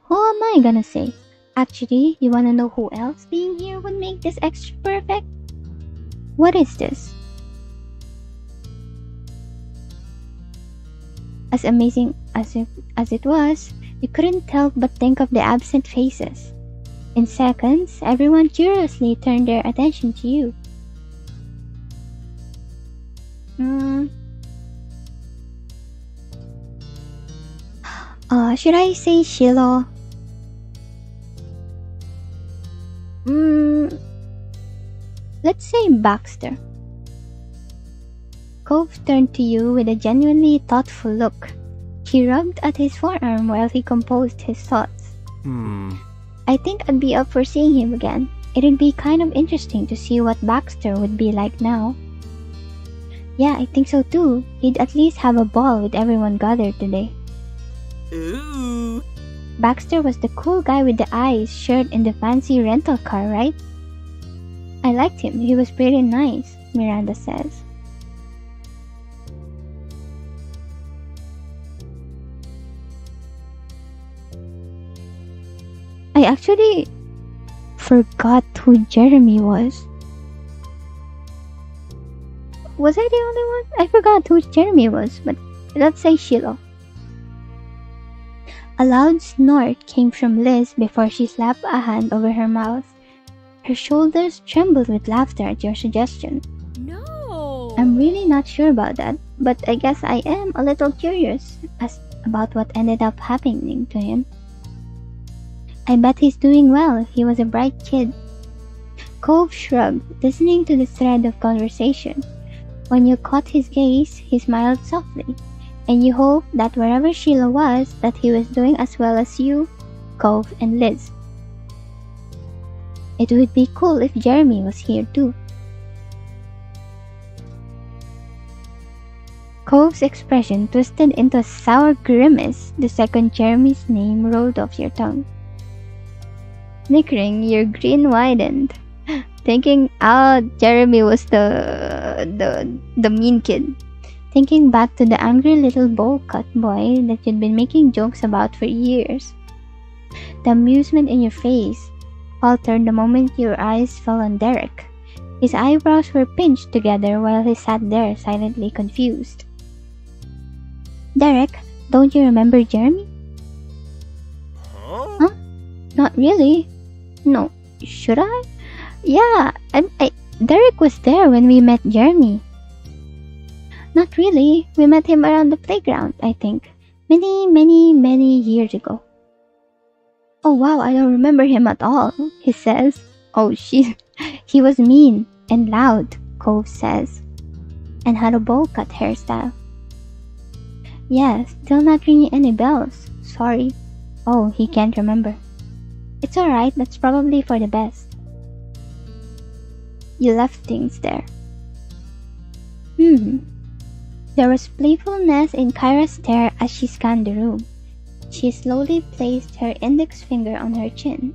Who am I gonna say? Actually, you wanna know who else being here would make this extra perfect? What is this? As amazing as it was, you couldn't help but think of the absent faces. In seconds, everyone curiously turned their attention to you. Should I say Shiloh? Let's say Baxter. Cove turned to you with a genuinely thoughtful look. He rubbed at his forearm while he composed his thoughts. I think I'd be up for seeing him again. It'd be kind of interesting to see what Baxter would be like now. Yeah, I think so too. He'd at least have a ball with everyone gathered today. Ooh. Baxter was the cool guy with the eyes shirt in the fancy rental car, right? I liked him. He was pretty nice, Miranda says. I actually forgot who Jeremy was. Was I the only one? I forgot who Jeremy was, but let's say Shiloh. A loud snort came from Liz before she slapped a hand over her mouth. Her shoulders trembled with laughter at your suggestion. No. I'm really not sure about that, but I guess I am a little curious about what ended up happening to him. I bet he's doing well. He was a bright kid. Cove shrugged, listening to the thread of conversation. When you caught his gaze, he smiled softly, and you hoped that wherever Sheila was, that he was doing as well as you, Cove, and Liz. It would be cool if Jeremy was here too. Cove's expression twisted into a sour grimace the second Jeremy's name rolled off your tongue. Snickering, your grin widened, thinking Jeremy was the mean kid. Thinking back to the angry little bowl-cut boy that you'd been making jokes about for years. The amusement in your face faltered the moment your eyes fell on Derek. His eyebrows were pinched together while he sat there silently confused. Derek, don't you remember Jeremy? Huh? Not really. No, should I? Yeah, Derek was there when we met Jeremy. Not really. We met him around the playground, I think. Many years ago. Oh wow, I don't remember him at all, he says. Oh shit. He was mean and loud, Cove says. And had a bowl-cut hairstyle. Yeah, still not ringing any bells. Sorry. Oh, he can't remember. It's alright, that's probably for the best. You left things there. There was playfulness in Kyra's stare as she scanned the room. She slowly placed her index finger on her chin.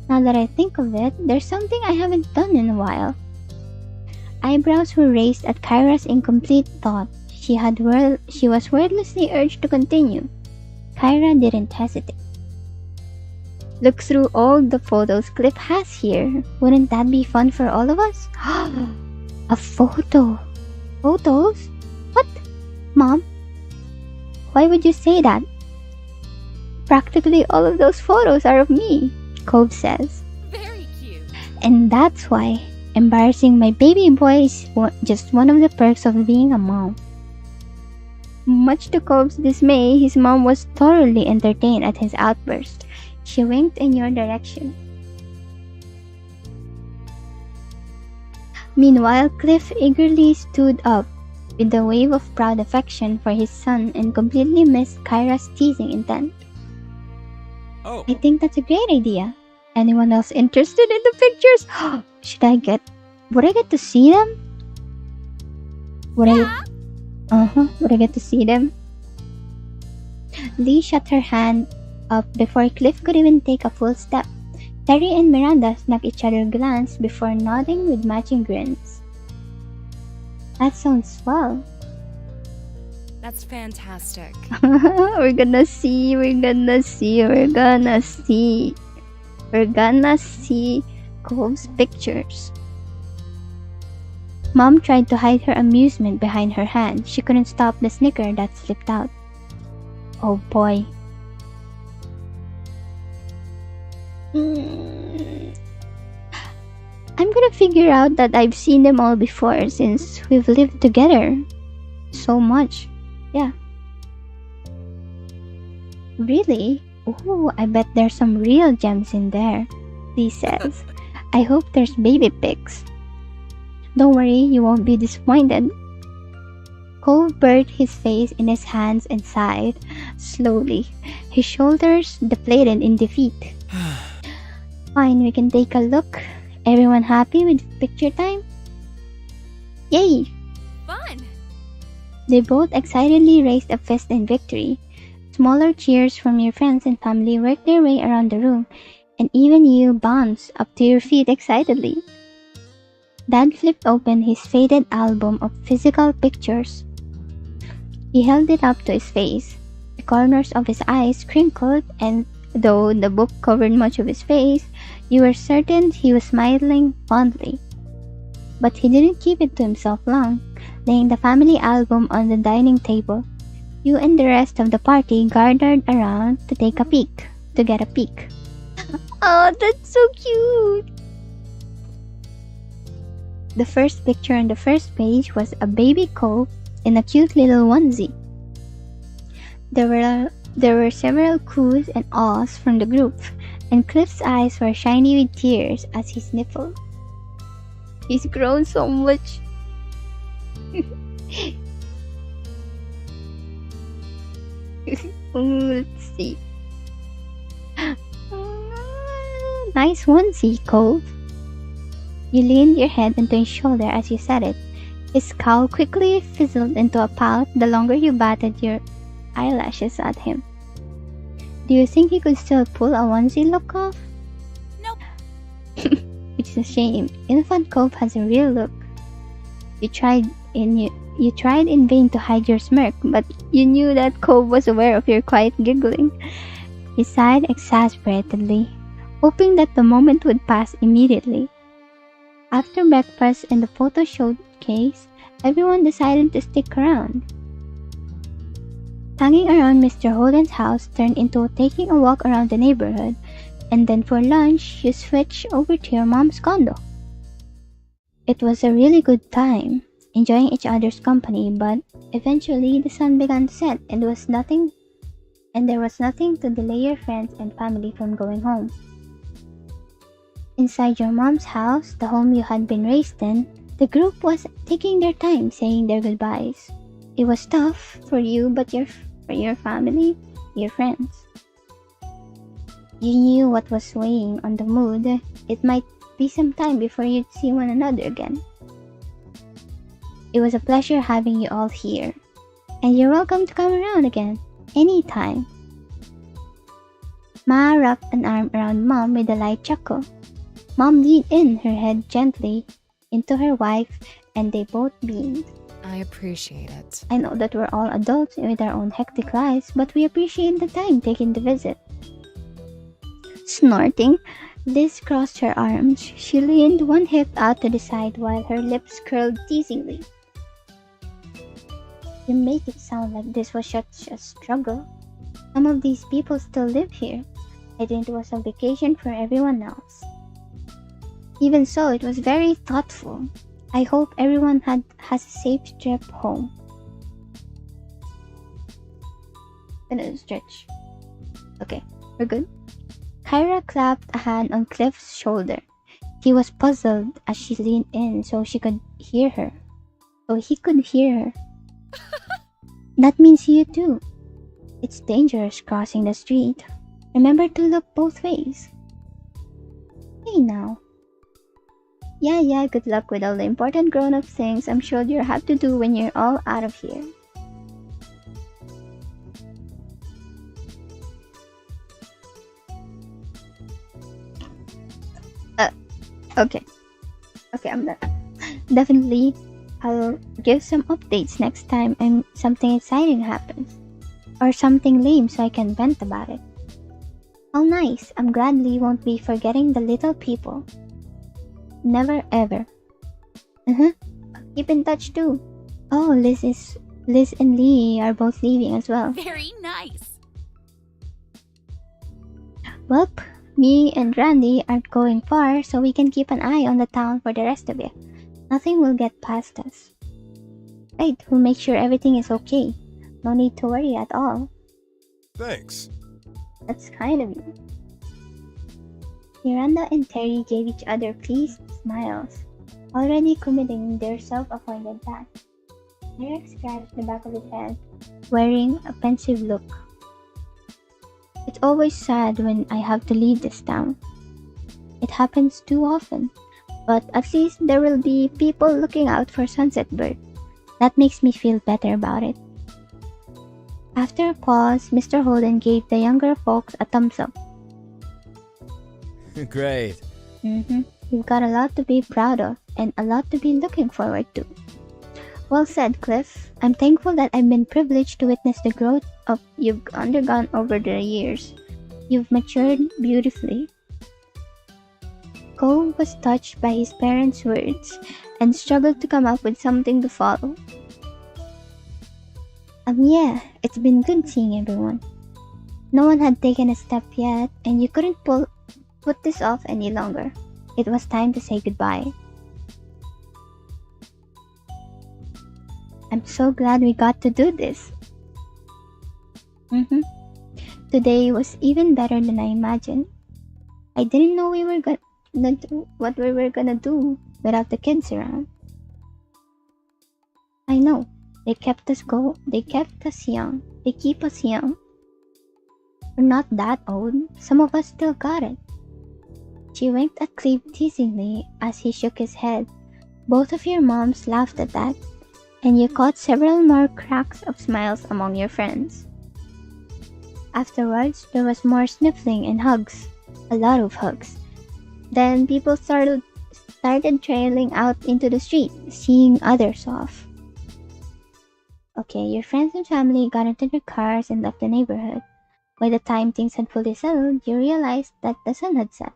Now that I think of it, there's something I haven't done in a while. Eyebrows were raised at Kyra's incomplete thought. She was wordlessly urged to continue. Kyra didn't hesitate. Look through all the photos Cliff has here. Wouldn't that be fun for all of us? A photo. Photos? What? Mom? Why would you say that? Practically all of those photos are of me, Cove says. Very cute. And that's why embarrassing my baby boy is just one of the perks of being a mom. Much to Cove's dismay, his mom was thoroughly entertained at his outburst. She winked in your direction. Meanwhile, Cliff eagerly stood up with a wave of proud affection for his son and completely missed Kyra's teasing intent. Oh, I think that's a great idea. Anyone else interested in the pictures? Would I get to see them? Would I get to see them? Lee shut her hand up before Cliff could even take a full step. Terry and Miranda snuck each other a glance before nodding with matching grins. That sounds swell. That's fantastic. We're gonna see Cove's pictures. Mom tried to hide her amusement behind her hand. She couldn't stop the snicker that slipped out. Oh boy. I'm gonna figure out that I've seen them all before since we've lived together so much. Yeah. Really? Ooh, I bet there's some real gems in there, Lee says. I hope there's baby pics. Don't worry, you won't be disappointed. Cove buried his face in his hands and sighed slowly. His shoulders deflated in defeat. Fine, we can take a look. Everyone happy with picture time? Yay! Fun. They both excitedly raised a fist in victory. Smaller cheers from your friends and family worked their way around the room, and even you bounced up to your feet excitedly. Dad flipped open his faded album of physical pictures. He held it up to his face. The corners of his eyes crinkled and Though the book covered much of his face, you were certain he was smiling fondly. But he didn't keep it to himself long. Laying the family album on the dining table, you and the rest of the party gathered around to get a peek. Oh, that's so cute! The first picture on the first page was a baby Cove in a cute little onesie. There were several coos and ahs from the group, and Cliff's eyes were shiny with tears as he sniffled. He's grown so much. Let's see. Nice onesie, Cove. You leaned your head into his shoulder as you said it. His scowl quickly fizzled into a pout the longer you batted your eyelashes at him. Do you think he could still pull a onesie look off? Nope. Which is a shame. Infant Cove has a real look. You tried in vain to hide your smirk, but you knew that Cove was aware of your quiet giggling. He sighed exasperatedly, hoping that the moment would pass immediately. After breakfast and the photo showcase, everyone decided to stick around. Hanging around Mr. Holden's house turned into taking a walk around the neighborhood, and then for lunch, you switched over to your mom's condo. It was a really good time, enjoying each other's company, but eventually the sun began to set and there was nothing to delay your friends and family from going home. Inside your mom's house, the home you had been raised in, the group was taking their time saying their goodbyes. It was tough for you, but for your family, your friends. You knew what was weighing on the mood. It might be some time before you'd see one another again. It was a pleasure having you all here, and you're welcome to come around again, anytime. Ma wrapped an arm around Mom with a light chuckle. Mom leaned in her head gently into her wife, and they both beamed. I appreciate it. I know that we're all adults with our own hectic lives, but we appreciate the time taken to visit. Snorting, Liz crossed her arms. She leaned one hip out to the side while her lips curled teasingly. You make it sound like this was such a struggle. Some of these people still live here. I think it was a vacation for everyone else. Even so, it was very thoughtful. I hope everyone has a safe trip home. Gonna stretch. Okay, we're good. Kyra clapped a hand on Cliff's shoulder. He was puzzled as she leaned in so he could hear her. That means you too. It's dangerous crossing the street. Remember to look both ways. Hey now. Yeah, good luck with all the important grown-up things I'm sure you'll have to do when you're all out of here. Okay, I'm done. Definitely, I'll give some updates next time and something exciting happens. Or something lame so I can vent about it. Oh nice, I'm glad Lee won't be forgetting the little people. Never ever. Keep in touch too. Oh, Liz and Lee are both leaving as well. Very nice. Welp, me and Randy aren't going far, so we can keep an eye on the town for the rest of it. Nothing will get past us. Right, we'll make sure everything is okay. No need to worry at all. Thanks. That's kind of you. Miranda and Terry gave each other pleased smiles, already committing their self-appointed task. Eric scratched the back of his head, wearing a pensive look. It's always sad when I have to leave this town. It happens too often, but at least there will be people looking out for Sunset Bird. That makes me feel better about it. After a pause, Mr. Holden gave the younger folks a thumbs up. Great. You've got a lot to be proud of, and a lot to be looking forward to. Well said, Cliff. I'm thankful that I've been privileged to witness the growth you've undergone over the years. You've matured beautifully. Cove was touched by his parents' words and struggled to come up with something to follow. Yeah, it's been good seeing everyone. No one had taken a step yet, and you couldn't put this off any longer. It was time to say goodbye. I'm so glad we got to do this. Today was even better than I imagined. I didn't know we were gonna do what we were gonna do without the kids around. I know. They kept us young. They keep us young. We're not that old. Some of us still got it. She winked at Cleve teasingly as he shook his head. Both of your moms laughed at that, and you caught several more cracks of smiles among your friends. Afterwards, there was more sniffling and hugs. A lot of hugs. Then people started trailing out into the street, seeing others off. Okay, your friends and family got into their cars and left the neighborhood. By the time things had fully settled, you realized that the sun had set.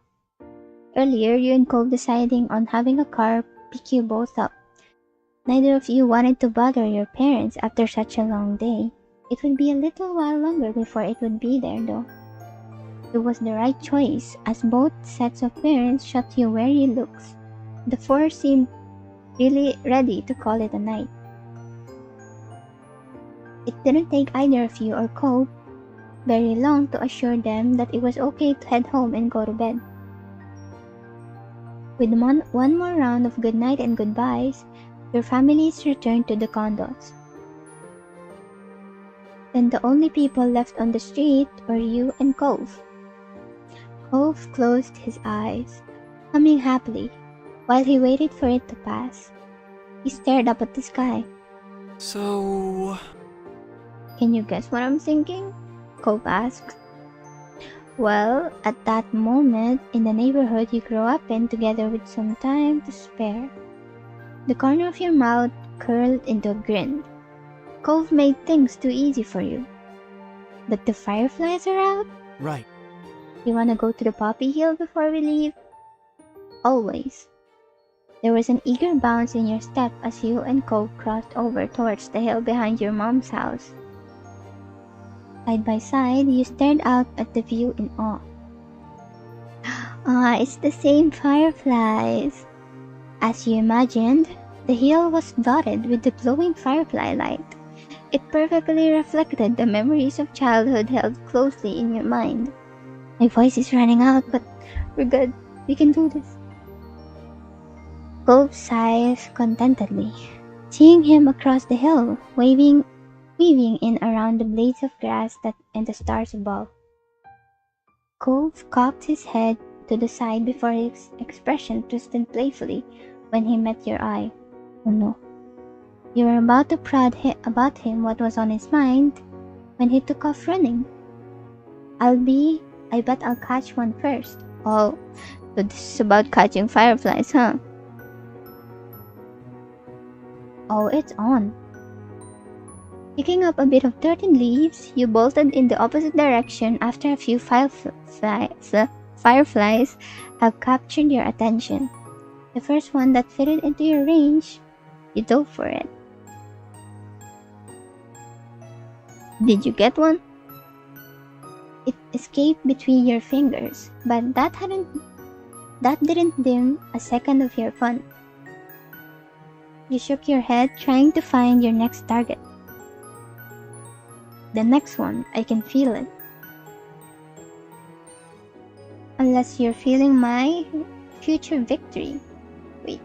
Earlier, you and Cole deciding on having a car pick you both up. Neither of you wanted to bother your parents after such a long day. It would be a little while longer before it would be there though. It was the right choice, as both sets of parents shot you weary looks. The four seemed really ready to call it a night. It didn't take either of you or Cole very long to assure them that it was okay to head home and go to bed. With one more round of goodnight and goodbyes, your families returned to the condos. Then the only people left on the street were you and Cove. Cove closed his eyes, humming happily, while he waited for it to pass. He stared up at the sky. So... Can you guess what I'm thinking? Cove asked. Well, at that moment, in the neighborhood you grew up in together with some time to spare. The corner of your mouth curled into a grin. Cove made things too easy for you. But the fireflies are out? Right. You wanna go to the poppy hill before we leave? Always. There was an eager bounce in your step as you and Cove crossed over towards the hill behind your mom's house. Side by side, you stared out at the view in awe. It's the same fireflies. As you imagined, the hill was dotted with the glowing firefly light. It perfectly reflected the memories of childhood held closely in your mind. My voice is running out, but we're good. We can do this. Cove sighs contentedly, seeing him across the hill, weaving in around the blades of grass and the stars above. Cove cocked his head to the side before his expression twisted playfully when he met your eye. Oh no. You were about to prod about him what was on his mind when he took off running. I bet I'll catch one first. Oh, so this is about catching fireflies, huh? Oh, it's on. Picking up a bit of dirt and leaves, you bolted in the opposite direction after a few fireflies have captured your attention. The first one that fitted into your range, you dove for it. Did you get one? It escaped between your fingers, but that didn't dim a second of your fun. You shook your head, trying to find your next target. The next one, I can feel it. Unless you're feeling my future victory. Wait,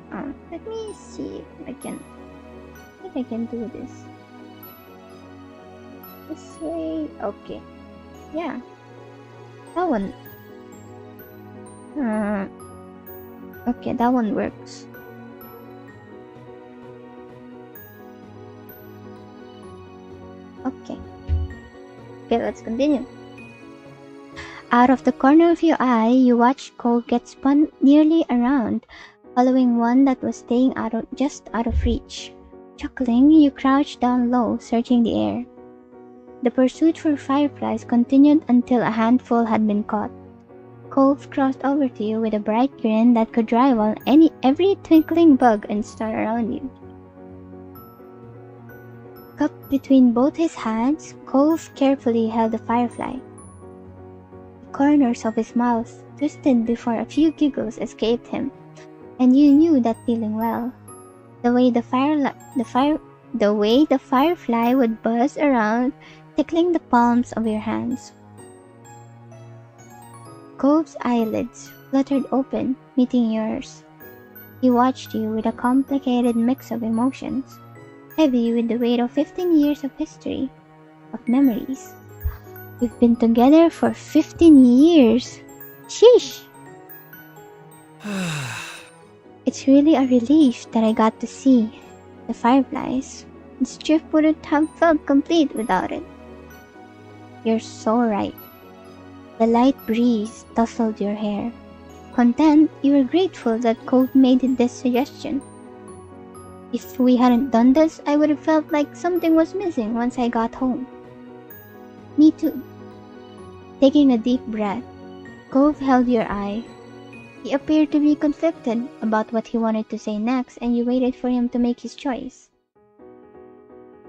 let me see if I think I can do this. This way, okay. Yeah. That one. Okay, that one works. Okay. Okay, let's continue. Out of the corner of your eye, you watched Cole get spun nearly around, following one that was staying just out of reach. Chuckling, you crouched down low, searching the air. The pursuit for fireflies continued until a handful had been caught. Cove crossed over to you with a bright grin that could rival every twinkling bug and star around you. Cupped between both his hands, Cove carefully held the firefly. The corners of his mouth twisted before a few giggles escaped him, and you knew that feeling well. The way the firefly would buzz around, tickling the palms of your hands. Cove's eyelids fluttered open, meeting yours. He watched you with a complicated mix of emotions, heavy with the weight of 15 years of history, of memories. We've been together for 15 years. Sheesh! It's really a relief that I got to see the fireflies. This trip wouldn't have felt complete without it. You're so right. The light breeze tousled your hair. Content, you were grateful that Cove made this suggestion. If we hadn't done this, I would have felt like something was missing once I got home. Me too. Taking a deep breath, Cove held your eye. He appeared to be conflicted about what he wanted to say next, and you waited for him to make his choice.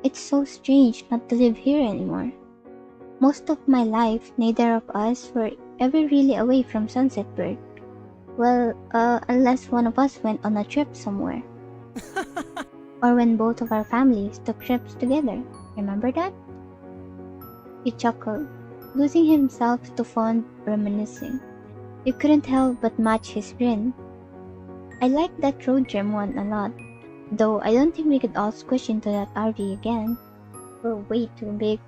It's so strange not to live here anymore. Most of my life, neither of us were ever really away from Sunset Bird. Well, unless one of us went on a trip somewhere. Or when both of our families took trips together. Remember that? He chuckled, losing himself to fond reminiscing. You couldn't help but match his grin. I liked that road trip one a lot, though I don't think we could all squish into that RV again. We're way too big.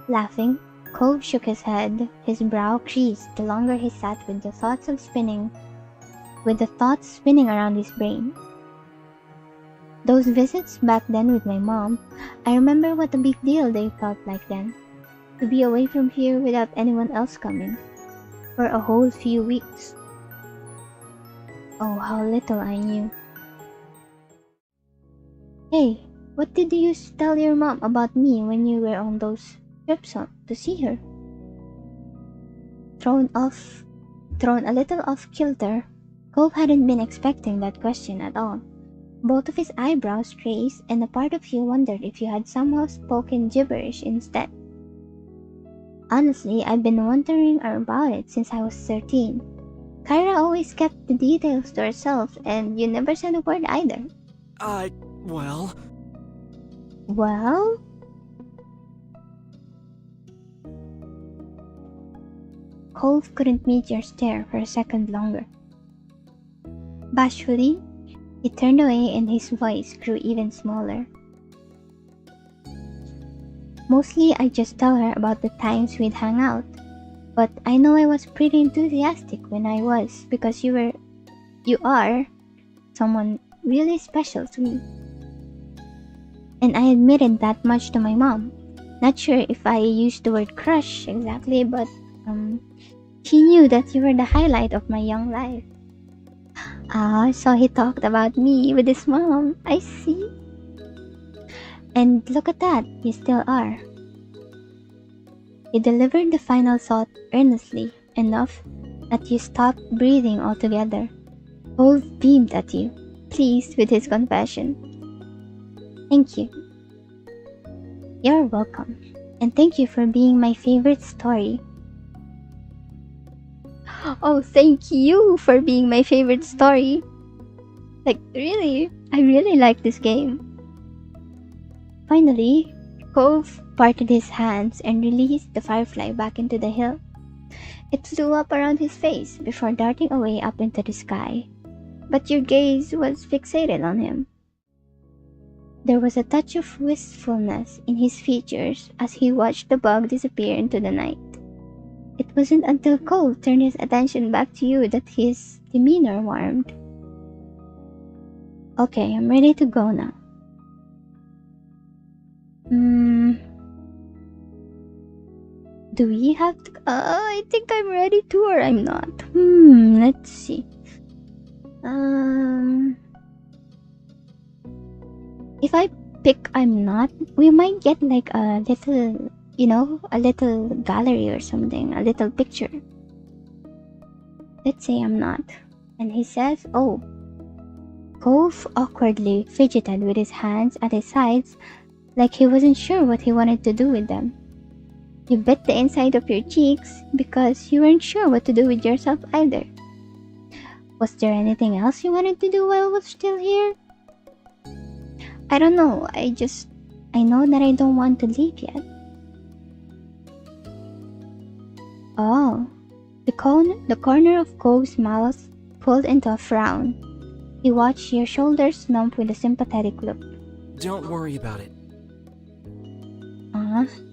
Laughing, Cove shook his head, his brow creased the longer he sat with the thoughts spinning around his brain. Those visits back then with my mom, I remember what a big deal they felt like then. To be away from here without anyone else coming. For a whole few weeks. Oh, how little I knew. Hey, what did you used to tell your mom about me when you were on those trips to see her? Thrown a little off kilter, Cove hadn't been expecting that question at all. Both of his eyebrows raised, and a part of you wondered if you had somehow spoken gibberish instead. Honestly, I've been wondering about it since I was 13. Kyra always kept the details to herself, and you never said a word either. Well... Well? Cove couldn't meet your stare for a second longer. Bashfully, he turned away and his voice grew even smaller. Mostly I just tell her about the times we'd hang out, but I know I was pretty enthusiastic when I was, because you are someone really special to me. And I admitted that much to my mom. Not sure if I used the word crush exactly, but she knew that you were the highlight of my young life. So he talked about me with his mom. I see. And look at that, you still are. He delivered the final thought earnestly, enough that you stopped breathing altogether. Cove beamed at you, pleased with his confession. Thank you. You're welcome, and thank you for being my favorite story. Oh, thank you for being my favorite story. Like, really, I really like this game. Finally, Cove parted his hands and released the firefly back into the hill. It flew up around his face before darting away up into the sky, but your gaze was fixated on him. There was a touch of wistfulness in his features as he watched the bug disappear into the night. It wasn't until Cove turned his attention back to you that his demeanor warmed. Okay, I'm ready to go now. Do we have to... I think I'm ready to, or I'm not. Let's see. If I pick I'm not, we might get like a little, a little gallery or something, a little picture. Let's say I'm not. And he says, oh. Cove awkwardly fidgeted with his hands at his sides like he wasn't sure what he wanted to do with them. You bit the inside of your cheeks because you weren't sure what to do with yourself either. Was there anything else you wanted to do while I was still here? I don't know, I know that I don't want to leave yet. Oh, the corner of Cove's mouth pulled into a frown. He watched your shoulders slump with a sympathetic look. Don't worry about it.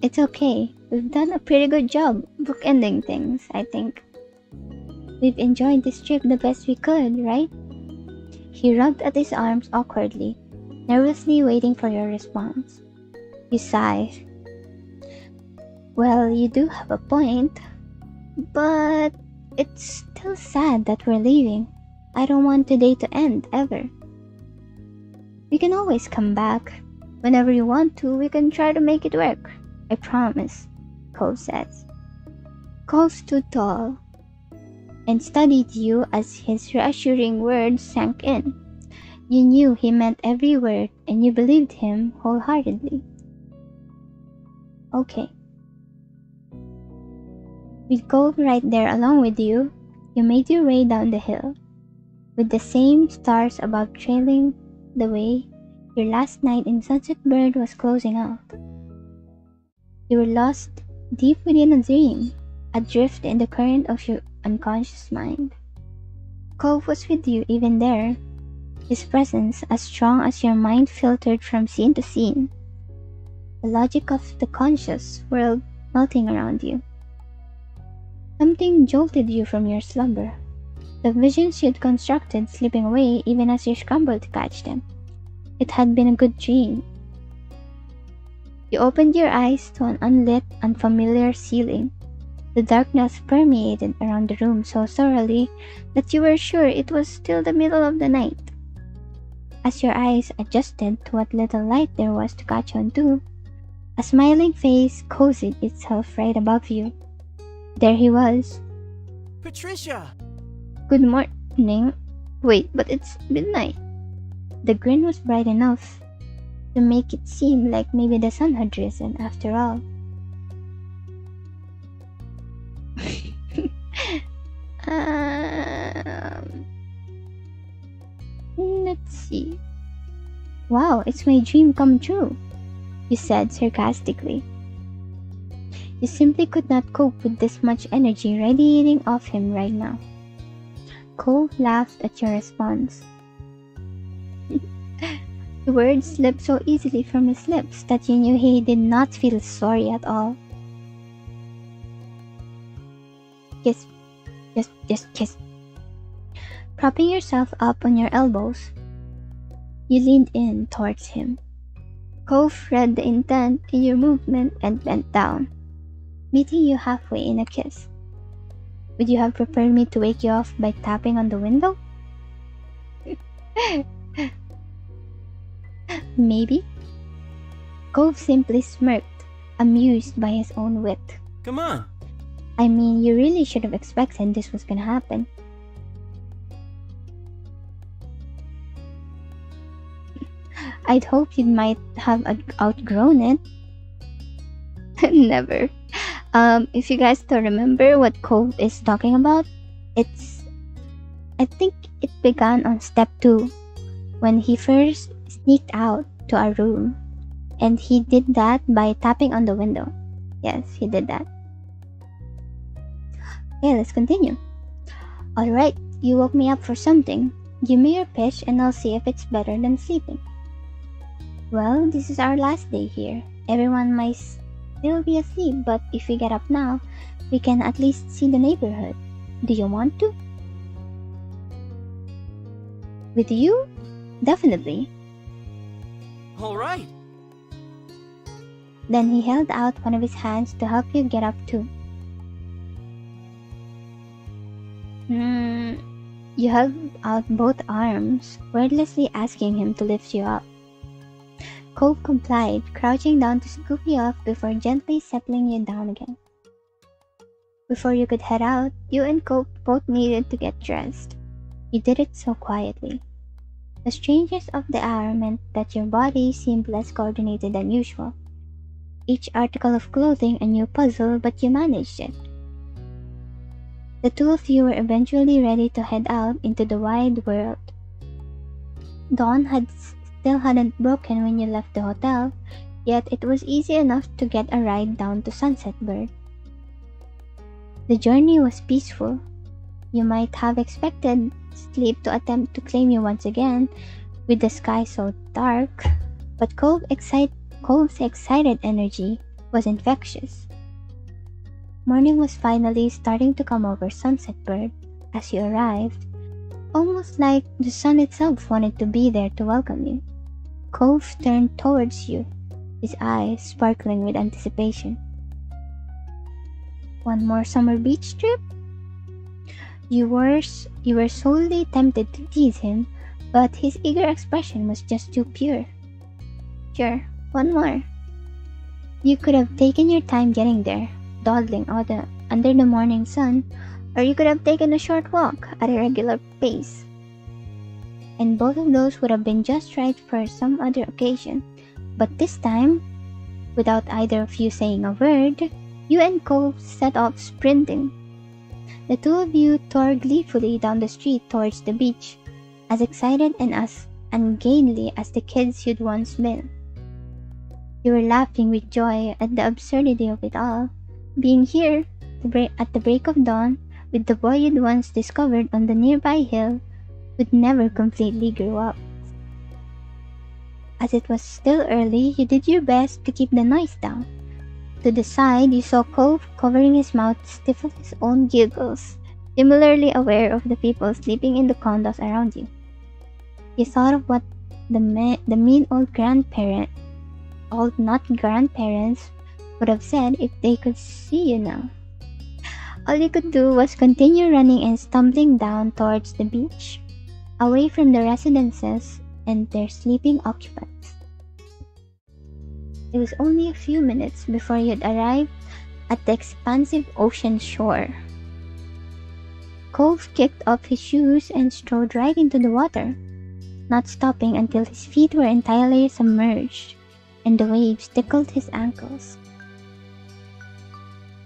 It's okay. We've done a pretty good job bookending things, I think. We've enjoyed this trip the best we could, right? He rubbed at his arms awkwardly, nervously waiting for your response. You sighed. Well, you do have a point, but it's still sad that we're leaving. I don't want today to end, ever. We can always come back. Whenever you want to, we can try to make it work. I promise, Cove says. Cove stood tall and studied you as his reassuring words sank in. You knew he meant every word and you believed him wholeheartedly. Okay. With Cove right there along with you, you made your way down the hill, with the same stars above trailing the way your last night in Sunset Bird was closing out. You were lost deep within a dream, adrift in the current of your unconscious mind. Cove was with you even there, his presence as strong as your mind filtered from scene to scene, the logic of the conscious world melting around you. Something jolted you from your slumber, the visions you'd constructed slipping away even as you scrambled to catch them. It had been a good dream. You opened your eyes to an unlit, unfamiliar ceiling. The darkness permeated around the room so thoroughly that you were sure it was still the middle of the night. As your eyes adjusted to what little light there was to catch on to, a smiling face cozied itself right above you. There he was. Patricia! Good morning. Wait, but it's midnight. The grin was bright enough to make it seem like maybe the sun had risen after all. Let's see. Wow, it's my dream come true, you said sarcastically. You simply could not cope with this much energy radiating off him right now. Cove laughed at your response. The words slipped so easily from his lips that you knew he did not feel sorry at all. Kiss. Just kiss. Propping yourself up on your elbows, you leaned in towards him. Cove read the intent in your movement and bent down, meeting you halfway in a kiss. Would you have preferred me to wake you up by tapping on the window? Maybe. Cove simply smirked, amused by his own wit. Come on. I mean, you really should have expected this was gonna happen. I'd hoped you might have outgrown it. Never. If you guys still remember what Cove is talking about, I think it began on step 2, when he first sneaked out to our room, and he did that by tapping on the window. Yes, he did that. Okay, let's continue. Alright, you woke me up for something. Give me your pitch and I'll see if it's better than sleeping. Well, this is our last day here. Everyone might still be asleep, but if we get up now, we can at least see the neighborhood. Do you want to? With you? Definitely. Alright. Then he held out one of his hands to help you get up too. You held out both arms, wordlessly asking him to lift you up. Cove complied, crouching down to scoop you up before gently settling you down again. Before you could head out, you and Cove both needed to get dressed. You did it so quietly. The strangeness of the hour meant that your body seemed less coordinated than usual. Each article of clothing a new puzzle, but you managed it. The two of you were eventually ready to head out into the wide world. Dawn still hadn't broken when you left the hotel, yet it was easy enough to get a ride down to Sunset Bird. The journey was peaceful. You might have expected sleep to attempt to claim you once again, with the sky so dark, but Cove's excited energy was infectious. Morning was finally starting to come over Sunset Bird as you arrived, almost like the sun itself wanted to be there to welcome you. Cove turned towards you, his eyes sparkling with anticipation. One more summer beach trip? You were sorely tempted to tease him, but his eager expression was just too pure. Sure, one more. You could have taken your time getting there, dawdling under the morning sun, or you could have taken a short walk at a regular pace. And both of those would have been just right for some other occasion. But this time, without either of you saying a word, you and Cove set off sprinting. The two of you tore gleefully down the street towards the beach, as excited and as ungainly as the kids you'd once been. You were laughing with joy at the absurdity of it all, being here at the break of dawn with the boy you'd once discovered on the nearby hill who'd never completely grow up. As it was still early, you did your best to keep the noise down. To the side, you saw Cove covering his mouth stiff of his own giggles, similarly aware of the people sleeping in the condos around you. You thought of what the mean old not grandparents would have said if they could see you now. All you could do was continue running and stumbling down towards the beach, away from the residences and their sleeping occupants. It was only a few minutes before you'd arrived at the expansive ocean shore. Cove kicked off his shoes and strode right into the water, not stopping until his feet were entirely submerged and the waves tickled his ankles.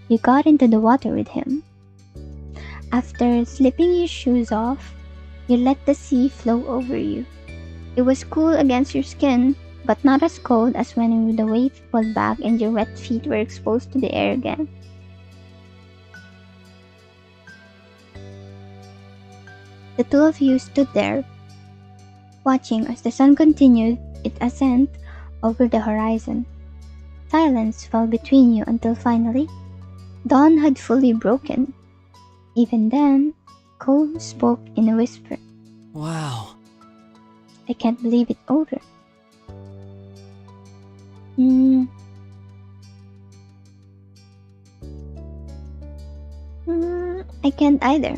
You got into the water with him. After slipping your shoes off, you let the sea flow over you. It was cool against your skin, but not as cold as when the wave pulled back and your wet feet were exposed to the air again. The two of you stood there, watching as the sun continued its ascent over the horizon. Silence fell between you until finally, dawn had fully broken. Even then, Cove spoke in a whisper. Wow. I can't believe it's over. I can't either.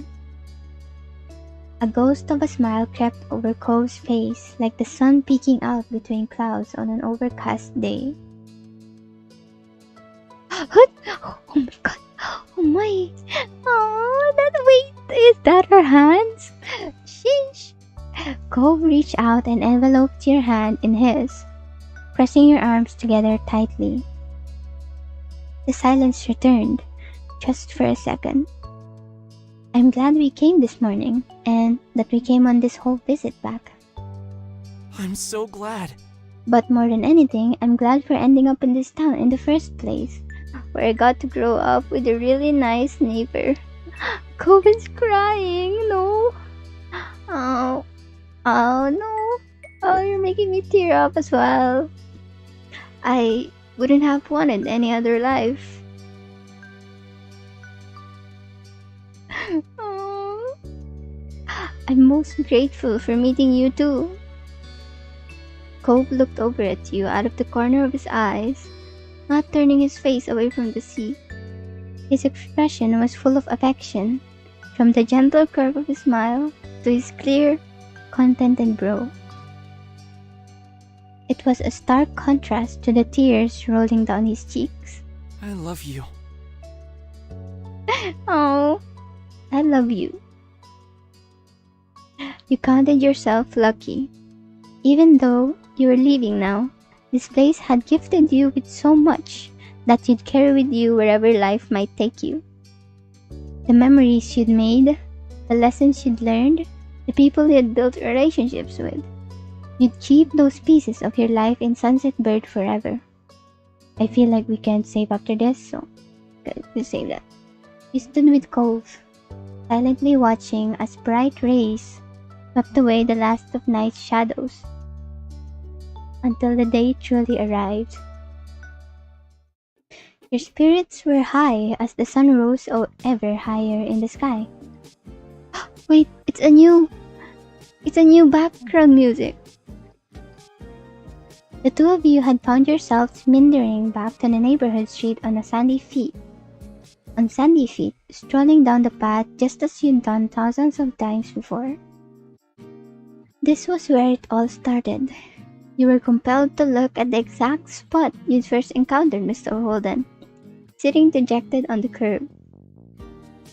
A ghost of a smile crept over Cove's face like the sun peeking out between clouds on an overcast day. Oh my god! Oh my! Is that her hands? Sheesh! Cove reached out and enveloped your hand in his, pressing your arms together tightly. The silence returned, just for a second. I'm glad we came this morning, and that we came on this whole visit back. I'm so glad. But more than anything, I'm glad for ending up in this town in the first place, where I got to grow up with a really nice neighbor. Coven's crying, no. Oh no. Oh, you're making me tear up as well. I wouldn't have wanted any other life. Oh, I'm most grateful for meeting you too. Cove looked over at you out of the corner of his eyes, not turning his face away from the sea. His expression was full of affection, from the gentle curve of his smile to his clear, contented brow. It was a stark contrast to the tears rolling down his cheeks. I love you. Oh, I love you. You counted yourself lucky. Even though you were leaving now, this place had gifted you with so much that you'd carry with you wherever life might take you. The memories you'd made, the lessons you'd learned, the people you'd built relationships with. You'd keep those pieces of your life in Sunset Bird forever. I feel like we can't save after this, so let's save that. You stood with Cove, silently watching as bright rays swept away the last of night's shadows, until the day truly arrived. Your spirits were high as the sun rose ever higher in the sky. Wait, it's a new background music. The two of you had found yourselves meandering back to the neighborhood street on sandy feet, strolling down the path just as you'd done thousands of times before. This was where it all started. You were compelled to look at the exact spot you'd first encountered Mr. Holden, sitting dejected on the curb.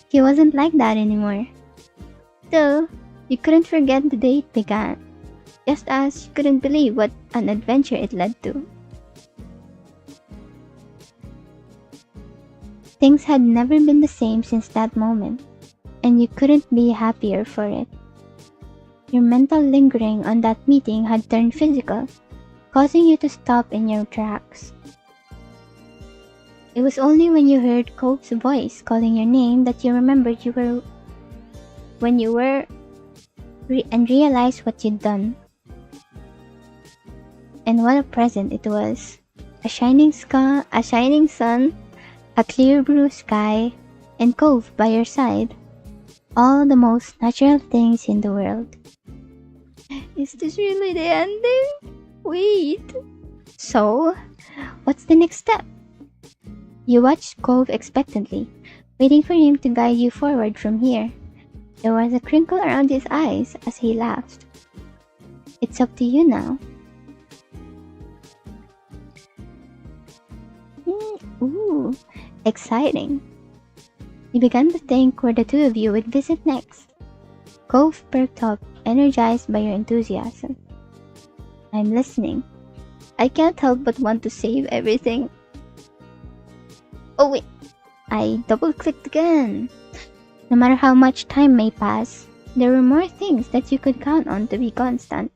He wasn't like that anymore. Still, you couldn't forget the day it began, just as you couldn't believe what an adventure it led to. Things had never been the same since that moment, and you couldn't be happier for it. Your mental lingering on that meeting had turned physical, causing you to stop in your tracks. It was only when you heard Cove's voice calling your name that you remembered and realized what you'd done. And what a present it was. A shining sun, a clear blue sky, and Cove by your side. All the most natural things in the world. Is this really the ending? Wait. So, what's the next step? You watched Cove expectantly, waiting for him to guide you forward from here. There was a crinkle around his eyes as he laughed. It's up to you now. Ooh, exciting. You began to think where the two of you would visit next. Cove perked up, energized by your enthusiasm. I'm listening. I can't help but want to save everything. Oh wait, I double-clicked again. No matter how much time may pass, there were more things that you could count on to be constant.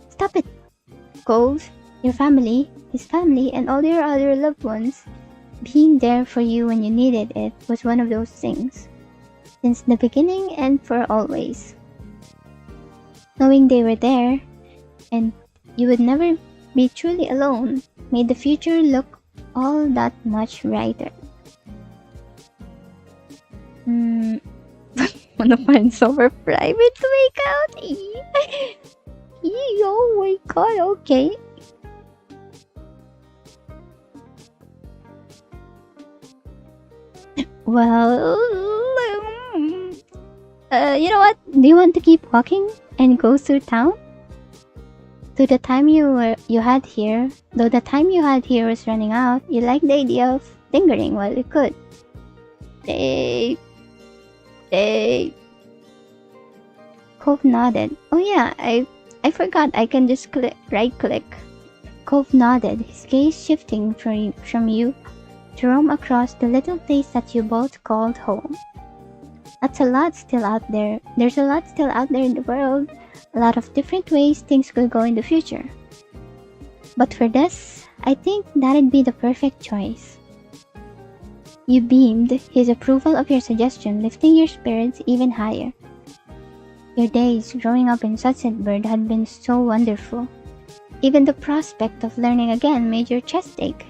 Stop it! Cove, your family, his family, and all your other loved ones, being there for you when you needed it was one of those things. Since the beginning and for always. Knowing they were there, and you would never be truly alone, made the future look all that much brighter. Wanna find somewhere private to make out? Oh my god, okay. Well, you know what? Do you want to keep walking and go through town? Though the time you had here was running out, you liked the idea of lingering while you could. Hey. Cove nodded. Oh yeah, I forgot I can just right click. Cove nodded, his gaze shifting from you to roam across the little place that you both called home. That's a lot still out there. There's a lot still out there in the world. A lot of different ways things could go in the future. But for this, I think that'd be the perfect choice. You beamed, his approval of your suggestion lifting your spirits even higher. Your days growing up in Sunset Bird had been so wonderful. Even the prospect of learning again made your chest ache.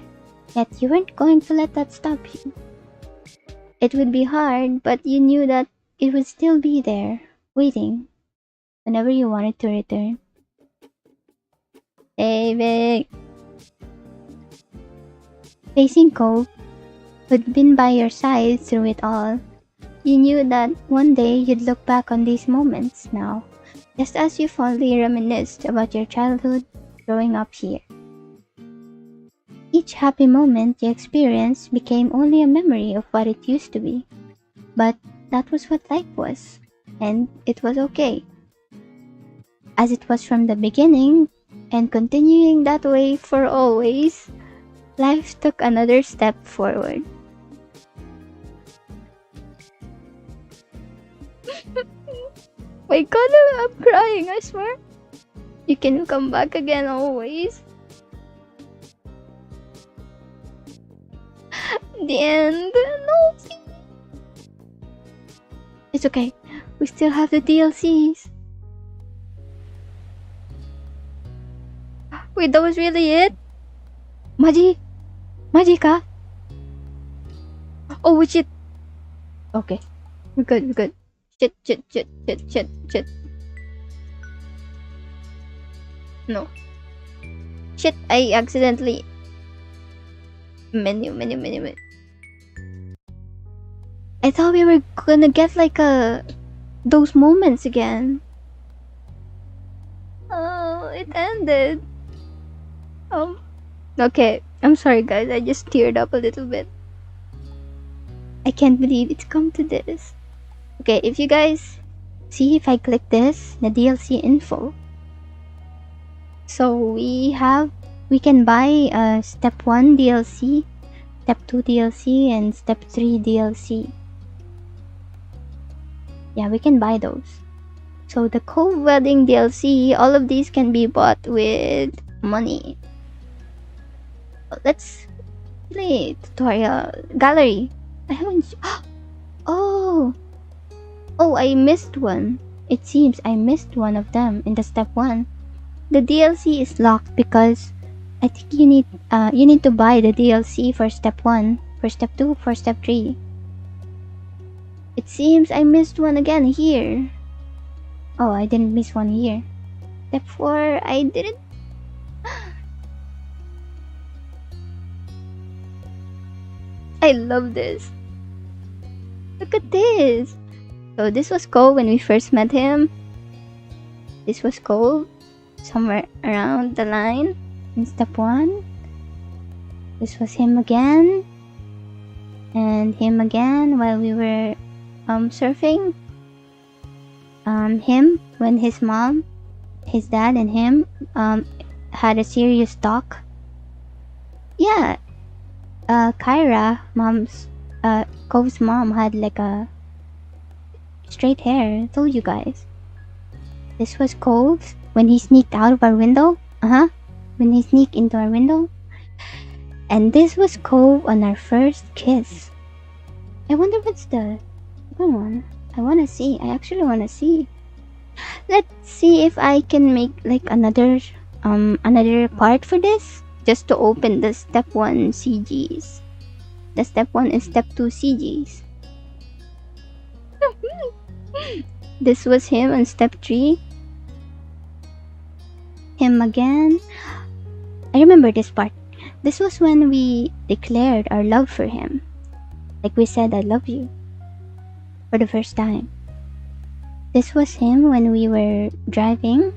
Yet you weren't going to let that stop you. It would be hard, but you knew that it would still be there, waiting, whenever you wanted to return. David! Facing Cove, who'd been by your side through it all, You knew that one day you'd look back on these moments now, just as you fondly reminisced about your childhood growing up here. Each happy moment you experienced became only a memory of what it used to be. But that was what life was, and it was okay. As it was from the beginning, and continuing that way for always, life took another step forward. My God, I'm crying, I swear. You can come back again always. The end. No, please. It's okay. We still have the DLCs. Wait, that was really it? Maji? Maji ka? Oh, shit. Okay. We're good. Shit. No. Shit, I accidentally... Menu. I thought we were gonna get like those moments again. Oh, it ended. Okay. I'm sorry guys, I just teared up a little bit. I can't believe it's come to this. Okay, if you guys see if I click this, the DLC info. So we can buy step 1 DLC, step 2 DLC, and step 3 DLC. Yeah, we can buy those. So the Cove wedding DLC, all of these can be bought with money. Let's play tutorial gallery. I haven't. Oh, I missed one. It seems I missed one of them in the step 1. The DLC is locked because I think you need to buy the DLC for step 1, for step 2, for step 3. It seems I missed one again here. Oh, I didn't miss one here. Step 4, I didn't. I love this. Look at this. So this was Cole when we first met him. This was Cole somewhere around the line in step 1. This was him again. And him again while we were surfing. Him when his mom, his dad and him had a serious talk. Yeah. Kyra, Cove's mom had like a straight hair. I told you guys. This was Cove when he sneaked out of our window. When he sneaked into our window. And this was Cove on our first kiss. I wonder what's the second one. I actually wanna see. Let's see if I can make like another part for this. Just to open the step 1 CGs. The step 1 and step 2 CGs. This was him on step 3. Him again. I remember this part. This was when we declared our love for him. Like we said, I love you. For the first time. This was him when we were driving.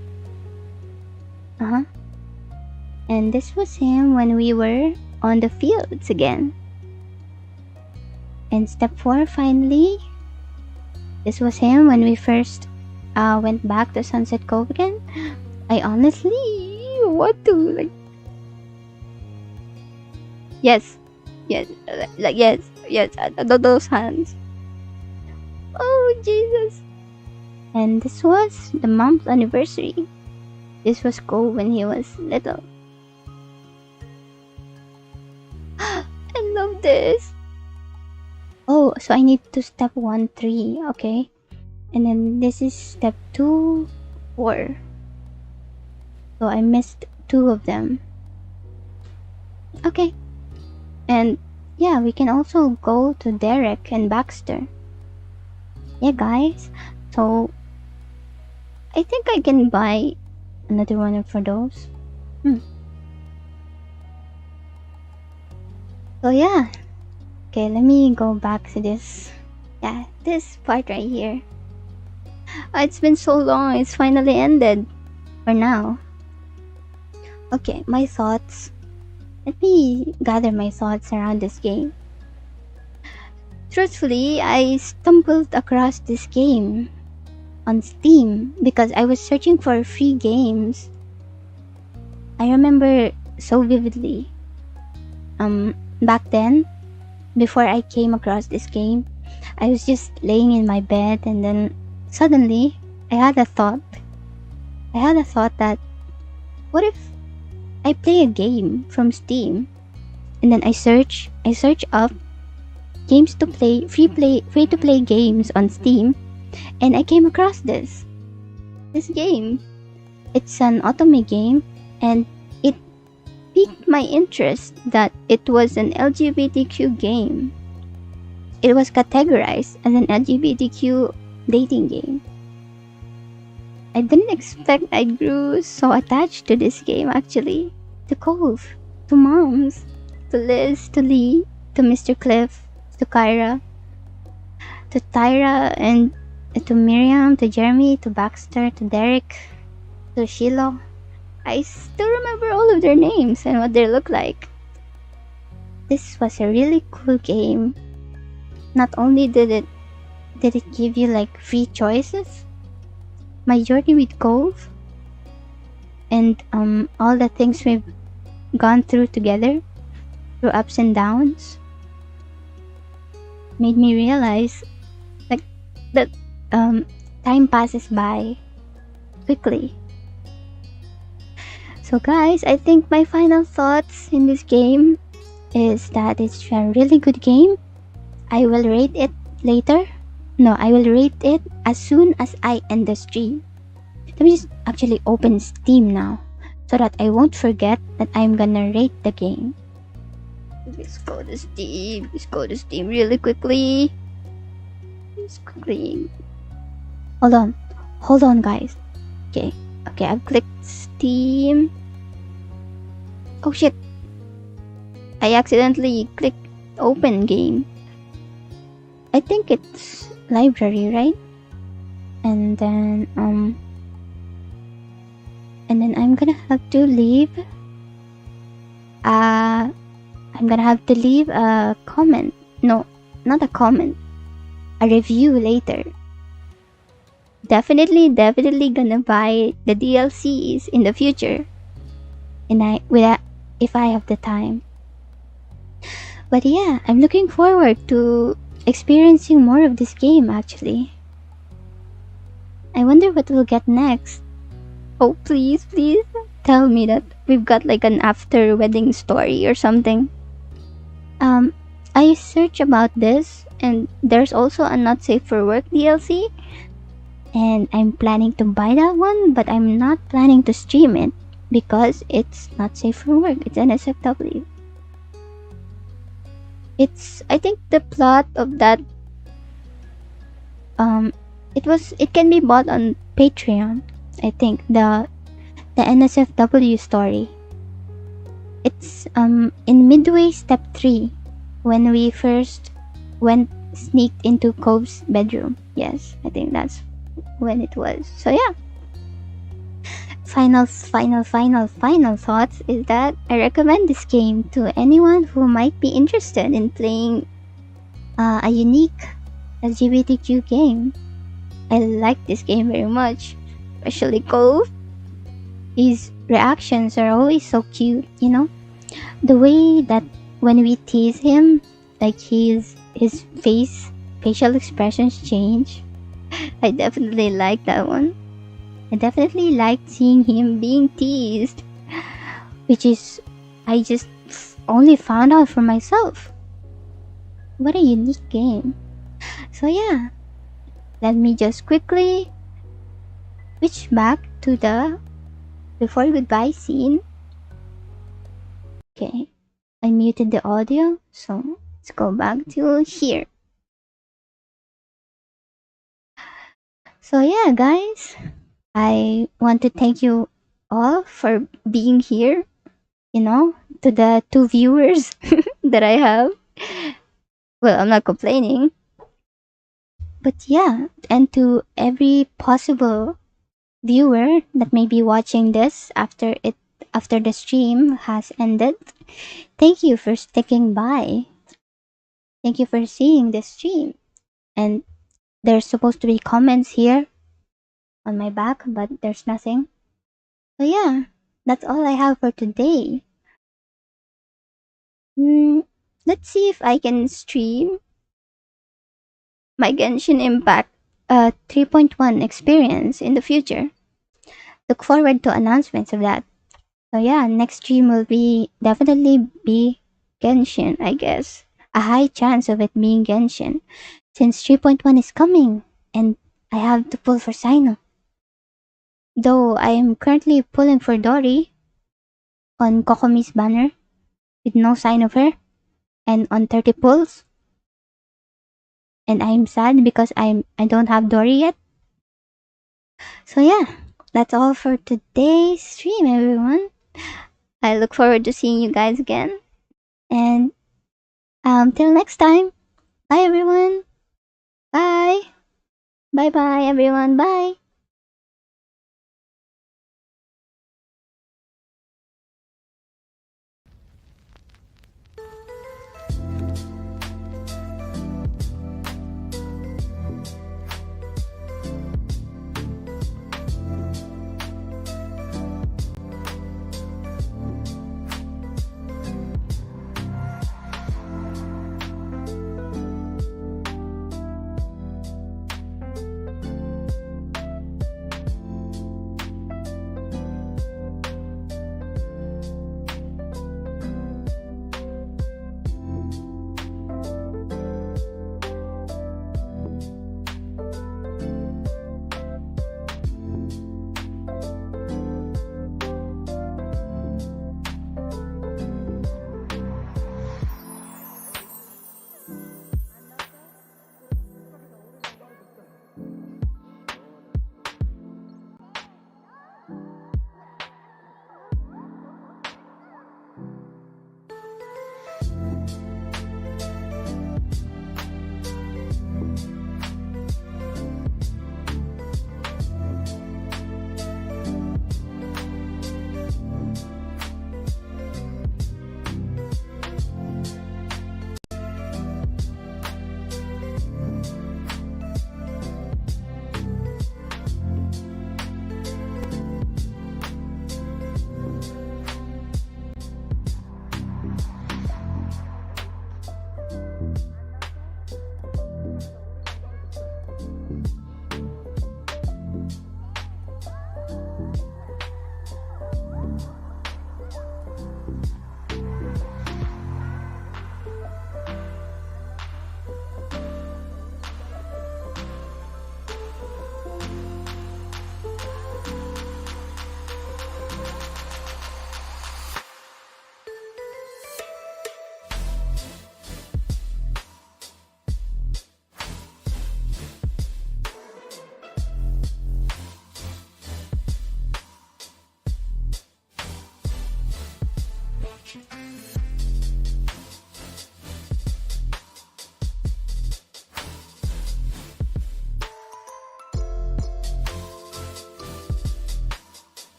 And this was him when we were on the fields again. And step 4 finally. This was him when we first went back to Sunset Cove again. I honestly want to like. Yes. Those hands. Oh Jesus. And this was the month anniversary. This was Cove when he was little. I love this. Oh, so I need to step 1, 3, okay. And then this is step 2, 4. So I missed 2 of them. Okay. And yeah, we can also go to Derek and Baxter. Yeah, guys. So I think I can buy another one for those. So yeah. Okay, let me go back to this Yeah, this part right here. It's been so long, it's finally ended. For now. Okay, my thoughts. Let me gather my thoughts around this game. Truthfully, I stumbled across this game on Steam because I was searching for free games. I remember so vividly. Back then, before I came across this game, I was just laying in my bed and then suddenly I had a thought. I had a thought that what if I play a game from Steam and then I search up games to play, free to play games on Steam, and I came across this game. It's an otome game, and it piqued my interest that it was an LGBTQ game. It was categorized as an LGBTQ dating game. I didn't expect I grew so attached to this game actually. To Cove, to Moms, to Liz, to Lee, to Mr. Cliff, to Kyra, to Tyra, and to Miriam, to Jeremy, to Baxter, to Derek, to Shiloh. I still remember all of their names and what they look like. This was a really cool game. Not only did it give you like free choices, my journey with Cove and all the things we've gone through together, through ups and downs, made me realize like that time passes by quickly. So guys, I think my final thoughts in this game is that it's a really good game. I will rate it later. No, I will rate it as soon as I end the stream. Let me just actually open Steam now so that I won't forget that I'm gonna rate the game. Let's go to Steam. Let's go to Steam really quickly. Just quickly. Hold on, guys. Okay, I've clicked Steam. Oh shit! I accidentally clicked open game. I think it's library, right? And then I'm gonna have to leave. I'm gonna have to leave a comment. No, not a comment. A review later. Definitely gonna buy the DLCs in the future. And if I have the time. But yeah, I'm looking forward to experiencing more of this game actually. I wonder what we'll get next. Oh, please tell me that we've got like an after wedding story or something. I searched about this and there's also a not safe for work DLC, and I'm planning to buy that one, but I'm not planning to stream it because it's not safe for work. It's NSFW. I think the plot of that it can be bought on Patreon. I think the NSFW story. It's in midway step 3 when we first sneaked into Cove's bedroom. Yes, I think that's when it was. So yeah. Final thoughts is that I recommend this game to anyone who might be interested in playing a unique LGBTQ game. I like this game very much, especially Cove. His reactions are always so cute, you know? The way that when we tease him, like his facial expressions change. I definitely like that one. I definitely liked seeing him being teased, which is I just only found out for myself. What a unique game. So yeah, let me just quickly switch back to the before goodbye scene. Okay, I muted the audio, so let's go back to here. So yeah, guys, I want to thank you all for being here, you know, to the 2 viewers that I have. Well, I'm not complaining. But yeah, and to every possible viewer that may be watching this after the stream has ended, thank you for sticking by. Thank you for seeing this stream. And there's supposed to be comments here on my back, but there's nothing. So yeah, that's all I have for today. Let's see if I can stream my Genshin Impact 3.1 experience in the future. Look forward to announcements of that. So yeah, next stream will definitely be Genshin, I guess. A high chance of it being Genshin, since 3.1 is coming, and I have to pull for Sino. Though I am currently pulling for Dory on Kokomi's banner, with no sign of her, and on 30 pulls. And I'm sad because I don't have Dory yet. So yeah, that's all for today's stream, everyone. I look forward to seeing you guys again. And till next time, bye everyone. Bye. Bye bye everyone. Bye.